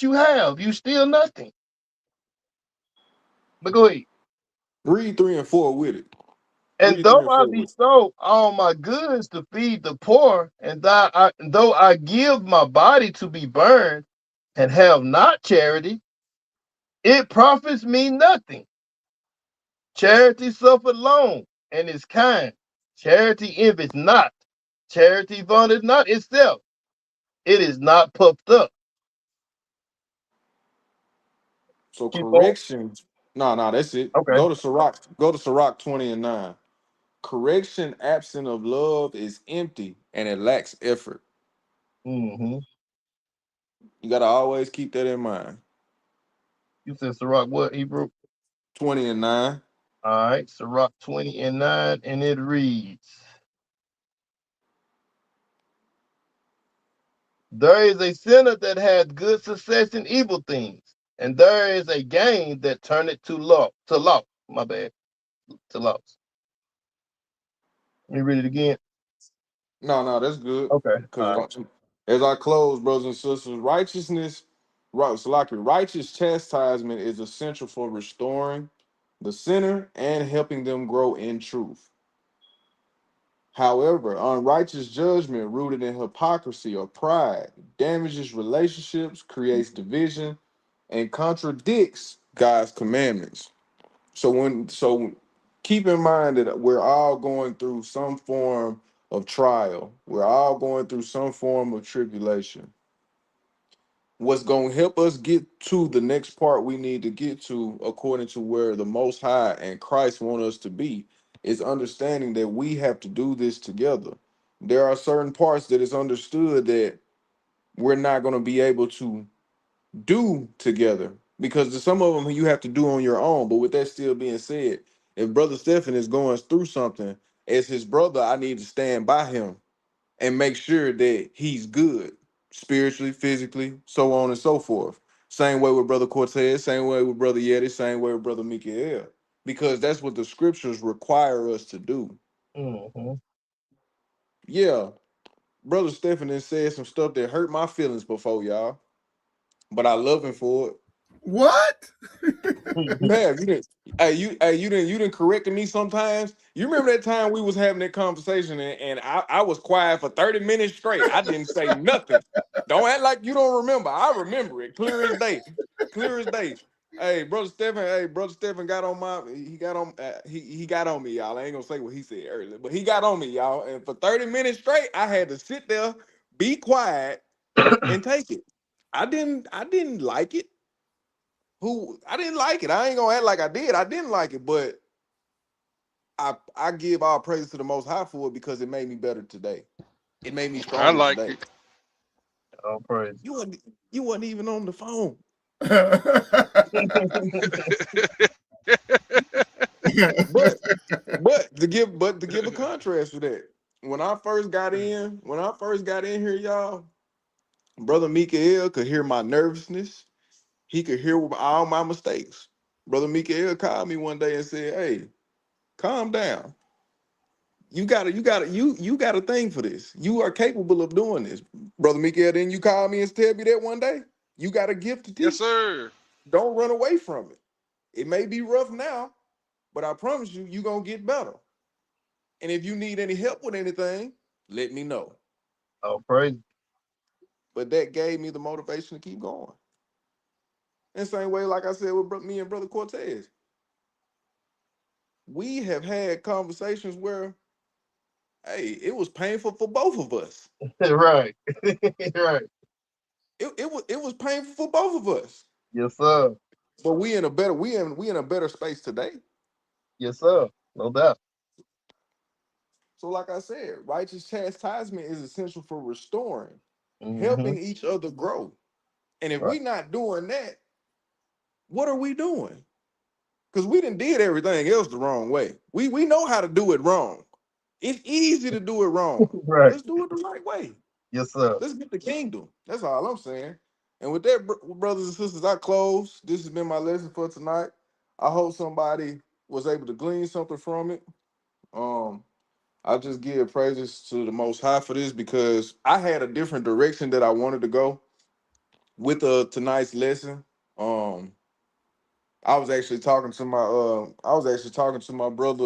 you have, you still nothing. But go ahead. Read 3 and 4 with it. And Read though three and I four with it. bestow all my goods to feed the poor, and though I give my body to be burned and have not charity, it profits me nothing. Charity suffereth long and is kind. Charity envies not. Charity vaunteth not itself. It is not puffed up. So Keep on. correction. No, that's it. Okay. Go to Sirach. Go to Sirach 20 and 9. Correction absent of love is empty and it lacks effort. Mm-hmm. You gotta always keep that in mind. You said Sirach what, Hebrew? 20 and 9. All right, Sirach 20 and 9, and it reads, there is a sinner that has good success in evil things, and there is a gain that turneth to loss. My bad, to loss. Let me read it again. No, that's good. Okay, all right. Because as I close, brothers and sisters, righteous chastisement is essential for restoring the sinner and helping them grow in truth. However, unrighteous judgment rooted in hypocrisy or pride damages relationships, creates division, and contradicts God's commandments. So keep in mind that we're all going through some form of trial. We're all going through some form of tribulation. What's going to help us get to the next part we need to get to, according to where the Most High and Christ want us to be, is understanding that we have to do this together. There are certain parts that it's understood that we're not going to be able to do together because some of them you have to do on your own. But with that still being said, if Brother Stephen is going through something, as his brother, I need to stand by him and make sure that he's good spiritually, physically, so on and so forth. Same way with Brother Cortez, same way with Brother Yeti, same way with Brother Mikael, because that's what the scriptures require us to do. Mm-hmm. Yeah, Brother Stephen has said some stuff that hurt my feelings before, y'all, but I love him for it. What? You have. You didn't. You didn't correct me sometimes. You remember that time we was having that conversation and I was quiet for 30 minutes straight. I didn't say nothing. Don't act like you don't remember. I remember it clear as day. Clear as day. Hey, brother Stephen got on he got on me, y'all. I ain't gonna say what he said earlier, but he got on me, y'all. And for 30 minutes straight, I had to sit there, be quiet, and take it. I didn't like it. I didn't like it. I ain't gonna act like I did. I didn't like it, but I give all praise to the Most High for it because it made me better today. It made me I stronger like today. it. All praise. You wasn't even on the phone. But to give a contrast to that, when I first got in here, y'all, Brother Mikael could hear my nervousness. He could hear all my mistakes. Brother Mikael called me one day and said, "Hey, calm down. You got a thing for this. You are capable of doing this." Brother Mikael, then you called me and tell me that one day. You got a gift to Yes, teach. sir. Don't run away from it. It may be rough now, but I promise you, you're gonna get better. And if you need any help with anything, let me know. All praise. But that gave me the motivation to keep going. In the same way, like I said with me and Brother Cortez, we have had conversations where, hey, it was painful for both of us. Right. Right. It was painful for both of us. Yes, sir. But we in a better space today. Yes, sir. No doubt. So, like I said, righteous chastisement is essential for restoring, Mm-hmm. helping each other grow. And if Right. we're not doing that, what are we doing? Because we done did everything else the wrong way. We know how to do it wrong. It's easy to do it wrong. Right. Let's do it the right way. Yes, sir. Let's get the kingdom. That's all I'm saying. And with that, brothers and sisters, I close. This has been my lesson for tonight. I hope somebody was able to glean something from it. Um, I just give praises to the Most High for this because I had a different direction that I wanted to go with tonight's lesson. Um, I was actually talking to my brother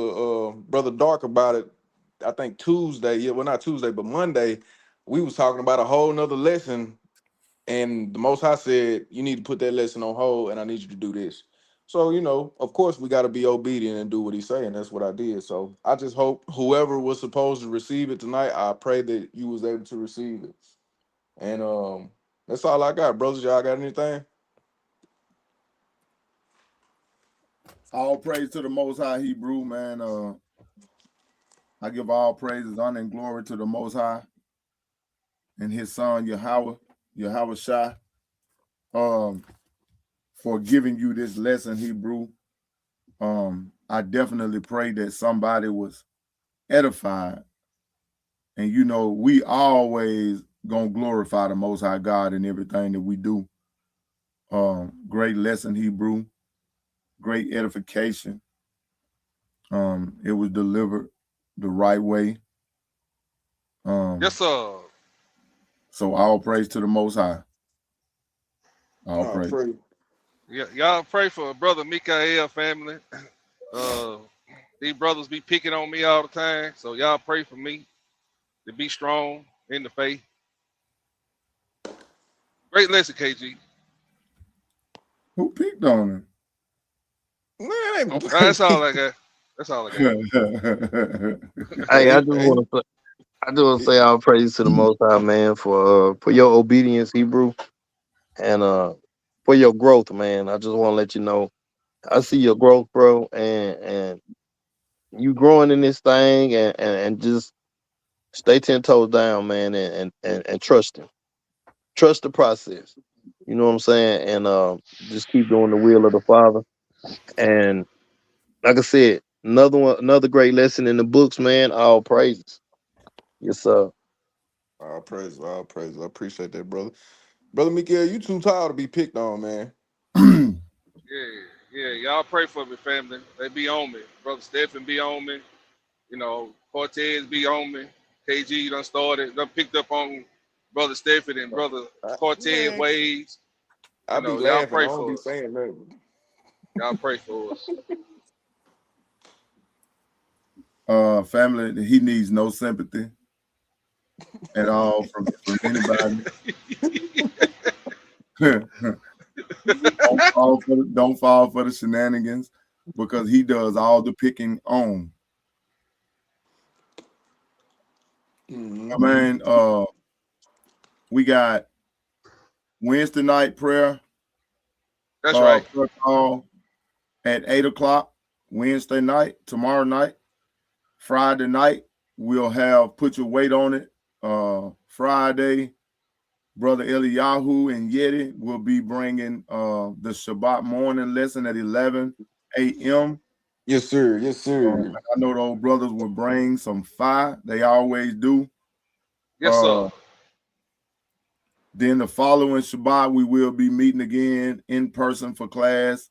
brother Dark about it. I think Tuesday, yeah, well not Tuesday, but Monday, we was talking about a whole nother lesson, and the Most High said, you need to put that lesson on hold and I need you to do this. So, of course we got to be obedient and do what he's saying. That's what I did. So I just hope whoever was supposed to receive it tonight, I pray that you was able to receive it. And that's all I got, brothers. Y'all got anything? All praise to the Most High Hebrew, man. I give all praises, honor, and glory to the Most High and His Son Yahweh Shai, for giving you this lesson, Hebrew. I definitely pray that somebody was edified, and we always gonna glorify the Most High God in everything that we do. Great lesson, Hebrew. Great edification. It was delivered the right way. Yes, sir. So all praise to the Most High. All Oh, praise. pray. Y'all pray for brother Mikael family. Uh, these brothers be picking on me all the time, so y'all pray for me to be strong in the faith. Great lesson, KG. Who picked on Man, ain't no That's all I got. That's all I got. him? Hey, hey, hey, I just want to say all praise to the Most High, man, for your obedience, Hebrew, and for your growth, man. I just want to let you know I see your growth, bro, and you growing in this thing, and just stay 10 toes down, man, and trust him. Trust the process. You know what I'm saying? And just keep doing the will of the Father. And like I said, another great lesson in the books, man. All praises. Yes, sir. all praise, all praise. I appreciate that, brother. Brother Mikael, you too tired to be picked on, man. Yeah. Y'all pray for me, family. They be on me. Brother Stephen be on me. Cortez be on me. KG done picked up on Brother Stephen and Brother Cortez Man, ways. I be Y'all laughing. I pray don't be for us. saying nothing. Y'all pray for us. Family, he needs no sympathy at all from anybody. Don't fall for the shenanigans, because he does all the picking on. Mm-hmm. I mean, we got Wednesday night prayer. That's right. Prayer call at 8 o'clock. Wednesday night, tomorrow night. Friday night, we'll have Put Your Weight on It. Friday, Brother Eliyahu and Yeti will be bringing the Shabbat morning lesson at 11 a.m. Yes, sir. Yes, sir. I know the old brothers will bring some fire. They always do. Yes, sir. Then the following Shabbat, we will be meeting again in person for class.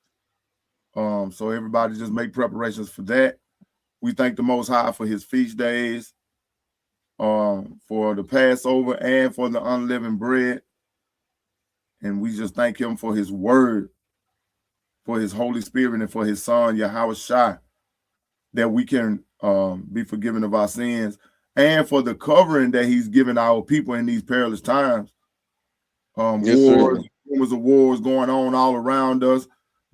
So everybody just make preparations for that. We thank the Most High for his feast days, for the Passover and for the unleavened bread. And we just thank him for his word, for his Holy Spirit, and for his son, YAH'S, that we can be forgiven of our sins, and for the covering that he's given our people in these perilous times. Yes, Wars, sir. rumors of wars going on all around us,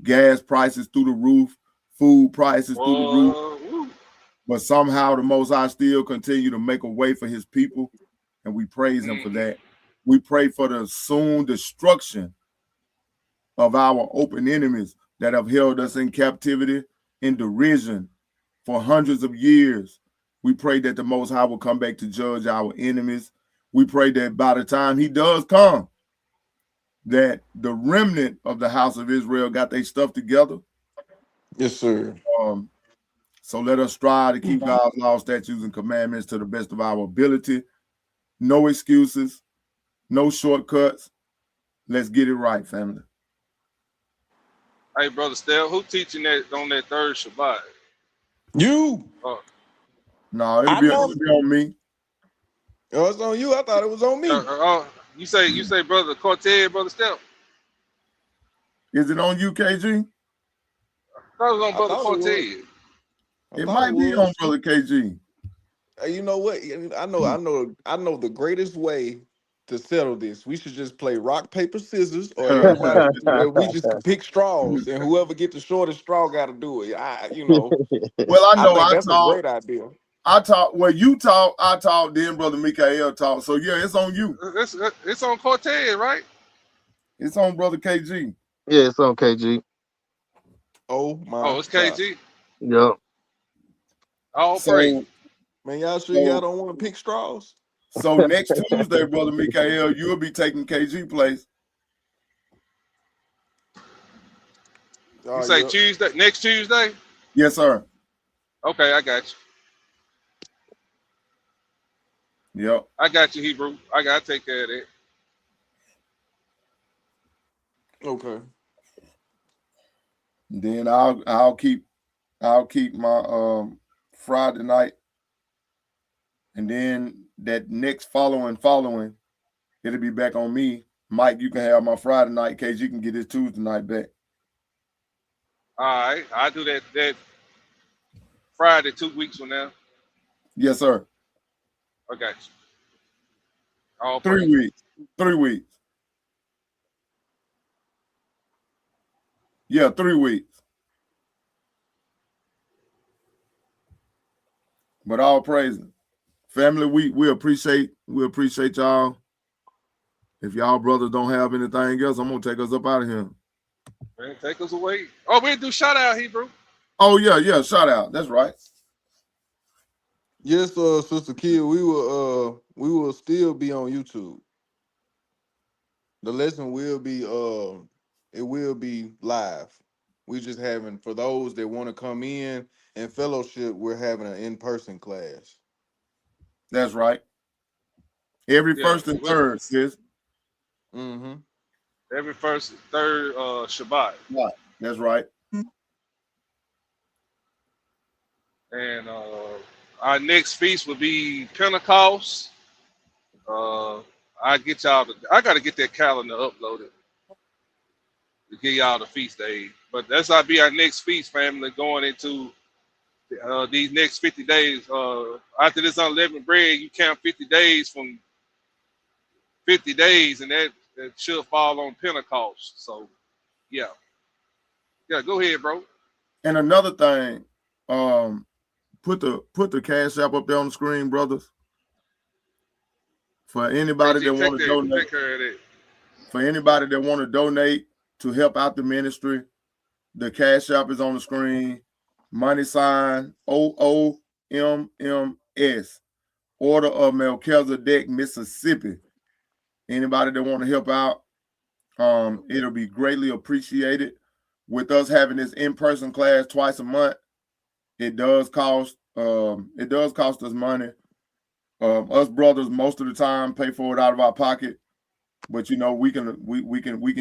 gas prices through the roof, food prices through the roof. But somehow the Most High still continue to make a way for his people, and we praise him for that. We pray for the soon destruction of our open enemies that have held us in captivity, in derision for hundreds of years. We pray that the Most High will come back to judge our enemies. We pray that by the time he does come, that the remnant of the house of Israel got their stuff together. Yes, sir. So let us strive to keep God's laws, statutes, and commandments to the best of our ability. No excuses, no shortcuts. Let's get it right, family. Hey, Brother Steph, who teaching that on that third Shabbat? You. No, it'll be on me. Oh, it's on you. I thought it was on me. You say, Brother Cortez, Brother Steph. Is it on you, KG? I thought it was on Brother Cortez. It might be on Brother KG. You know what? I know the greatest way to settle this. We should just play rock, paper, scissors, or everybody we just pick straws, and whoever get the shortest straw got to do it. Well, I know think that's a great idea. I talk. Well, you talk. I talk. Then Brother Mikael talk. So yeah, it's on you. It's on Cortez, right? It's on Brother KG. Yeah, it's on KG. Oh my. Oh, it's KG. Yep. All praise. Man, y'all sure y'all don't want to pick straws? So next Tuesday, Brother Mikael, you'll be taking KG place. You say Tuesday? Next Tuesday? Yes, sir. Okay, I got you. Yep. I got you, Hebrew. I gotta take care of that. Okay. Then I'll keep my Friday night, and then that next following, it'll be back on me. Mike, you can have my Friday night. KG can get his Tuesday night back. All right, I'll do that Friday 2 weeks from now. Yes, sir. I got you. All 3 weeks. 3 weeks. Yeah, 3 weeks. But all praise family. We appreciate y'all. If y'all brothers don't have anything else, I'm gonna take us up out of here. Man, take us away. Oh, we'll do shout out, Hebrew. Oh yeah, shout out. That's right. Yes, Sister Kid, we will still be on YouTube. The lesson will be it will be live. We just having, for those that want to come in and fellowship, we're having an in-person class. That's right. Every first and third, sis. Mm-hmm. Every first and third Shabbat. Right. That's right. And our next feast will be Pentecost. I gotta get that calendar uploaded to give y'all the feast day. But that's gonna be our next feast, family, going into these next 50 days. After this unleavened bread, you count 50 days from 50 days, and that should fall on Pentecost. So yeah, go ahead, bro. And another thing, put the cash app up there on the screen, brothers. For anybody that want to donate, For anybody that want to donate to help out the ministry, the Cash App is on the screen. # OOMMS. Order of Melchizedek, Mississippi. Anybody that want to help out, it'll be greatly appreciated. With us having this in-person class twice a month, it does cost us money. Us brothers most of the time pay for it out of our pocket, but you know we can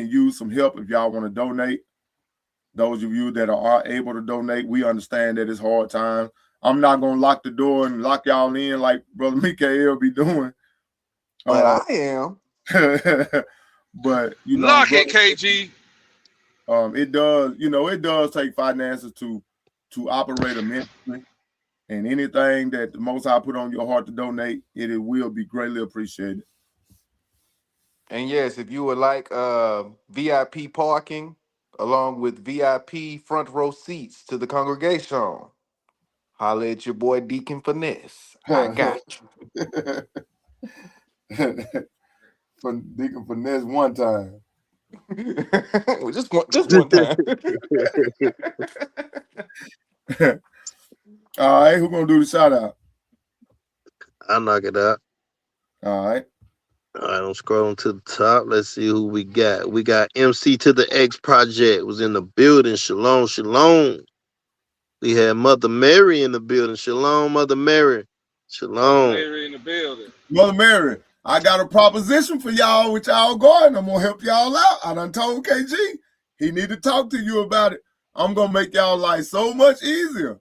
use some help if y'all want to donate. Those of you that are able to donate, we understand that it's hard times. I'm not gonna lock the door and lock y'all in like Brother Mikael be doing. But I am. But you know, Lock brother, it, KG. it does take finances to operate a ministry, and anything that the Most High put on your heart to donate, it will be greatly appreciated. And yes, if you would like VIP parking along with VIP front row seats to the congregation, holla at your boy Deacon Finesse. I got you. For Deacon Finesse one time. just one time. All right, who's gonna do the shout out? I'll knock it out. All right. All right, I'm scrolling to the top. Let's see who we got. We got MC to the X Project was in the building. Shalom, shalom. We had Mother Mary in the building. Shalom, Mother Mary. Shalom. Mary in the building. Mother Mary, I got a proposition for y'all with y'all going. I'm gonna help y'all out. I done told KG he need to talk to you about it. I'm gonna make y'all life so much easier.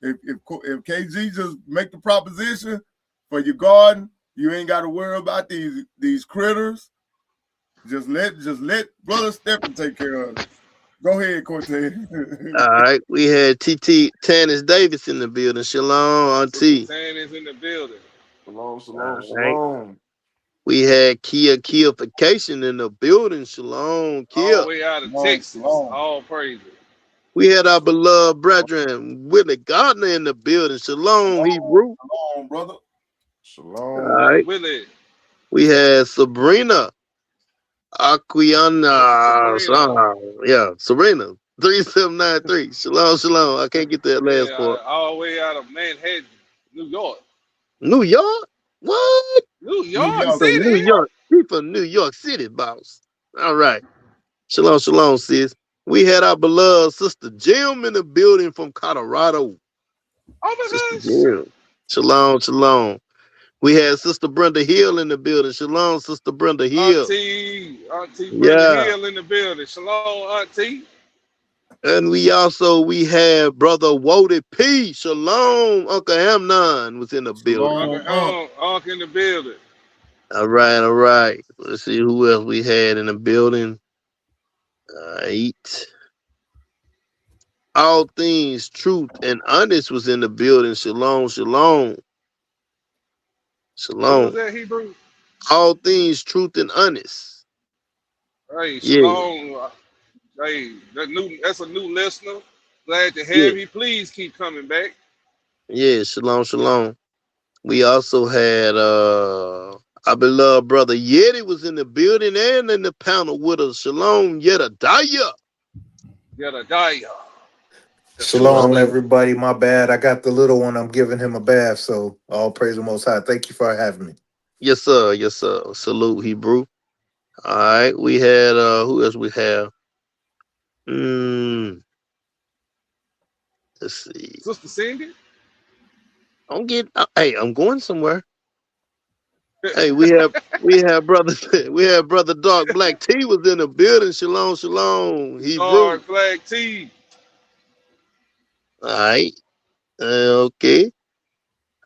If KG just make the proposition for your garden, you ain't got to worry about these critters. Just let Brother Stephen take care of it. Go ahead, Cortez. All right, we had TT Tannis Davis in the building. Shalom, Auntie. Tannis in the building. Shalom, shalom, All shalom. We had Kiafication in the building. Shalom, Kia. All the way out of Texas. All praises. We had our beloved brethren Willie Gardner in the building. Shalom, Hebrew. Shalom, brother. Shalom. All right. Willie. We had Sabrina Aquiana. Sabrina 3793. Shalom, shalom. I can't get that last part. All the way out of Manhattan, New York. New York? What? New York York. City. New York. He from New York City, boss. All right. Shalom, shalom, sis. We had our beloved Sister Jim in the building from Colorado. Oh my Sister gosh. Jim. Shalom, shalom. We had Sister Brenda Hill in the building. Shalom, Sister Brenda Hill. Auntie Brenda Hill in the building. Shalom, Auntie. And we had Brother Wody P. Shalom. Uncle Amnon was in the building. Uncle in the building. All right. Let's see who else we had in the building. All right. All things truth and honest was in the building. Shalom, shalom. Shalom. What was that, Hebrew? All things truth and honest. Hey, shalom. Yeah. Hey, that's a new listener. Glad to have you. Please keep coming back. Yeah, shalom, shalom. We also had our beloved brother Yeti was in the building and in the panel with us. Shalom, Yedadiah. Shalom, everybody. My bad. I got the little one. I'm giving him a bath. So all praise the Most High. Thank you for having me. Yes, sir. Yes, sir. Salute, Hebrew. All right. We had who else we have? Let's see. Sister Cindy. I'm going somewhere. Hey, we have brother Dark Black T was in the building. Shalom, shalom. Hebrew. Dark Black T. All right. Okay.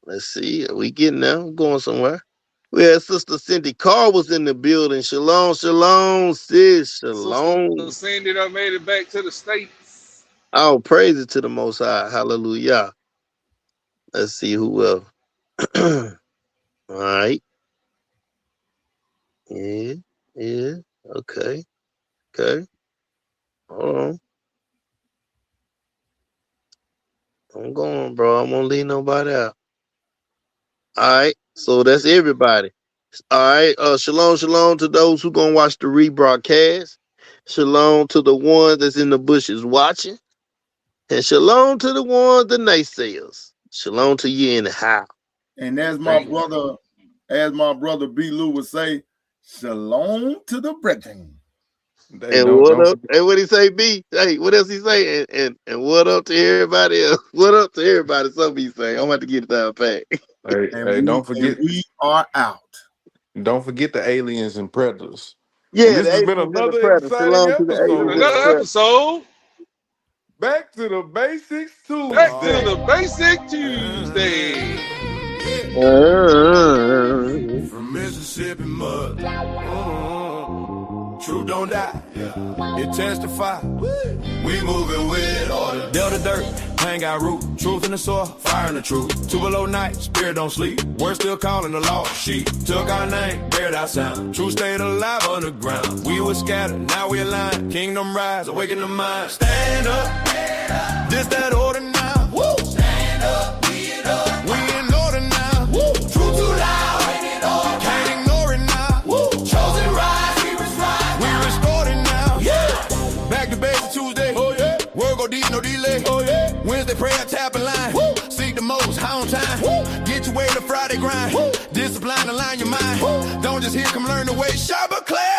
Let's see. Are we getting now? I'm going somewhere. We had Sister Cindy Carr was in the building. Shalom, shalom, sis. Shalom. Sister Cindy done made it back to the States. Oh, praise it to the Most High. Hallelujah. Let's see who else. All right. Yeah. Okay. Hold on. I'm going, bro. I won't leave nobody out. All right. So that's everybody. All right. Shalom, shalom to those who gonna watch the rebroadcast. Shalom to the ones that's in the bushes watching. And shalom to the ones, the naysayers. Shalom to you in the house. And as my Thank you. brother B. Lou would say, shalom to the brethren. Hey, And what up? And what he say, B? Hey, what else he say? And what up to everybody else? What up to everybody? Something he say. I'm about to get it down pack. Hey, don't forget. We are out. Don't forget the aliens and predators. Yeah, And this the has been aliens and the another predators. exciting Shalom to the aliens episode. and the Another predators. episode. Back to the basics Tuesday. Back to the basic Tuesday. From Mississippi mud. Truth don't die. It testify. We moving with order. Delta dirt, hang got root. Truth in the soil, fire in the truth. 2 below night, spirit don't sleep. Word still calling the lost sheep. Took our name, buried our sound. Truth stayed alive underground. We were scattered, now we aligned. Kingdom rise, awaken the mind. Stand up, this that order now. Woo. Stand up, we in order now. Woo. Truth too loud, can't ignore it now. Woo. Chosen rise, we restored it now. Yeah. Back to basic Tuesday. Oh yeah. Word go deep, no delay. Oh yeah. Wednesday prayer, tap and line. Woo. Seek the most, high on time. Woo. Get your way to Friday grind. Woo. Discipline, align your mind. Woo. Don't just hear, come learn the way. Shabba class.